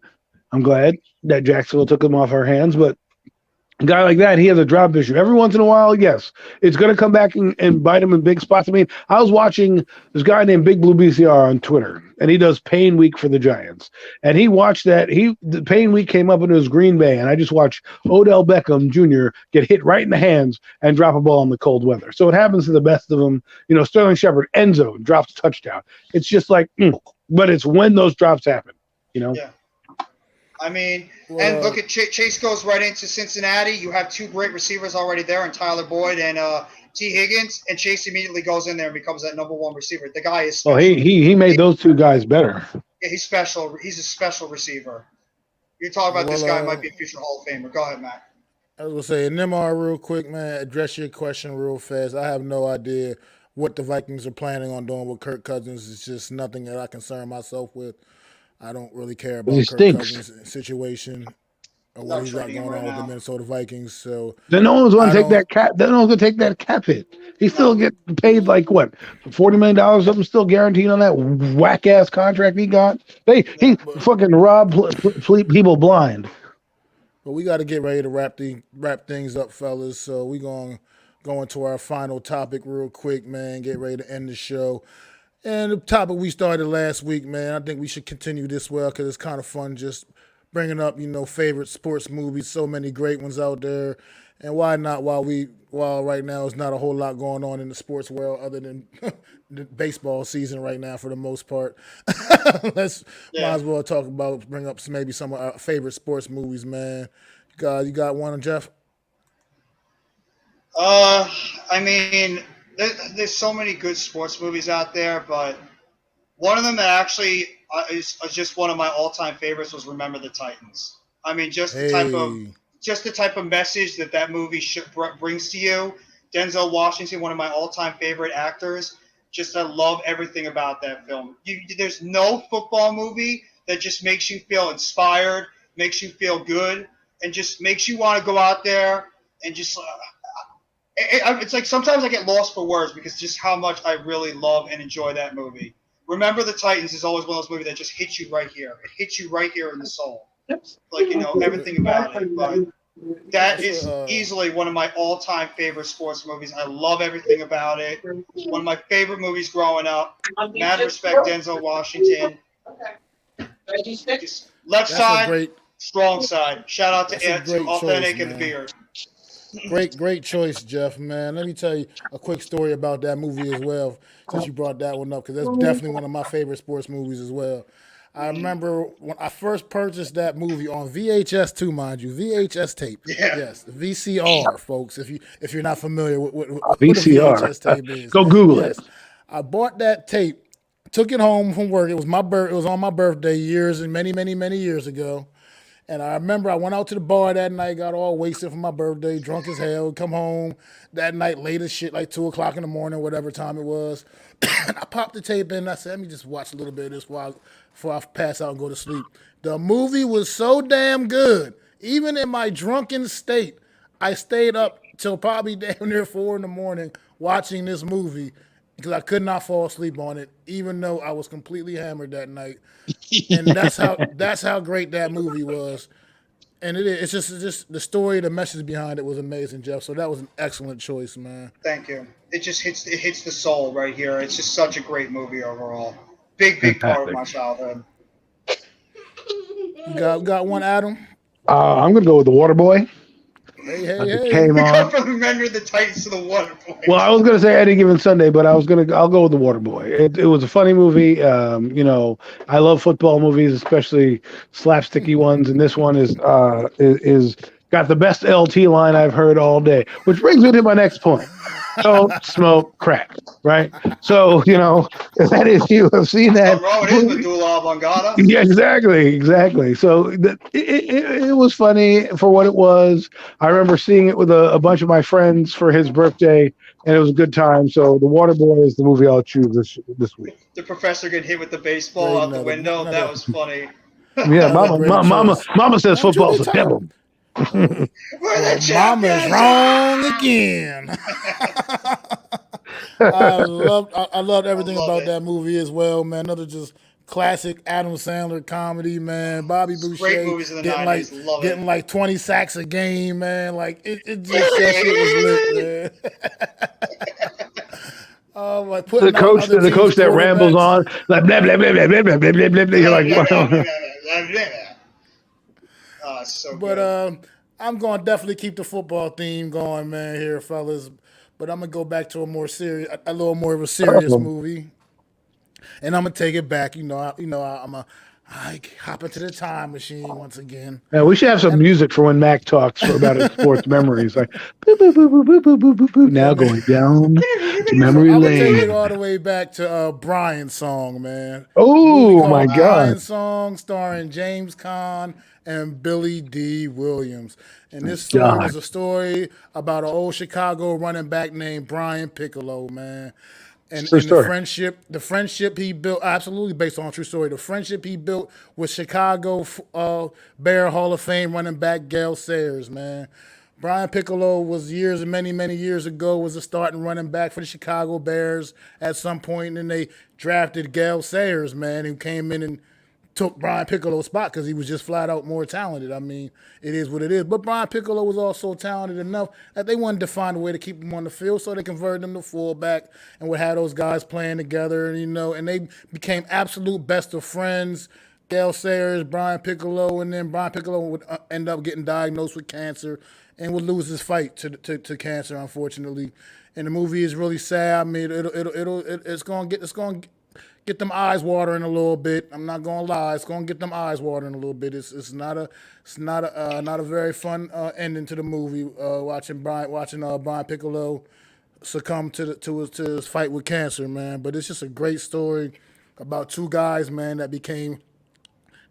I'm glad that Jacksonville took him off our hands, but. A guy like that, he has a drop issue. Every once in a while, yes, it's going to come back and bite him in big spots. I mean, I was watching this guy named Big Blue BCR on Twitter, and he does Pain Week for the Giants. And he watched that. The Pain Week came up into his Green Bay, and I just watched Odell Beckham Jr. get hit right in the hands and drop a ball in the cold weather. So it happens to the best of them. Sterling Shepard, end zone, drops a touchdown. It's just like, but it's when those drops happen,
Yeah. I mean, and look at Chase goes right into Cincinnati. You have 2 great receivers already there, and Tyler Boyd and T. Higgins, and Chase immediately goes in there and becomes that number 1 receiver. The guy is special.
Well, he made those 2 guys better.
Yeah, he's special. He's a special receiver. You're talking about this guy might be a future Hall of Famer. Go ahead, Matt.
I was going to say, Nemar, real quick, man, address your question real fast. I have no idea what the Vikings are planning on doing with Kirk Cousins. It's just nothing that I concern myself with. I don't really care about Kirk Cousins' situation or what he's got going on with the Minnesota Vikings. So
then no one's going to take that cap. Then no one's going to take that cap hit. He still get paid like what, $40 million? Something still guaranteed on that whack ass contract he got. He fucking robbed people blind.
But we got to get ready to wrap things up, fellas. So we going to go into our final topic real quick, man. Get ready to end the show. And the topic we started last week, man, I think we should continue this well because it's kind of fun just bringing up, favorite sports movies. So many great ones out there. And why not while right now there's not a whole lot going on in the sports world other than the baseball season right now for the most part. Might as well bring up maybe some of our favorite sports movies, man. You got one, Jeff?
I mean, there's so many good sports movies out there, but one of them that actually is just one of my all-time favorites was Remember the Titans. I mean, just the type of just the type of message that movie brings to you. Denzel Washington, one of my all-time favorite actors. Just I love everything about that film. There's no football movie that just makes you feel inspired, makes you feel good, and just makes you want to go out there and just. It's like sometimes I get lost for words because just how much I really love and enjoy that movie. Remember the Titans is always one of those movies that just hits you right here. It hits you right here in the soul. Like, everything about it. But that is easily one of my all-time favorite sports movies. I love everything about it. One of my favorite movies growing up. Mad respect, Denzel Washington. Just left side, strong side. Shout out to Authentic and the Beard.
Great choice, Jeff, man. Let me tell you a quick story about that movie as well, since you brought that one up, because that's definitely one of my favorite sports movies as well. I remember when I first purchased that movie on VHS too, mind you, VHS tape.
Yeah.
Yes, VCR, folks. If you're not familiar with what
VCR.
a VHS tape is,
Go Google it.
I bought that tape, took it home from work. It was It was on my birthday many years ago. And I remember I went out to the bar that night, got all wasted for my birthday, drunk as hell, come home that night late as shit, like 2 o'clock in the morning, whatever time it was. And I popped the tape in and I said, let me just watch a little bit of this before I pass out and go to sleep. The movie was so damn good. Even in my drunken state, I stayed up till probably damn near 4 in the morning watching this movie because I could not fall asleep on it, even though I was completely hammered that night. And that's how great that movie was. And it's just the story, the message behind it was amazing, Jeff. So that was an excellent choice, man.
Thank you. It just hits the soul right here. It's just such a great movie overall. Big part of my childhood.
You got one, Adam?
I'm gonna go with The Waterboy.
Hey.
Came on.
Come from the Men of the Titans to The Waterboy.
Well, I was gonna say Any Given Sunday, but I'll go with The Waterboy. It was a funny movie. I love football movies, especially slapsticky ones, and this one is got the best LT line I've heard all day. Which brings me to my next point. Don't smoke crack, right? So, that is, you have seen that.
Wrong with his medulla oblongata.
Yeah, exactly. So it was funny for what it was. I remember seeing it with a bunch of my friends for his birthday, and it was a good time. So The Waterboy is the movie I'll choose this week.
The professor getting hit with the baseball out the window. That was funny.
Yeah, Mama says football's the devil.
Mama's wrong again. I loved everything about that movie as well, man. Another just classic Adam Sandler comedy, man. Bobby Boucher
great movies in the 90s.
Getting like 20 sacks a game, man. Like it just that shit was lit, man. Like the
coach that rambles on, like blah blah blah blah blah blah blah blah blah. You're like,
so
but
good.
I'm going to definitely keep the football theme going, man, here, fellas. But I'm going to go back to a little more of a serious movie. And I'm going to take it back. I hop into the time machine once again.
Yeah, we should have some music for when Mac talks about his sports memories. Like, boop, boop, boop, boop, boop, boop, boop, boop. Now going down to memory
I'm
lane.
going to take it all the way back to Brian's song, man.
Oh, my God.
Brian's song starring James Caan and Billy D. Williams. And this story is a story about an old Chicago running back named Brian Piccolo, man. And the friendship he built, absolutely based on a true story, the friendship he built with Chicago Bear Hall of Fame running back Gale Sayers, man. Brian Piccolo was many years ago, was a starting running back for the Chicago Bears at some point, and they drafted Gale Sayers, man, who came in and took Brian Piccolo's spot because he was just flat out more talented. I mean, it is what it is. But Brian Piccolo was also talented enough that they wanted to find a way to keep him on the field, so they converted him to fullback and would have those guys playing together, and they became absolute best of friends. Gale Sayers, Brian Piccolo, and then Brian Piccolo would end up getting diagnosed with cancer and would lose his fight to cancer, unfortunately. And the movie is really sad. I mean, it's going to get them eyes watering a little bit. I'm not gonna lie, it's gonna get them eyes watering a little bit. It's not a very fun ending to the movie. Watching Brian Piccolo succumb to his fight with cancer, man. But it's just a great story about two guys, man, that became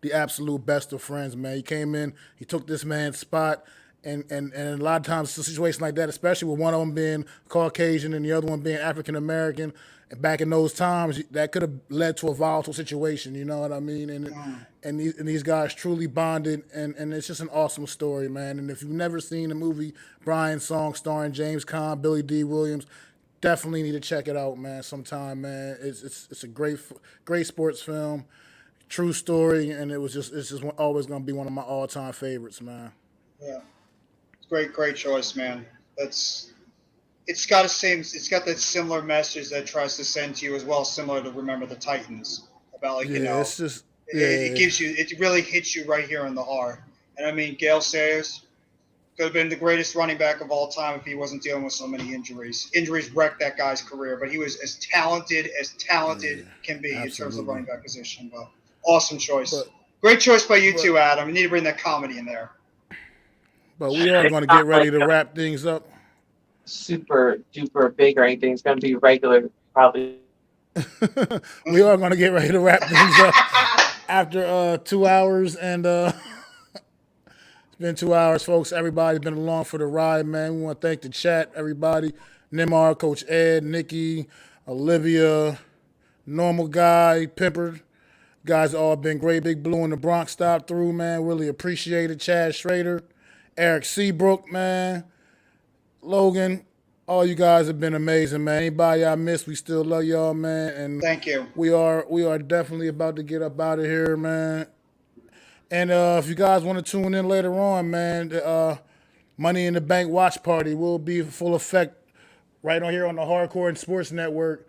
the absolute best of friends, man. He came in, he took this man's spot, And a lot of times, a situation like that, especially with one of them being Caucasian and the other one being African American, back in those times, that could have led to a volatile situation. You know what I mean? And these guys truly bonded, and it's just an awesome story, man. And if you've never seen the movie Brian Song starring James Caan, Billy D. Williams, definitely need to check it out, man. Sometime, man. It's a great sports film, true story, and it's just always gonna be one of my all-time favorites, man.
Yeah. Great choice, man. It's got that similar message that it tries to send to you as well, similar to Remember the Titans about
it's just
it gives you, it really hits you right here in the heart. And I mean, Gale Sayers could have been the greatest running back of all time if he wasn't dealing with so many injuries. Injuries wrecked that guy's career, but he was as talented can be in terms of running back position. But awesome choice. Great choice by you too, Adam. You need to bring that comedy in there.
But we are going to get ready to wrap things up.
Super duper big or anything. It's going to be regular, probably.
We are going to get ready to wrap things up after 2 hours. And it's been 2 hours, folks. Everybody's been along for the ride, man. We want to thank the chat, everybody. Nimar, Coach Ed, Nikki, Olivia, Normal Guy, Pimper. Guys all been great. Big Blue in the Bronx stopped through, man. Really appreciate it. Chad Schrader. Eric Seabrook, man. Logan, all you guys have been amazing, man. Anybody I missed, we still love y'all, man. And
thank you.
We are definitely about to get up out of here, man. And if you guys want to tune in later on, man, the Money in the Bank watch party will be in full effect right on here on the Hardcore and Sports Network.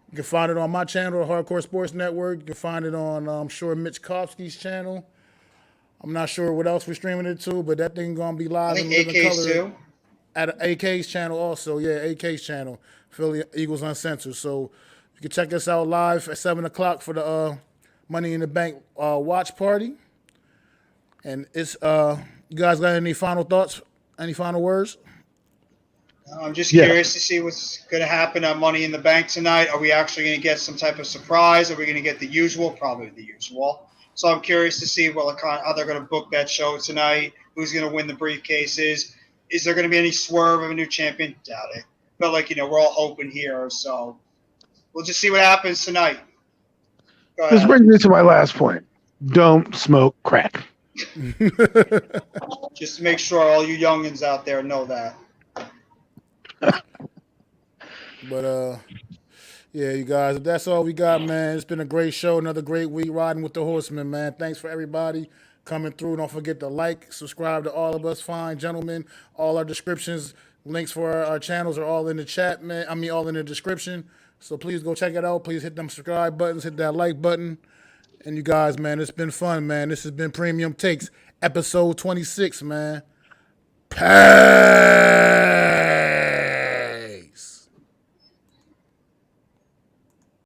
You can find it on my channel, the Hardcore Sports Network. You can find it on, I'm sure, Mitch Kofsky's channel. I'm not sure what else we're streaming it to, but that thing gonna be live in living color
too.
At AK's channel also. Yeah, AK's channel, Philly Eagles Uncensored. So you can check us out live at 7:00 for the Money in the Bank watch party. And it's you guys got any final thoughts? Any final words?
I'm just curious to see what's going to happen on Money in the Bank tonight. Are we actually going to get some type of surprise? Are we going to get the usual? Probably the usual. So I'm curious to see how they're going to book that show tonight. Who's going to win the briefcases? Is there going to be any swerve of a new champion? Doubt it. But we're all hoping here. So we'll just see what happens tonight.
This brings me to my last point. Don't smoke crack.
Just to make sure all you youngins out there know that.
But yeah, you guys, if that's all we got, man. It's been a great show, another great week riding with the Horsemen, man. Thanks for everybody coming through. Don't forget to like, subscribe to all of us fine gentlemen. All our descriptions, links for our channels are all in the chat, man. All in the description. So please go check it out. Please hit them subscribe buttons, hit that like button. And you guys, man, it's been fun, man. This has been Premium Takes, episode 26, man. Peace.